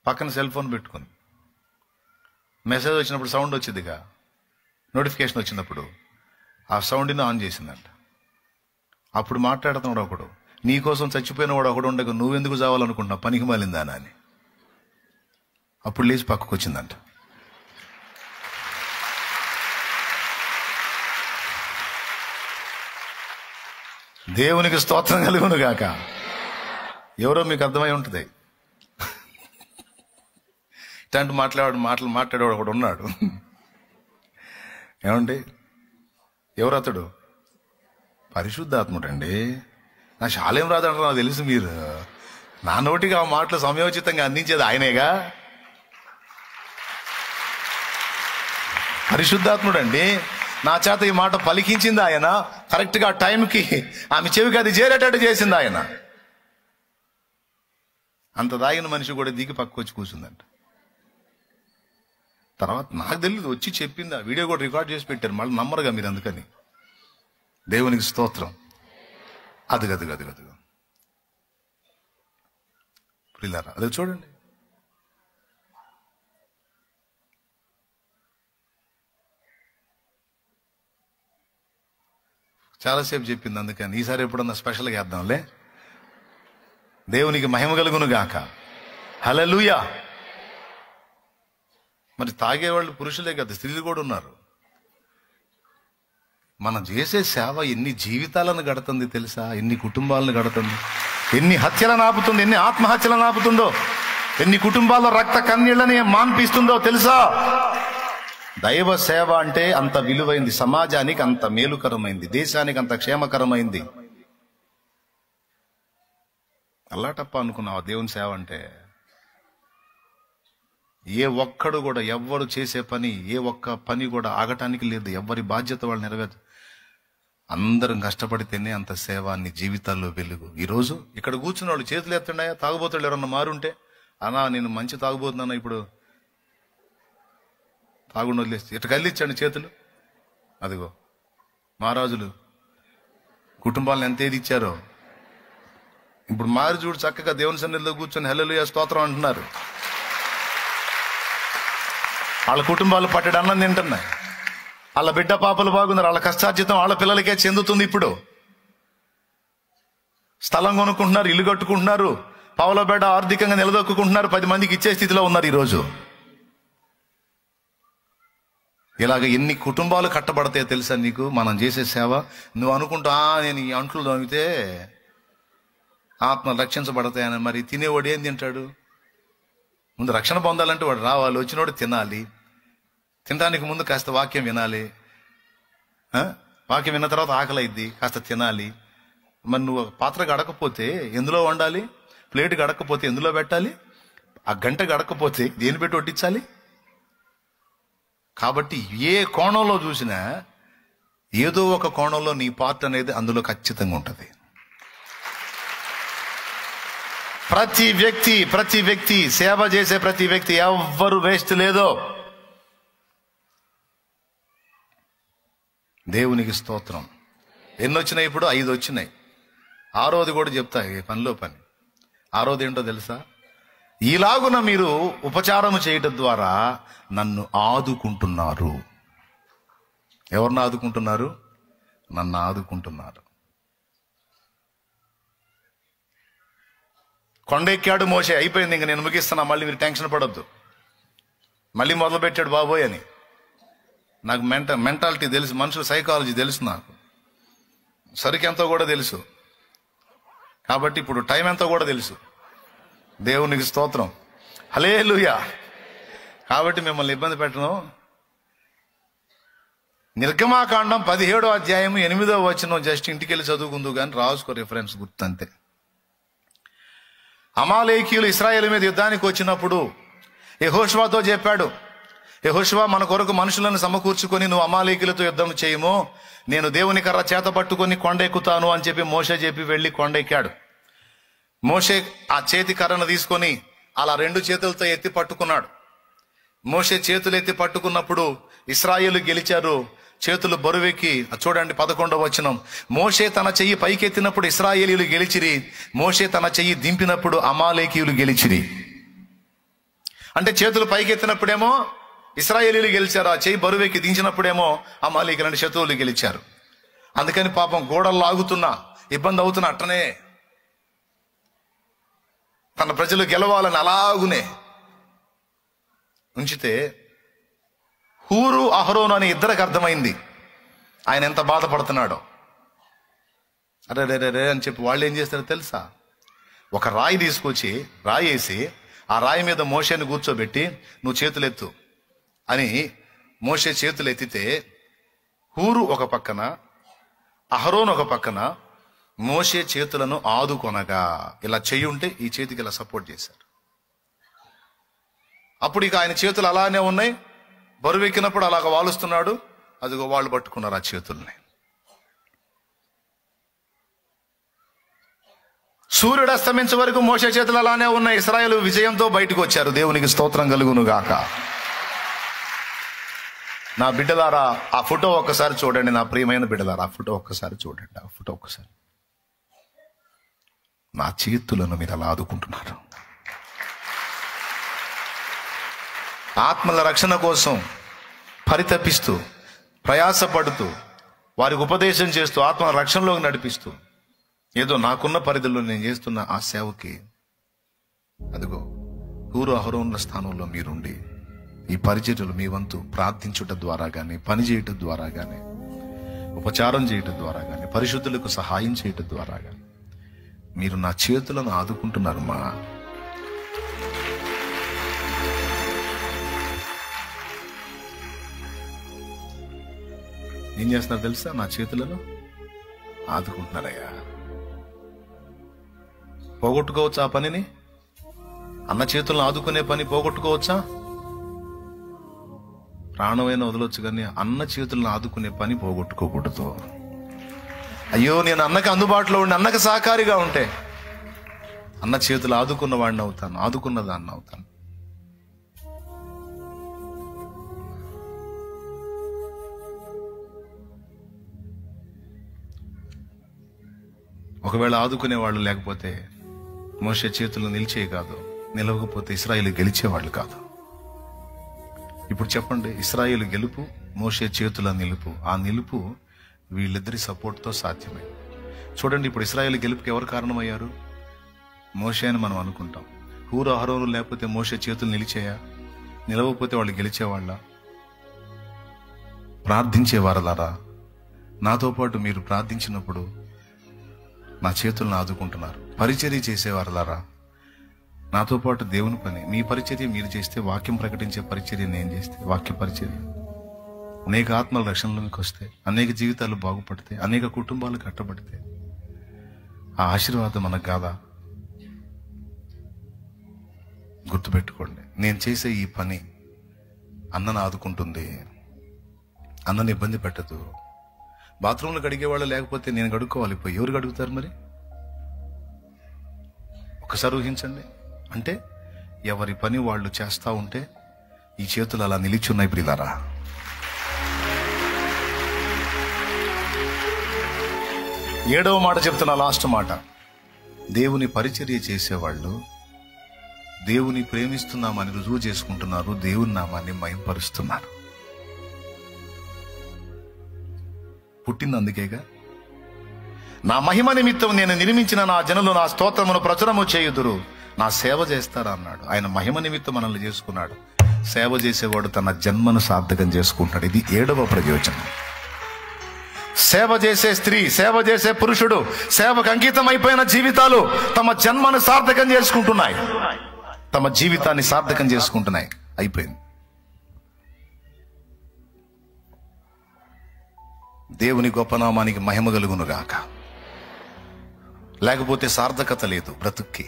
పక్కన సెల్ ఫోన్ పెట్టుకుంది. మెసేజ్ వచ్చినప్పుడు సౌండ్ వచ్చిందిగా, నోటిఫికేషన్ వచ్చినప్పుడు ఆ సౌండ్ని ఆన్ చేసిందంట. అప్పుడు మాట్లాడుతున్నాడు ఒకడు, నీకోసం చచ్చిపోయిన వాడు ఒకడు ఉండగా నువ్వెందుకు చావాలనుకుంటున్నావు, పనికి మాలిందానా అని. అప్పుడు లేచి పక్కకు వచ్చిందంట. దేవునికి స్తోత్రం కలుగును గాక. ఎవరో మీకు అర్థమై ఉంటుంది. ఇట్లాంటి మాట్లాడేవాడు ఒకడు ఉన్నాడు. ఏమండి, ఎవరతడు? పరిశుద్ధాత్ముడండి. నా శాలేం రాదంటారు, నాకు తెలుసు. మీరు నా నోటికి ఆ మాటలు సమయోచితంగా అందించేది ఆయనేగా. పరిశుద్ధాత్ముడండి. నా చేత ఈ మాట పలికించింది ఆయన. కరెక్ట్గా టైంకి ఆమె చెవికి అది చేరేటట్టు చేసింది ఆయన. అంత దాగిన మనిషి కూడా దిగి పక్కకు వచ్చి కూర్చుందంట. తర్వాత నాకు తెలియదు, వచ్చి చెప్పింది. ఆ వీడియో కూడా రికార్డ్ చేసి పెట్టారు. మళ్ళీ నమ్మరుగా మీరు. అందుకని దేవునికి స్తోత్రం. అదిగో పిల్లరా, అది చూడండి. చాలాసేపు చెప్పింది, అందుకని ఈసారి ఎప్పుడన్నా స్పెషల్గా వేద్దాంలే. దేవునికి మహిమ కలుగును గాక. హల్లెలూయా. మరి తాగేవాళ్ళు పురుషులే కదా, స్త్రీలు కూడా ఉన్నారు. మనం చేసే సేవ ఎన్ని జీవితాలను గడుతుంది తెలుసా? ఎన్ని కుటుంబాలను గడుతుంది, ఎన్ని హత్యలను ఆపుతుంది, ఎన్ని ఆత్మహత్యలను ఆపుతుందో, ఎన్ని కుటుంబాల్లో రక్త కన్నీళ్ళని మాన్పిస్తుందో తెలుసా? దైవ సేవ అంటే అంత విలువైంది, సమాజానికి అంత మేలుకరమైంది, దేశానికి అంత క్షేమకరమైంది. అల్లాటప్ప అనుకున్నావా దేవుని సేవ అంటే? ఏ ఒక్కడు కూడా, ఎవ్వరు చేసే పని, ఏ ఒక్క పని కూడా ఆగటానికి లేదు. ఎవరి బాధ్యత వాళ్ళు నెరవేర్చు. అందరం కష్టపడితేనే అంత సేవ, అన్ని జీవితాల్లో వెలుగు. ఈరోజు ఇక్కడ కూర్చున్న వాళ్ళు చేతులు ఎత్తుండాయా? తాగుబోతులు ఎవరన్నా మారుంటే, అన్నా నేను మంచి తాగుబోతున్నా, ఇప్పుడు తాగుండి వదిలేస్తే ఇట్లా కదిలించండి చేతులు. అదిగో మహారాజులు కుటుంబాలను ఎంత ఏది ఇచ్చారో. ఇప్పుడు మారి చూడు, చక్కగా దేవుని సన్నిధిలో కూర్చొని హల్లెలూయా స్తోత్రం అంటున్నారు. వాళ్ళ కుటుంబాలు పట్టడి అన్నం తింటున్నాయి, వాళ్ళ బిడ్డ పాపలు బాగున్నారు, వాళ్ళ కష్టార్జితం వాళ్ళ పిల్లలకే చెందుతుంది. ఇప్పుడు స్థలం కొనుక్కుంటున్నారు, ఇల్లు కట్టుకుంటున్నారు, పావుల బిడ్డ ఆర్థికంగా నిలదొక్కుంటున్నారు, 10 మందికి ఇచ్చే స్థితిలో ఉన్నారు ఈరోజు. ఇలాగ ఎన్ని కుటుంబాలు కట్టబడతాయో తెలుసా నీకు మనం చేసే సేవ? నువ్వు అనుకుంటా నేను ఈ అంట్లు తోమితే ఆత్మ రక్షించబడతాయని. మరి తినేవాడు ఏం తింటాడు? ముందు రక్షణ పొందాలంటే వాడు రావాలి, వచ్చినోడు తినాలి. తినడానికి ముందు కాస్త వాక్యం వినాలి, వాక్యం విన్న తర్వాత ఆకలి అయింది, కాస్త తినాలి. మరి నువ్వు పాత్ర గడకపోతే ఎందులో వండాలి? ప్లేట్ గడకపోతే ఎందులో పెట్టాలి? ఆ గంట గడకపోతే దేని పెట్టి వడ్డించాలి? కాబట్టి ఏ కోణంలో చూసినా ఏదో ఒక కోణంలో నీ పార్ట్ అనేది అందులో ఖచ్చితంగా ఉంటుంది. ప్రతి వ్యక్తి సేవ చేసే ప్రతి వ్యక్తి ఎవ్వరు వేస్ట్ లేదో. దేవునికి స్తోత్రం. ఎన్ని వచ్చినాయి ఇప్పుడు? 5 వచ్చినాయి. 6వది కూడా చెప్తా, ఈ పనిలో పని. 6వది ఏంటో తెలుసా? ఈలాగున మీరు ఉపచారము చేయటం ద్వారా నన్ను ఆదుకుంటున్నారు. ఎవరిని ఆదుకుంటున్నారు? నన్ను ఆదుకుంటున్నారు. కొండెక్కాడు మోషే, అయిపోయింది, ఇంక నేను ముగిస్తున్నా, మళ్ళీ మీరు టెన్షన్ పడొద్దు. మళ్ళీ మొదలు పెట్టాడు బాబోయ్ అని. నాకు మెంటాలిటీ తెలుసు, మనుషుల సైకాలజీ తెలుసు, నాకు సరికి ఎంతో కూడా తెలుసు. కాబట్టి ఇప్పుడు టైం ఎంతో కూడా తెలుసు. దేవునికి స్తోత్రం. హల్లెలూయా. కాబట్టి మిమ్మల్ని ఇబ్బంది పెట్టను. నిర్గమాకాండం 17వ అధ్యాయం 8వ వచనం జస్ట్ ఇంటికి వెళ్ళి చదువుకుందు కానీ రాసుకో, రిఫరెన్స్ గుర్తంతే. అమాలేకీయులు ఇశ్రాయేలు మీద యుద్ధానికి వచ్చినప్పుడు యెహోషువతో చెప్పాడు, యెహోషువ మన కొరకు మనుషులను సమకూర్చుకొని నువ్వు అమాలేకీయులతో యుద్ధం చేయము, నేను దేవుని కర్ర చేత పట్టుకొని కొండెక్కుతాను అని చెప్పి మోషే చెప్పి వెళ్ళి కొండెక్కాడు. మోషే ఆ చేతి కర్రను తీసుకొని అలా 2 చేతులతో ఎత్తి పట్టుకున్నాడు. మోషే చేతులు ఎత్తి పట్టుకున్నప్పుడు ఇశ్రాయేలు గెలిచారు. చేతులు బరువెక్కి, చూడండి 11వ వచనం, మోషే తన చెయ్యి పైకెత్తినప్పుడు ఇశ్రాయేలీయులు గెలిచిరి, మోషే తన చెయ్యి దింపినప్పుడు అమాలేకీయులు గెలిచిరి. అంటే చేతులు పైకెత్తినప్పుడేమో ఇశ్రాయేలీయులు గెలిచారు, ఆ చెయ్యి బరువెక్కి దించినప్పుడేమో అమాలేకీయులు శత్రువులు గెలిచారు. అందుకని పాపం గోడలు లాగుతున్నా, ఇబ్బంది అవుతున్నా, అట్టనే తన ప్రజలు గెలవాలని అలాగునే ఉంచితే హూరు అహరోను అని ఇద్దరికి అర్థమైంది ఆయన ఎంత బాధపడుతున్నాడో. అరే రే రే అని చెప్పి వాళ్ళు ఏం చేస్తారో తెలుసా? ఒక రాయి తీసుకొచ్చి రాయేసి ఆ రాయి మీద మోషేని కూర్చోబెట్టి నువ్వు చేతులెత్తు అని మోషే చేతులు ఎత్తితే హూరు ఒక పక్కన, అహరోను ఒక పక్కన మోషే చేతులను ఆదుకొనగా ఇలా చెయ్యుంటే ఈ చేతికి ఇలా సపోర్ట్ చేశారు. అప్పుడు ఇక ఆయన చేతులు అలానే ఉన్నాయి, బరువెక్కినప్పుడు అలాగ వాలుస్తున్నాడు. అదిగో వాళ్ళు పట్టుకున్నారు ఆ చేతుల్ని. సూర్యుడు అస్తమించే వరకు మోషే చేతులు అలానే ఉన్నాయి. ఇశ్రాయేలు విజయంతో బయటకు వచ్చారు. దేవునికి స్తోత్రం కలుగును గాక. నా బిడ్డలారా ఆ ఫోటో ఒక్కసారి చూడండి. నా ప్రియమైన బిడ్డలారా ఆ ఫోటో ఒక్కసారి చూడండి. ఆ ఫోటో ఒక్కసారి. నా చేతులను మీరు అలా ఆదుకుంటున్నారు. ఆత్మల రక్షణ కోసం పరితపిస్తూ, ప్రయాసపడుతూ, వారికి ఉపదేశం చేస్తూ ఆత్మ రక్షణలోకి నడిపిస్తూ ఏదో నాకున్న పరిధిలో నేను చేస్తున్న ఆ సేవకి అదిగో హూరు అహరోనుల స్థానంలో మీరుండి ఈ పరిచర్యలు మీ వంతు ప్రార్థించుట ద్వారా కానీ, పని చేయటం ద్వారా కానీ, ఉపచారం చేయటం ద్వారా కానీ, పరిశుద్ధులకు సహాయం చేయటం ద్వారా కానీ మీరు నా చేతులను ఆదుకుంటున్నారు. మా ఏం చేస్తున్నారు తెలుసా? నా చేతులను ఆదుకుంటున్నారయ్యా. పోగొట్టుకోవచ్చా ఆ పనిని? అన్న చేతులను ఆదుకునే పని పోగొట్టుకోవచ్చా? ప్రాణమైనా వదలొచ్చు, కానీ అన్న చేతులను ఆదుకునే పని పోగొట్టుకోకూడదు. అయ్యో, నేను అన్నకి అందుబాటులో ఉండి అన్నకి సహకారిగా ఉంటే అన్న చేతులు ఆదుకున్న వాడిని అవుతాను, ఆదుకున్న దాన్ని అవుతాను. ఒకవేళ ఆదుకునే వాళ్ళు లేకపోతే మోషే చేతులు నిలిచే కాదు, నిలవకపోతే ఇశ్రాయేలు గెలిచేవాళ్ళు కాదు. ఇప్పుడు చెప్పండి, ఇశ్రాయేలు గెలుపు, మోషే చేతుల నిలుపు, ఆ నిలుపు వీళ్ళిద్దరి సపోర్ట్తో సాధ్యమే. చూడండి, ఇప్పుడు ఇశ్రాయేలు గెలుపుకి ఎవరు కారణమయ్యారు? మోషే అని మనం అనుకుంటాం. హూరు అహరోను లేకపోతే మోషే చేతులు నిలిచేయా? నిలవకపోతే వాళ్ళు గెలిచేవాళ్ళ? ప్రార్థించేవారలారా, నాతో పాటు మీరు ప్రార్థించినప్పుడు నా చేతులను ఆదుకుంటున్నారు. పరిచర్య చేసేవారలారా, నాతో పాటు దేవుని పని, మీ పరిచర్య మీరు చేస్తే, వాక్యం ప్రకటించే పరిచర్య నేను చేస్తే, వాక్య పరిచర్య, అనేక ఆత్మల రక్షణలోకి వస్తే, అనేక జీవితాలు బాగుపడితే, అనేక కుటుంబాలు కట్టబడితే ఆ ఆశీర్వాదం మనకు కాదా? గుర్తుపెట్టుకోండి, నేను చేసే ఈ పని అన్నను ఆదుకుంటుంది, అన్నను ఇబ్బంది పెట్టదు. బాత్రూంలో కడిగేవాళ్ళు లేకపోతే నేను కడుక్కోవాలి, పోయి ఎవరు కడుగుతారు మరి? ఒకసారి ఊహించండి. అంటే ఎవరి పని వాళ్ళు చేస్తూ ఉంటే ఈ చేతులు అలా నిలిచున్నాయి. ప్రియులారా, ఏడవ మాట చెప్తున్నా, లాస్ట్ మాట. దేవుని పరిచర్య చేసేవాళ్ళు దేవుని ప్రేమిస్తున్నామని రుజువు చేసుకుంటున్నారు, దేవుని నామాన్ని మహింపరుస్తున్నారు. పుట్టింది అందుకేగా. నా మహిమ నిమిత్తం నేను నిర్మించిన నా జనులు నా స్తోత్రమును ప్రచురము చేయుదురు, నా సేవ చేస్తారా అన్నాడు. ఆయన మహిమ నిమిత్తం మనల్ని చేసుకున్నాడు. సేవ చేసేవాడు తన జన్మను సార్థకం చేసుకుంటాడు. ఇది 7వ ప్రయోజనం. సేవ చేసే స్త్రీ, సేవ చేసే పురుషుడు, సేవకు అంకితం అయిపోయిన జీవితాలు తమ జన్మను సార్థకం చేసుకుంటున్నాయి, తమ జీవితాన్ని సార్థకం చేసుకుంటున్నాయి. అయిపోయింది. దేవుని గొప్ప నామానికి మహిమ కలుగును గాక. లేకపోతే సార్థకత లేదు బ్రతుక్కి.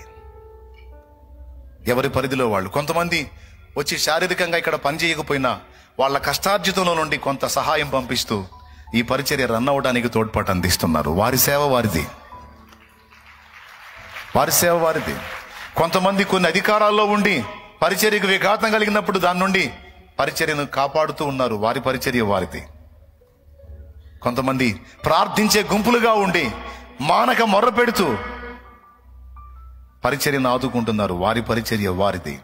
ఎవరి పరిధిలో వాళ్ళు. కొంతమంది వచ్చి శారీరకంగా ఇక్కడ పని చేయకపోయినా వాళ్ళ కష్టార్జితంలో నుండి కొంత సహాయం పంపిస్తూ ఈ పరిచర్య రన్ అవడానికి తోడ్పాటు అందిస్తున్నారు. వారి సేవ వారిది, వారి సేవ వారిది. కొంతమంది కొన్ని అధికారాల్లో ఉండి పరిచర్యకు విఘాతం కలిగినప్పుడు దాని నుండి పరిచర్యను కాపాడుతూ ఉన్నారు, వారి పరిచర్య వారిది. కొంతమంది ప్రార్థించే గుంపులుగా ఉండి మానక మొర్ర పెడుతూ పరిచర్యను ఆదుకుంటున్నారు, వారి పరిచర్య వారిది.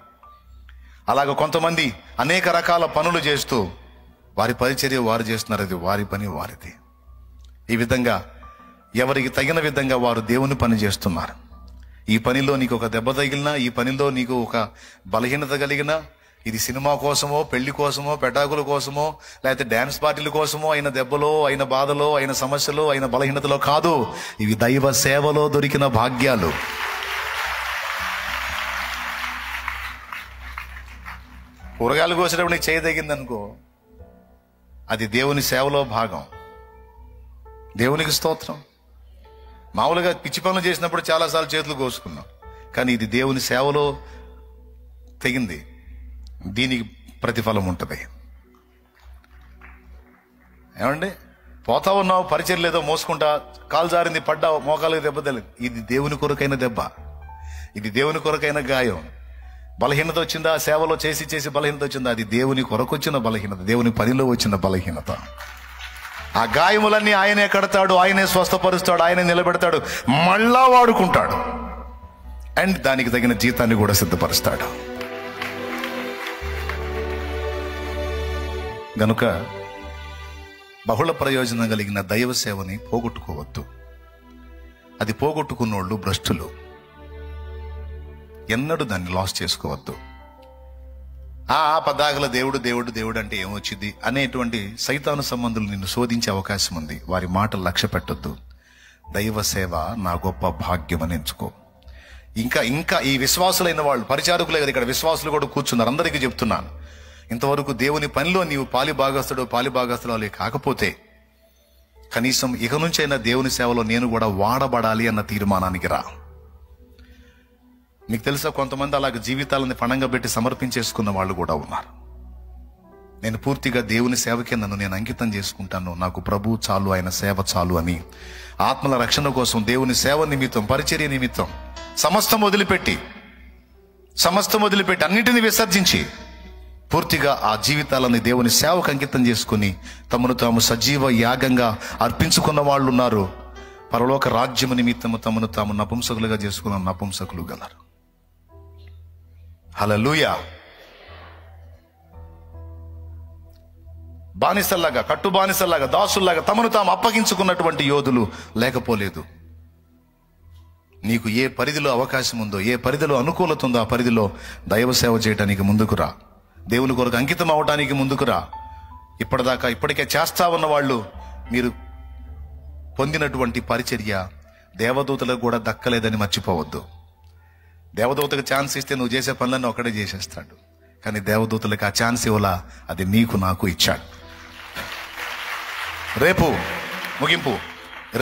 అలాగ కొంతమంది అనేక రకాల పనులు చేస్తూ వారి పరిచర్య వారు చేస్తున్నారు, అది వారి పని వారిది. ఈ విధంగా ఎవరికి తగిన విధంగా వారు దేవుని పని చేస్తున్నారు. ఈ పనిలో నీకు ఒక దెబ్బ తగిలినా, ఈ పనిలో నీకు ఒక బలహీనత కలిగినా, ఇది సినిమా కోసమో, పెళ్లి కోసమో, పెటాకుల కోసమో, లేకపోతే డాన్స్ పార్టీల కోసమో అయిన దెబ్బలో, అయిన బాధలో, అయిన సమస్యలో, అయిన బలహీనతలో కాదు. ఇవి దైవ సేవలో దొరికిన భాగ్యాలు. కూరగాయలు కోసేటప్పుడు నీకు చేయదగిందనుకో, అది దేవుని సేవలో భాగం. దేవునికి స్తోత్రం. మామూలుగా పిచ్చి పనులు చేసినప్పుడు చాలాసార్లు చేతులు కోసుకున్నాం, కానీ ఇది దేవుని సేవలో తెగింది, దీనికి ప్రతిఫలం ఉంటుంది. ఏమండి, పోతా ఉన్నావు, పరిచయం లేదో మోసుకుంటా, కాలు జారింది, పడ్డావు, మోకాలకు దెబ్బ తగిలింది, ఇది దేవుని కొరకైన దెబ్బ, ఇది దేవుని కొరకైన గాయం. బలహీనత వచ్చిందా? సేవలో చేసి చేసి బలహీనత వచ్చిందా? అది దేవుని కొరకు వచ్చిన బలహీనత, దేవుని పనిలో వచ్చిన బలహీనత. ఆ గాయములన్నీ ఆయనే కడతాడు, ఆయనే స్వస్థపరుస్తాడు, ఆయనే నిలబెడతాడు, మళ్ళా వాడుకుంటాడు, అండ్ దానికి తగిన జీతాన్ని కూడా సిద్ధపరుస్తాడు. గనుక బహుళ ప్రయోజనం కలిగిన దైవ సేవని పోగొట్టుకోవద్దు. అది పోగొట్టుకున్నోళ్ళు భ్రష్టులు. ఎన్నడూ దాన్ని లాస్ చేసుకోవద్దు. పద్దాకల దేవుడు దేవుడు దేవుడు అంటే ఏమొచ్చింది అనేటువంటి సైతాను సంబంధులు నిన్ను శోధించే అవకాశం ఉంది. వారి మాటలు లక్ష్య పెట్టొద్దు. దైవ సేవ నా గొప్ప భాగ్యం అని ఎంచుకో. ఇంకా ఈ విశ్వాసులైన వాళ్ళు, పరిచారకులే కదా ఇక్కడ విశ్వాసులు కూడా కూర్చున్నారు, అందరికీ చెప్తున్నాను, ఇంతవరకు దేవుని పనిలో నీవు పాలిభాగస్తుడు కాకపోతే కనీసం ఇక నుంచైనా దేవుని సేవలో నేను కూడా వాడబడాలి అన్న తీర్మానానికి రా. మీకు తెలుసా, కొంతమంది అలాగే జీవితాలని పణంగా పెట్టి సమర్పించేసుకున్న వాళ్ళు కూడా ఉన్నారు. నేను పూర్తిగా దేవుని సేవకే నేను అంకితం చేసుకుంటాను, నాకు ప్రభు చాలు, ఆయన సేవ చాలు అని ఆత్మల రక్షణ కోసం దేవుని సేవ నిమిత్తం, పరిచర్య నిమిత్తం సమస్తం వదిలిపెట్టి అన్నిటిని విసర్జించి పూర్తిగా ఆ జీవితాలని దేవుని సేవకు అంకితం చేసుకుని తమను తాము సజీవ యాగంగా అర్పించుకున్న వాళ్ళు ఉన్నారు. పరలోక రాజ్యము నిమిత్తము తమను తాము నపుంసకులుగా చేసుకున్న నపుంసకులు గలరు. హల్లెలూయా. బానిసల్లాగా, కట్టు బానిసల్లాగా, దాసుల్లాగా తమను తాము అప్పగించుకున్నటువంటి యోధులు లేకపోలేదు. నీకు ఏ పరిధిలో అవకాశం ఉందో, ఏ పరిధిలో అనుకూలత ఉందో ఆ పరిధిలో దైవ సేవ చేయడానికి ముందుకురా. దేవుని కొరకు అంకితం అవడానికి ముందుకురా. ఇప్పటికే చేస్తా ఉన్న వాళ్ళు మీరు పొందినటువంటి పరిచర్య దేవదూతలకు కూడా దక్కలేదని మర్చిపోవద్దు. దేవదూతకు ఛాన్స్ ఇస్తే నువ్వు చేసే పనులన్నీ ఒక్కడే చేసేస్తాడు, కానీ దేవదూతలకు ఆ ఛాన్స్ ఇవ్వలా, అది నీకు నాకు ఇచ్చాడు.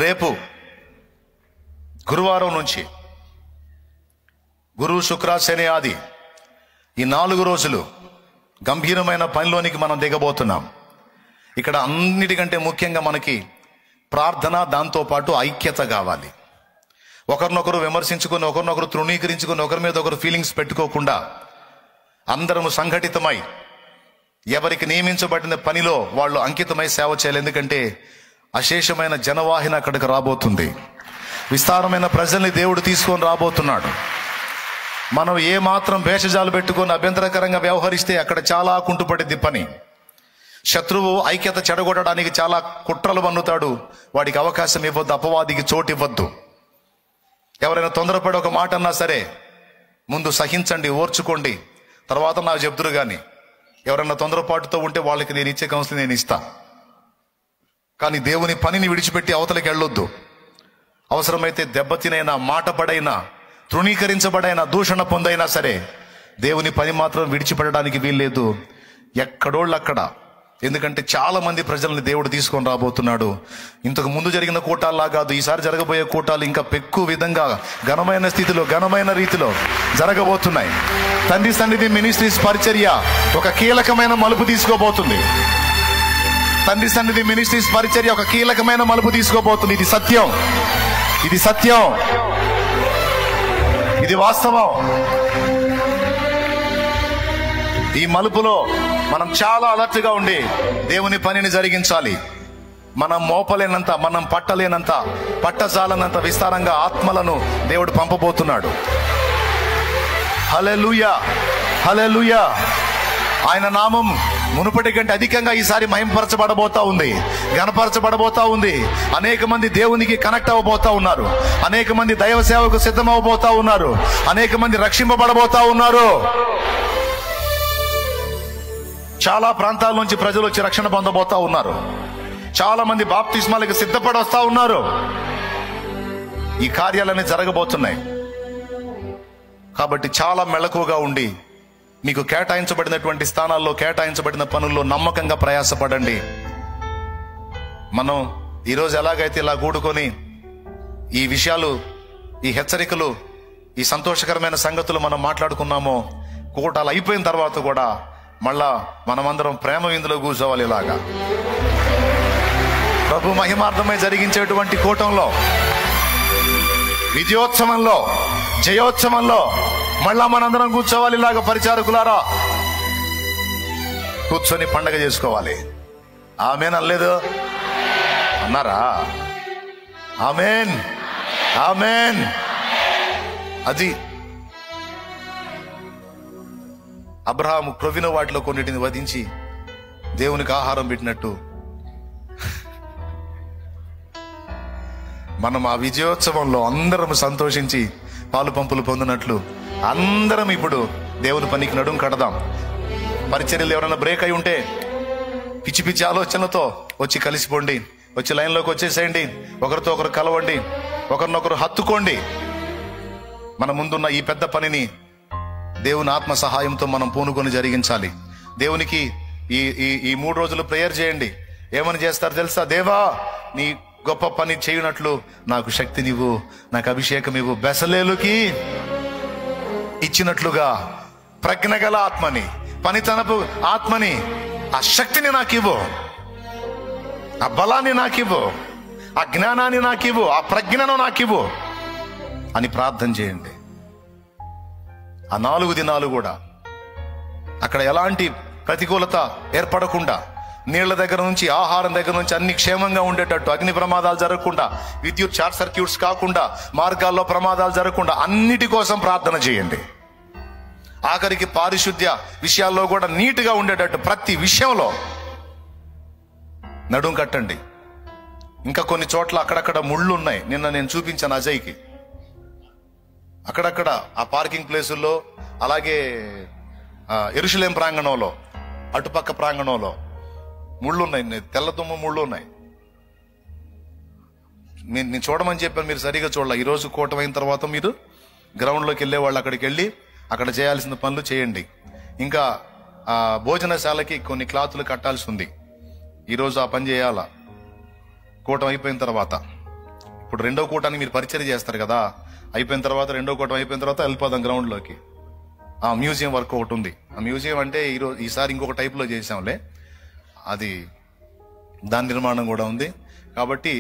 రేపు గురువారం నుంచి గురు, శుక్ర, శని, ఆది ఈ 4 రోజులు గంభీరమైన పనిలోనికి మనం దిగబోతున్నాం. ఇక్కడ అన్నిటికంటే ముఖ్యంగా మనకి ప్రార్థన, దాంతోపాటు ఐక్యత కావాలి. ఒకరినొకరు విమర్శించుకొని, ఒకరినొకరు తృణీకరించుకొని, ఒకరి మీద ఒకరు ఫీలింగ్స్ పెట్టుకోకుండా అందరము సంఘటితమై ఎవరికి నియమించబడిన పనిలో వాళ్ళు అంకితమై సేవ చేయాలి. ఎందుకంటే అశేషమైన జనవాహిన అక్కడికి రాబోతుంది. విస్తారమైన ప్రజల్ని దేవుడు తీసుకొని రాబోతున్నాడు. మనం ఏ మాత్రం భేషజాలు పెట్టుకొని అభ్యంతరకరంగా వ్యవహరిస్తే అక్కడ చాలా కుంటుపడిద్ది పని. శత్రువు ఐక్యత చెడగొట్టడానికి చాలా కుట్రలు పన్నుతాడు. వాడికి అవకాశం ఇవ్వద్దు, అపవాదికి చోటు ఇవ్వద్దు. ఎవరైనా తొందరపడి ఒక మాట అన్నా సరే ముందు సహించండి, ఓర్చుకోండి, తర్వాత నాకు చెప్తురు. కానీ ఎవరైనా తొందరపాటుతో ఉంటే వాళ్ళకి నేను ఇచ్చే కౌన్సిలింగ్ నేను ఇస్తా. కానీ దేవుని పనిని విడిచిపెట్టి అవతలకి వెళ్ళొద్దు. అవసరమైతే దెబ్బతినైనా, మాట పడైనా, తృణీకరించబడైనా, దూషణ పొందైనా సరే దేవుని పని మాత్రం విడిచిపెట్టడానికి వీల్లేదు. ఎక్కడోళ్ళు అక్కడ. ఎందుకంటే చాలా మంది ప్రజల్ని దేవుడు తీసుకొని రాబోతున్నాడు. ఇంతకు ముందు జరిగిన కూటాల్లా కాదు, ఈసారి జరగబోయే కూటాలు ఇంకా పెక్కు విధంగా ఘనమైన స్థితిలో, ఘనమైన రీతిలో జరగబోతున్నాయి. తండ్రి సన్నిధి మినిస్ట్రీస్ పరిచర్య ఒక కీలకమైన మలుపు తీసుకోబోతుంది. తండ్రి సన్నిధి మినిస్ట్రీస్ పరిచర్య ఒక కీలకమైన మలుపు తీసుకోబోతుంది. ఇది సత్యం, ఇది వాస్తవం. ఈ మలుపులో మనం చాలా అలర్ట్గా ఉండి దేవుని పనిని జరిగించాలి. మనం మోపలేనంత, మనం పట్టలేనంత, పట్టజాలనంత విస్తారంగా ఆత్మలను దేవుడు పంపబోతున్నాడు. హల్లెలూయా, హల్లెలూయా. ఆయన నామం మునుపటి కంటే అధికంగా ఈసారి మహిమపరచబడబోతా ఉంది, ఘనపరచబడబోతా ఉంది. అనేక మంది దేవునికి కనెక్ట్ అవ్వబోతా ఉన్నారు. అనేక మంది దైవ సేవకు సిద్ధమవబోతా ఉన్నారు. అనేక మంది రక్షింపబడబోతా ఉన్నారు. చాలా ప్రాంతాల నుంచి ప్రజలు వచ్చి రక్షణ పొందబోతా ఉన్నారు. చాలా మంది బాప్తిస్మాలకు సిద్ధపడి వస్తా ఉన్నారు. ఈ కార్యాలన్నీ జరగబోతున్నాయి. కాబట్టి చాలా మెళకువగా ఉండి మీకు కేటాయించబడినటువంటి స్థానాల్లో, కేటాయించబడిన పనుల్లో నమ్మకంగా ప్రయాసపడండి. మనం ఈరోజు ఎలాగైతే ఇలా కూడుకొని ఈ విషయాలు, ఈ హెచ్చరికలు, ఈ సంతోషకరమైన సంగతులు మనం మాట్లాడుకున్నామో, కూటాలు అయిపోయిన తర్వాత కూడా మళ్ళా మనమందరం ప్రేమ విందులో కూర్చోవాలి. ఇలాగా ప్రభు మహిమార్థమై జరిగించేటువంటి కూటంలో, విజయోత్సవంలో, జయోత్సవంలో మళ్ళా మనందరం కూర్చోవాలి. ఇలాగ పరిచారకులారా కూర్చొని పండగ చేసుకోవాలి. ఆమేన్ అనలేదు అన్నారా? ఆమేన్, ఆమేన్. అది అబ్రహాము క్రొవ్విన వాటిలో కొన్నిటిని వధించి దేవునికి ఆహారం పెట్టినట్టు మనం ఆ విజయోత్సవంలో అందరం సంతోషించి పాలు పంపులు పొందినట్లు అందరం ఇప్పుడు దేవుని పనికి నడుం కడదాం. పరిచర్యలు ఎవరైనా బ్రేక్ అయి ఉంటే పిచ్చి పిచ్చి ఆలోచనలతో వచ్చి కలిసిపోండి, వచ్చి లైన్లోకి వచ్చేసేయండి, ఒకరితో ఒకరు కలవండి, ఒకరినొకరు హత్తుకోండి. మన ముందున్న ఈ పెద్ద పనిని దేవుని ఆత్మ సహాయంతో మనం పూనుకొని జరిగించాలి. దేవునికి ఈ ఈ ఈ 3 రోజులు ప్రేయర్ చేయండి. ఏమని చేస్తారు తెలుసా? దేవా, నీ గొప్ప పని చేయనట్లు నాకు శక్తినివ్వు, నాకు అభిషేకం ఇవ్వు, బెసలేలుకి ఇచ్చినట్లుగా ప్రజ్ఞ గల ఆత్మని, పనితనపు ఆత్మని, ఆ శక్తిని నాకివ్వు, ఆ బలాన్ని నాకివ్వు, ఆ జ్ఞానాన్ని నాకివ్వు, ఆ ప్రజ్ఞను నాకివ్వు అని ప్రార్థన చేయండి. ఆ 4 దినాలు కూడా అక్కడ ఎలాంటి ప్రతికూలత ఏర్పడకుండా, నీళ్ల దగ్గర నుంచి, ఆహారం దగ్గర నుంచి అన్ని క్షేమంగా ఉండేటట్టు, అగ్ని ప్రమాదాలు జరగకుండా, విద్యుత్ షార్ట్ సర్క్యూట్స్ కాకుండా, మార్గాల్లో ప్రమాదాలు జరగకుండా అన్నిటి కోసం ప్రార్థన చేయండి. ఆఖరికి పారిశుద్ధ్య విషయాల్లో కూడా నీట్గా ఉండేటట్టు ప్రతి విషయంలో నడుం కట్టండి. ఇంకా కొన్ని చోట్ల అక్కడక్కడ ముళ్ళు ఉన్నాయి. నిన్న నేను చూపించాను అజయ్కి. అక్కడక్కడ ఆ పార్కింగ్ ప్లేసుల్లో, అలాగే యెరూషలేం ప్రాంగణంలో, అటుపక్క ప్రాంగణంలో ముళ్ళు ఉన్నాయి, తెల్లదుమ్మ ముళ్ళు ఉన్నాయి. నేను చూడమని చెప్పాను, మీరు సరిగా చూడాలి. ఈరోజు కూటమైన తర్వాత మీరు గ్రౌండ్లోకి వెళ్ళే వాళ్ళు అక్కడికి వెళ్ళి అక్కడ చేయాల్సిన పనులు చేయండి. ఇంకా భోజనశాలకి కొన్ని క్లాతులు కట్టాల్సి ఉంది. ఈరోజు ఆ పని చేయాలా కూటం అయిపోయిన తర్వాత. ఇప్పుడు 2వ కూటాన్ని మీరు పరిచయం చేస్తారు కదా, అయిపోయిన తర్వాత 2వ కూటం అయిపోయిన తర్వాత వెళ్ళిపోదాం గ్రౌండ్లోకి. ఆ మ్యూజియం వర్క్ ఒకటి ఉంది. ఆ మ్యూజియం అంటే ఈసారి ఇంకొక టైప్లో చేసాంలే, అది దాని నిర్మాణం కూడా ఉంది. కాబట్టి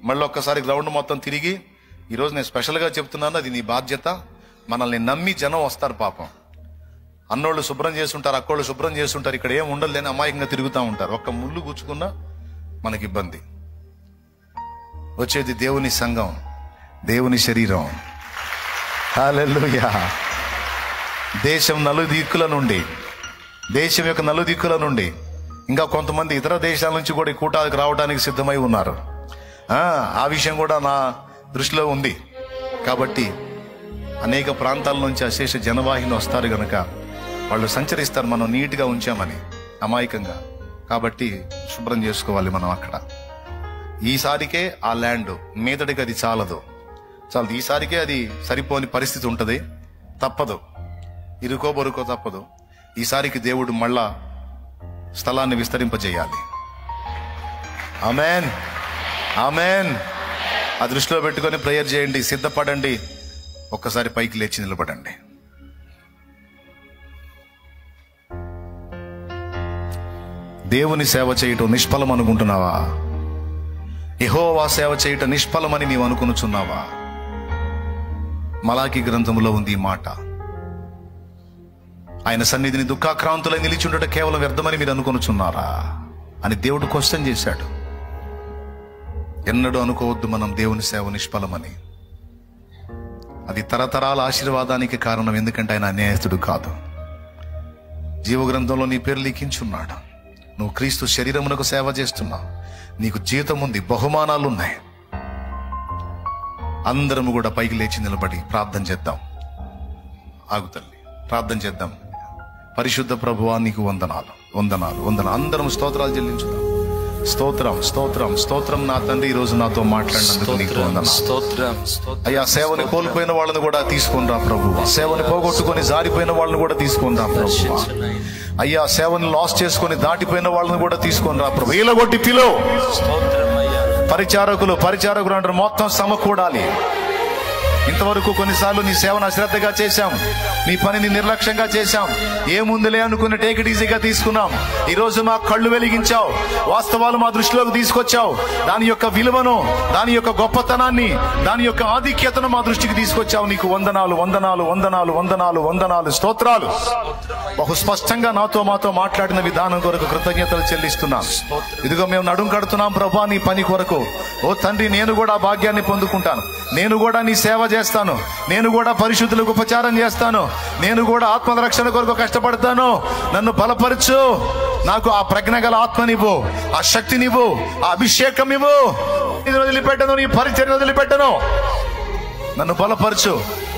మళ్ళీ ఒక్కసారి గ్రౌండ్ మొత్తం తిరిగి, ఈరోజు నేను స్పెషల్గా చెప్తున్నాను, అది నీ బాధ్యత. మనల్ని నమ్మి జనం వస్తారు పాపం. అన్నోళ్ళు శుభ్రం చేస్తుంటారు, అక్కోళ్ళు శుభ్రం చేస్తుంటారు, ఇక్కడ ఏం ఉండదు లేని అమాయకంగా తిరుగుతూ ఉంటారు. ఒక్క ముళ్ళు గుచ్చుకున్నా మనకి ఇబ్బంది. వచ్చేది దేవుని సంఘం, దేవుని శరీరం. హల్లెలూయా. దేశం నలుదిక్కుల నుండి, దేశం యొక్క నలుదిక్కుల నుండి, ఇంకా కొంతమంది ఇతర దేశాల నుంచి కూడా ఈ కూటాలకు రావడానికి సిద్ధమై ఉన్నారు. ఆ విషయం కూడా నా దృష్టిలో ఉంది. కాబట్టి అనేక ప్రాంతాల నుంచి అశేష జనవాహిని వస్తారు గనక వాళ్ళు సంచరిస్తారు, మనం నీట్గా ఉంచామని అమాయకంగా. కాబట్టి శుభ్రం చేసుకోవాలి మనం అక్కడ. ఈసారికే ఆ ల్యాండ్, మీదటికి అది చాలదు. ఈసారికే అది సరిపోని పరిస్థితి ఉంటుంది. తప్పదు, ఇరుకో బరుకో తప్పదు. ఈసారికి దేవుడు మళ్ళా స్థలాన్ని విస్తరింపజేయాలి. ఆమేన్, ఆమేన్. ఆ దృష్టిలో పెట్టుకొని ప్రేయర్ చేయండి, సిద్ధపడండి. ఒక్కసారి పైకి లేచి నిలబడండి. దేవుని సేవ చేయటం నిష్ఫలం అనుకుంటున్నావా? యెహోవా సేవ చేయటం నిష్ఫలమని నీవు అనుకునుచున్నావా? మలాకి గ్రంథములో ఉంది ఈ మాట. ఆయన సన్నిధిని దుఃఖాక్రాంతులై నిలిచుండట కేవలం వ్యర్థమని మీరు అనుకొనుచున్నారా అని దేవుడు క్వశ్చన్ చేశాడు. ఎన్నడూ అనుకోవద్దు మనం దేవుని సేవ నిష్ఫలమని. అది తరతరాల ఆశీర్వాదానికి కారణం. ఎందుకంటే ఆయన అన్యాయస్తుడు కాదు. జీవగ్రంథంలో నీ పేరు లిఖించున్నాడు. నువ్వు క్రీస్తు శరీరమునకు సేవ చేస్తున్నావు. నీకు జీతం ఉంది, బహుమానాలు ఉన్నాయి. అందరము కూడా పైకి లేచి నిలబడి ప్రార్థన చేద్దాం. ఆగు తల్లి, ప్రార్థన చేద్దాం. పరిశుద్ధ ప్రభువా, నీకు వందనాలు, వందనాలు, వందనాలు. అందరం స్తోత్రాలు చెల్లించుదాం. స్తోత్రం, స్తోత్రం, స్తోత్రం. నా తండ్రి, ఈ రోజు నాతో మాట్లాడినందుకు నీకు వందనాలు. అయ్యా, సేవని కోల్పోయిన వాళ్ళని కూడా తీసుకొని రా ప్రభువా. సేవని పోగొట్టుకొని జారిపోయిన వాళ్ళని కూడా తీసుకొని రా ప్రభువా. అయ్యా, సేవని లాస్ చేసుకొని దాటిపోయిన వాళ్ళని కూడా తీసుకొని రా ప్రభు. ఈలగొట్టి పిలో పరిచారకులు అంటారు, మొత్తం సమకూడాలి. ఇంతవరకు కొన్నిసార్లు నీ సేవను అశ్రద్ధగా చేశాం, నీ పనిని నిర్లక్ష్యంగా చేశాం. ఏముందిలే అనుకుని టేక్ ఇట్ ఈజీగా తీసుకున్నాం. ఈ రోజు మా కళ్ళు వెలిగించావు, వాస్తవాలు మా దృష్టిలోకి తీసుకొచ్చావు. దాని యొక్క విలువను, దాని యొక్క గొప్పతనాన్ని, దాని యొక్క ఆధిక్యతను మా దృష్టికి తీసుకొచ్చావు. నీకు వందనాలు, వందనాలు, వందనాలు, వందనాలు, వందనాలు, స్తోత్రాలు. బహు స్పష్టంగా మాతో మాట్లాడిన విధానం కొరకు కృతజ్ఞతలు చెల్లిస్తున్నాం. ఇదిగో మేము నడుం కడుతున్నాం ప్రభా నీ పని కొరకు. ఓ తండ్రి, నేను కూడా భాగ్యాన్ని పొందుకుంటాను. నేను కూడా నీ సేవ చేస్తాను. నేను కూడా పరిశుద్ధులకు ఉపచారం చేస్తాను. నేను కూడా ఆత్మరక్షణ కొరకు కష్టపడతాను. నన్ను బలపరచు. నాకు ఆ ప్రజ్ఞ గల ఆత్మనివ్వు, ఆ శక్తినివ్వు, ఆ అభిషేకం ఇవ్వు. ఇది వదిలిపెట్టను, నీ పరిచర్య వదిలిపెట్టను. నన్ను బలపరచు,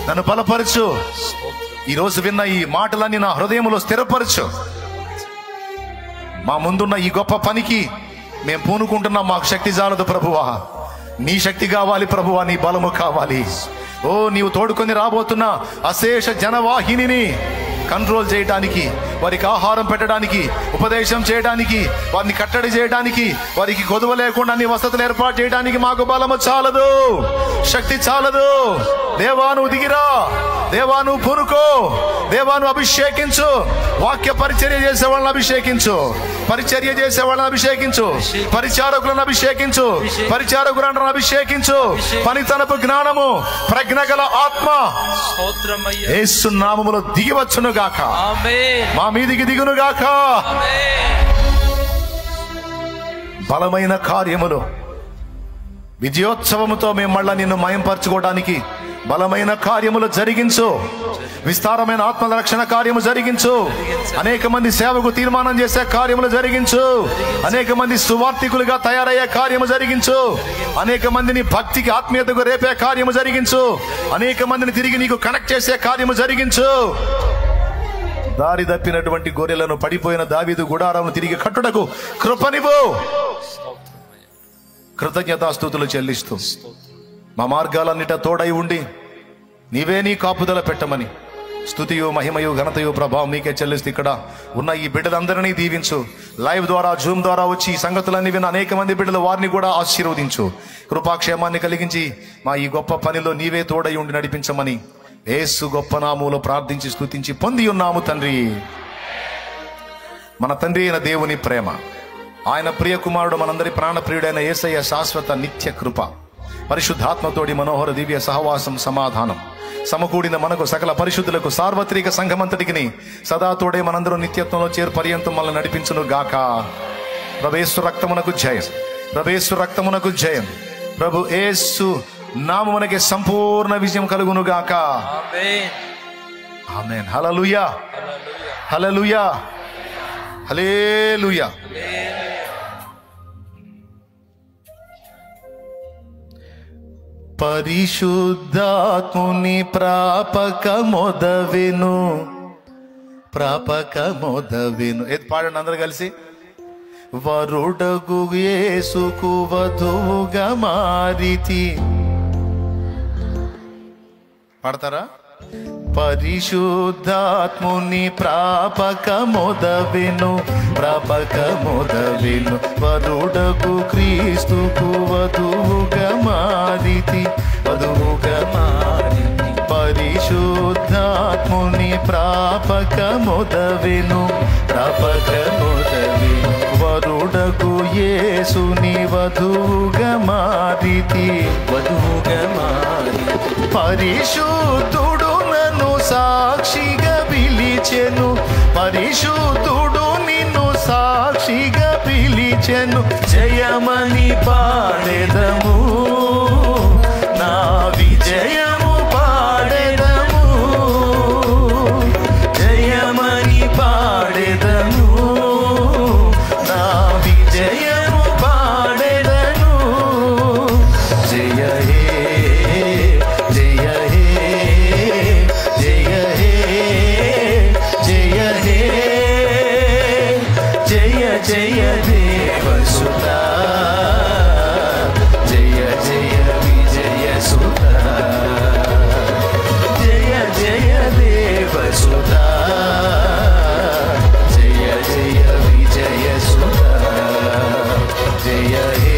నన్ను బలపరచు. ఈరోజు విన్న ఈ మాటలన్నీ నా హృదయంలో స్థిరపరచు. మా ముందున్న ఈ గొప్ప పనికి మేము పూనుకుంటున్నాం. మాకు శక్తి చాలదు ప్రభువా, నీ శక్తి కావాలి ప్రభువా, నీ బలము కావాలి. ఓ నీవు తోడుకొని రాబోతున్న అశేష జనవాహినిని కంట్రోల్ చేయడానికి, వారికి ఆహారం పెట్టడానికి, ఉపదేశం చేయడానికి, వారిని కట్టడి చేయడానికి, వారికి కొదువ లేకుండా అన్ని వసతులు ఏర్పాటు చేయడానికి మాకు బలము చాలదు, శక్తి చాలదు. దేవా నువ్వు దిగిరా, దేవా నువ్వు పూనుకో, దేవా నువ్వు అభిషేకించు. వాక్య పరిచర్య చేసే వాళ్ళని అభిషేకించు, పరిచర్య చేసే వాళ్ళని అభిషేకించు, పరిచారకులను అభిషేకించు, పరిచారకులను అభిషేకించు. పనితనపు జ్ఞానము, ప్రజ్ఞ గల ఆత్మ యేసు నామములో దిగివచ్చును గాక, మా మీదికి దిగును గాక. బలమైన కార్యములు, విజయోత్సవముతో మేము మళ్ళా నిన్ను మయంపరచుకోవడానికి బలమైన కార్యములు జరిగించు. విస్తారమైన ఆత్మల రక్షణ కార్యము జరిగించు. అనేక మంది సేవకు తీర్మానం చేసే కార్యములు జరిగించు. అనేక మంది సువార్థికులుగా తయారయ్యే కార్యము జరిగించు. అనేక మందిని భక్తికి, ఆత్మీయతకు రేపే కార్యము జరిగించు. అనేక మందిని తిరిగి నీకు కనెక్ట్ చేసే కార్యము జరిగించు. దారి తప్పినటువంటి గొర్రెలను, పడిపోయిన దావీదు గుడారమును తిరిగి కట్టుటకు కృపనివ్వు. కృతజ్ఞతాస్తుతులు చెల్లిస్తూ మా మార్గాలన్నిట తోడై ఉండి నీవే నీ కాపుదల పెట్టమని స్తుతియు, మహిమయు, ఘనతయు, ప్రభావం మీకే చెల్లిస్తూ ఇక్కడ ఉన్న ఈ బిడ్డలందరినీ దీవించు. లైవ్ ద్వారా, జూమ్ ద్వారా వచ్చి ఈ సంగతులన్నీ విన్న అనేక మంది బిడ్డలు, వారిని కూడా ఆశీర్వదించు. కృపాక్షేమాన్ని కలిగించి మా ఈ గొప్ప పనిలో నీవే తోడై ఉండి నడిపించమని యేసు గొప్ప నామములో ప్రార్థించి స్తుతించి పొంది ఉన్నాము తండ్రి. మన తండ్రి అయిన దేవుని ప్రేమ, ఆయన ప్రియ కుమారుడు, మనందరి ప్రాణప్రియుడైన యేసయ్య శాశ్వత నిత్య కృప, పరిశుద్ధాత్మతోడి మనోహర దివ్య సహవాసం, సమాధానం సమకూడిన మనకు సకల పరిశుద్ధులకు, సార్వత్రిక సంఘమంతటికి సదా తోడే మనందరూ నిత్యత్వంలో చేరు పర్యంతం మనల్ని నడిపించును గాక. ప్రభు రక్తమునకు జయం, ప్రభు రక్తమునకు జయం. ప్రభు యేసు నామమునకే సంపూర్ణ విజయం కలుగును గాక. ఆమేన్. హల్లెలూయా, హల్లెలూయా, హల్లెలూయా. పరిశుద్ధాత్ముని ప్రాపకమొదవెను, ప్రాపకమొదవెను. ఏది పాడండి అందరూ కలిసి. వరుడగు యేసుకు వధువుగా మారితి. పాడతారా? పరిశుద్ధాత్ముని ప్రాపకమొదవెను, ప్రాపకమొదవెను. వరుడగు క్రీస్తుకు వధువుగా మారితి, వధువుగా మారితి. పరిశుద్ధాత్ముని ప్రాపకమొదవెను, ప్రాపకమొదవెను. వరుడగు యేసుని వధువుగా మారితి, వధువుగా మారితి. పరిశుద్ధుడు నన్ను సాక్షిగా పిలిచెను, పరిశుద్ధుడు నిన్ను సాక్షిగా పిలిచెను. జయమని పాడెదము, నా విజయము పాడెదము. జయమని పాడెదము, నా విజయము పాడెదను. జయ హే, జయ హే, జయ హే, జయ హే, జయ జయ దేవసుతా, జయ జయ విజయ సుతా, జయ జయ దేవసుతా, జయ జయ విజయ సుతా. జయ హే,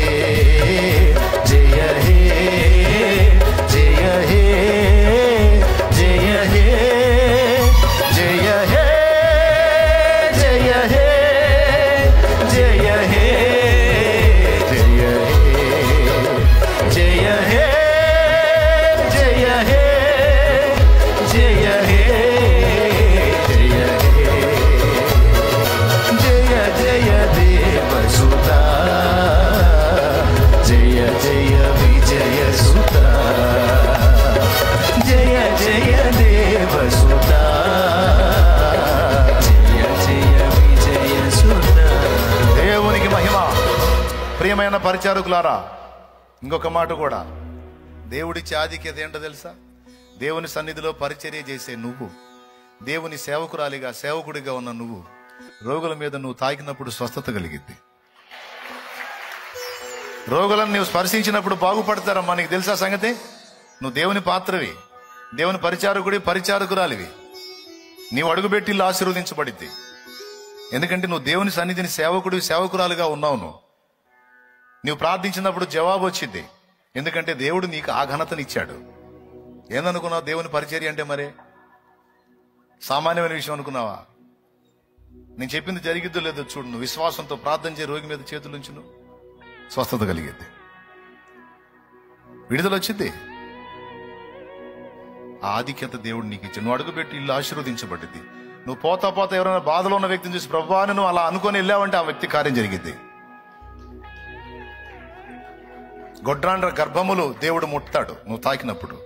జయ హే, జయ హే, జయ హే, జయ హే, జయ హే, జయ హే, జయ హే, జయ హే, జయ హే, జయ హే, జయ హే. జయ జయ దేవసుతా, జయ జయ విజయ సుతా, జయ జయ దేవసుతా, జయ జయ విజయ సుతా. దేవునికి మహిమ. ప్రియమైన పరిచారకులారా, ఇంకొక మాట కూడా, దేవుడిచ్చే ఆధిక్యత ఏంటో తెలుసా? దేవుని సన్నిధిలో పరిచర్య చేసే నువ్వు, దేవుని సేవకురాలిగా సేవకుడిగా ఉన్న నువ్వు, రోగుల మీద నువ్వు తాకినప్పుడు స్వస్థత కలిగిద్ది. రోగులను నువ్వు స్పర్శించినప్పుడు బాగుపడతారమ్మా. నీకు తెలుసా సంగతి? నువ్వు దేవుని పాత్రవి, దేవుని పరిచారకురాలివి. నీవు అడుగుపెట్టి ఇల్లు ఆశీర్వదించబడిద్ది. ఎందుకంటే నువ్వు దేవుని సన్నిధిని సేవకురాలుగా ఉన్నావు. నువ్వు ప్రార్థించినప్పుడు జవాబు వచ్చింది. ఎందుకంటే దేవుడు నీకు ఆ ఘనతనిచ్చాడు. ఏందనుకున్నావు? దేవుని పరిచర్య అంటే మరే సామాన్యమైన విషయం అనుకున్నావా? నేను చెప్పింది జరిగిద్దో లేదో చూడు. నువ్వు విశ్వాసంతో ప్రార్థన చేయి, రోగి మీద చేతులుంచును, స్వస్థత కలిగిద్ది, విడుదల వచ్చింది. ఆ ఆధిక్యత దేవుడు నీకు ఇచ్చి నువ్వు అడుగుపెట్టి ఇల్లు ఆశీర్వదించబడింది. నువ్వు పోతా ఎవరైనా బాధలో ఉన్న వ్యక్తిని చూసి ప్రభువా అని నువ్వు అలా అనుకొని వెళ్ళావంటే ఆ వ్యక్తి కార్యం జరిగిద్ది. గొడ్రాండ్ర గర్భములు దేవుడు ముట్టాడు నువ్వు తాకినప్పుడు.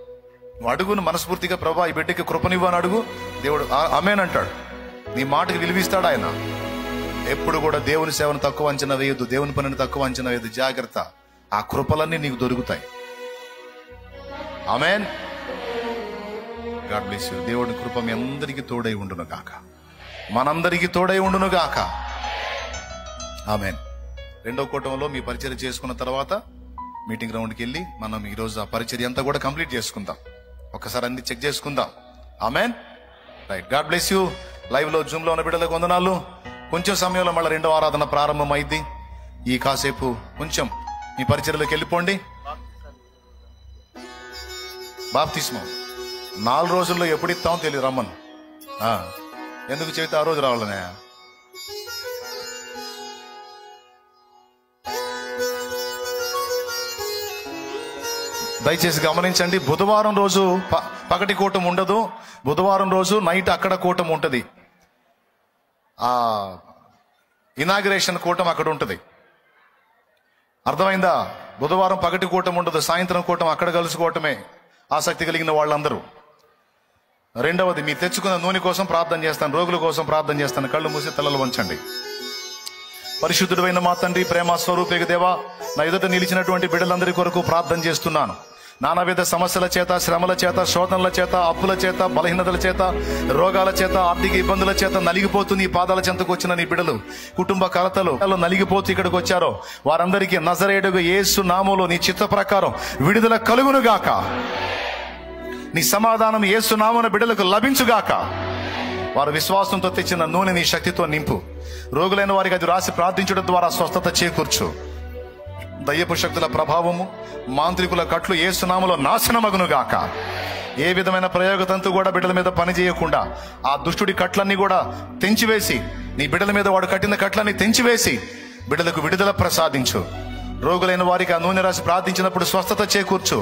నువ్వు అడుగును మనస్ఫూర్తిగా, ప్రభువా ఈ బిడ్డకి కృపనివ్వు అని అడుగు. దేవుడు ఆమేన్ అంటాడు. నీ మాటకి విలువిస్తాడు ఆయన. ఎప్పుడు కూడా దేవుని సేవను తక్కువ అంచనా వేయొద్దు, దేవుని పనిని తక్కువ అంచనా వేయద్దు. జాగ్రత్త, ఆ కృపలన్నీ నీకు దొరుకుతాయి. ఆమేన్. God bless you. దేవుడి కృప మీ అందరికీ తోడై ఉండును గాక, మనందరికీ తోడై ఉండును గాక. ఆమేన్. రెండో కూటంలో మీ పరిచర్య చేసుకున్న తర్వాత మీటింగ్ గ్రౌండ్కి వెళ్ళి మనం ఈరోజు ఆ పరిచర్య అంతా కూడా కంప్లీట్ చేసుకుందాం. ఒకసారి అన్ని చెక్ చేసుకుందాం. Amen. Right. God bless you. Live లో జూమ్ లో ఉన్న బిడ్డలకు వందనాలు. కొంచెం సమయంలో మళ్ళీ రెండో ఆరాధన ప్రారంభం అయింది. ఈ కాసేపు కొంచెం మీ పరిచర్యలోకి వెళ్ళిపోండి. బాప్తిస్మం 4 రోజుల్లో ఎప్పుడు ఇస్తామో తెలియదు. రమ్మను. ఎందుకు చెబితే ఆ రోజు రావాలనే. దయచేసి గమనించండి. బుధవారం రోజు పగటి కూటం ఉండదు. బుధవారం రోజు నైట్ అక్కడ కూటం ఉంటుంది. ఆ ఇనాగ్రేషన్ కూటం అక్కడ ఉంటుంది. అర్థమైందా? బుధవారం పగటి కూటం ఉండదు, సాయంత్రం కూటం అక్కడ కలుసుకోవటమే ఆసక్తి కలిగిన వాళ్ళందరూ. రెండవది, మీరు తెచ్చుకున్న నూనె కోసం ప్రార్థన చేస్తాను, రోగుల కోసం ప్రార్థన చేస్తాను. కళ్ళు మూసి తలలు వంచండి. పరిశుద్ధుడైన మా తండ్రి, ప్రేమ స్వరూపేగ దేవా, నా ఎదుట నిలిచినటువంటి బిడ్డలందరి కొరకు ప్రార్థన చేస్తున్నాను. నానావిధ సమస్యల చేత, శ్రమల చేత, శోధనల చేత, అప్పుల చేత, బలహీనతల చేత, రోగాల చేత, ఆర్థిక ఇబ్బందుల చేత నలిగిపోతూ నీ పాదాల చెంతకు వచ్చిన నీ బిడ్డలు, కుటుంబ కలతలు నలిగిపోతూ ఇక్కడికి వచ్చారో వారందరికీ నజరేయుడగు యేసు నామములో నీ చిత్త ప్రకారం విడుదల కలుగునుగాక. నీ సమాధానం యేసు నామమున బిడ్డలకు లభించుగాక. వారు విశ్వాసంతో తెచ్చిన నూనె నీ శక్తితో నింపు. రోగులైన వారికి అది రాసి ప్రార్థించడం ద్వారా స్వస్థత చేకూర్చు. దయ్యపు శక్తుల ప్రభావము, మాంత్రికుల కట్లు యేసు నామములో నాశనమగునుగాక. ఏ విధమైన ప్రయోగతంతు కూడా బిడ్డల మీద పని చేయకుండా ఆ దుష్టుడి కట్లన్నీ కూడా తెంచివేసి, నీ బిడ్డల మీద వాడు కట్టిన కట్లన్నీ తెంచివేసి బిడ్డలకు విడుదల ప్రసాదించు. రోగులైన వారికి ఆ నూనె రాసి ప్రార్థించినప్పుడు స్వస్థత చేకూర్చు.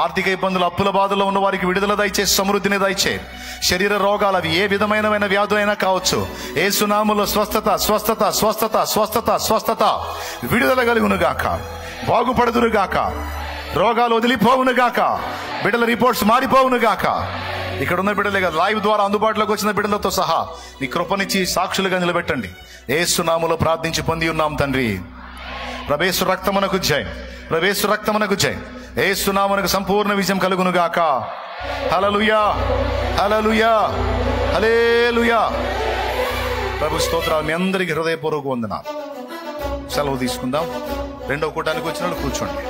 ఆర్థిక ఇబ్బందులు, అప్పుల బాధలో ఉన్న వారికి విడుదల దయచే, సమృద్ధిని దయచే. శరీర రోగాలు అవి ఏ విధమైన వ్యాధులైనా కావచ్చు, యేసు నామములో స్వస్థత స్వస్థత స్వస్థత స్వస్థత స్వస్థత విడుదల కలుగునుగాక. బాగుపడుదురుగాక. రోగాలు వదిలిపోవునుగాక. బిడ్డల రిపోర్ట్స్ మారిపోవునుగాక. ఇక్కడ ఉన్న బిడ్డలే కాదు, లైవ్ ద్వారా అందుబాటులోకి వచ్చిన బిడ్డలతో సహా నీ కృపనిచ్చి సాక్షులుగా నిలబెట్టండి. యేసు నామములో ప్రార్థించి పొంది ఉన్నాం తండ్రి. ప్రభేసు రక్తమునకు జై, ప్రభేసు రక్తమునకు జై. యేసు నామమునకు సంపూర్ణ విజయం కలుగునుగాక. హల్లెలూయా, హల్లెలూయా, హల్లెలూయా. ప్రభు స్తోత్రాలు. మీ అందరికీ హృదయపూర్వక వందనాలు. సెలవు తీసుకుందాం. రెండో కూటానికి వచ్చిన వాళ్ళు కూర్చోండి.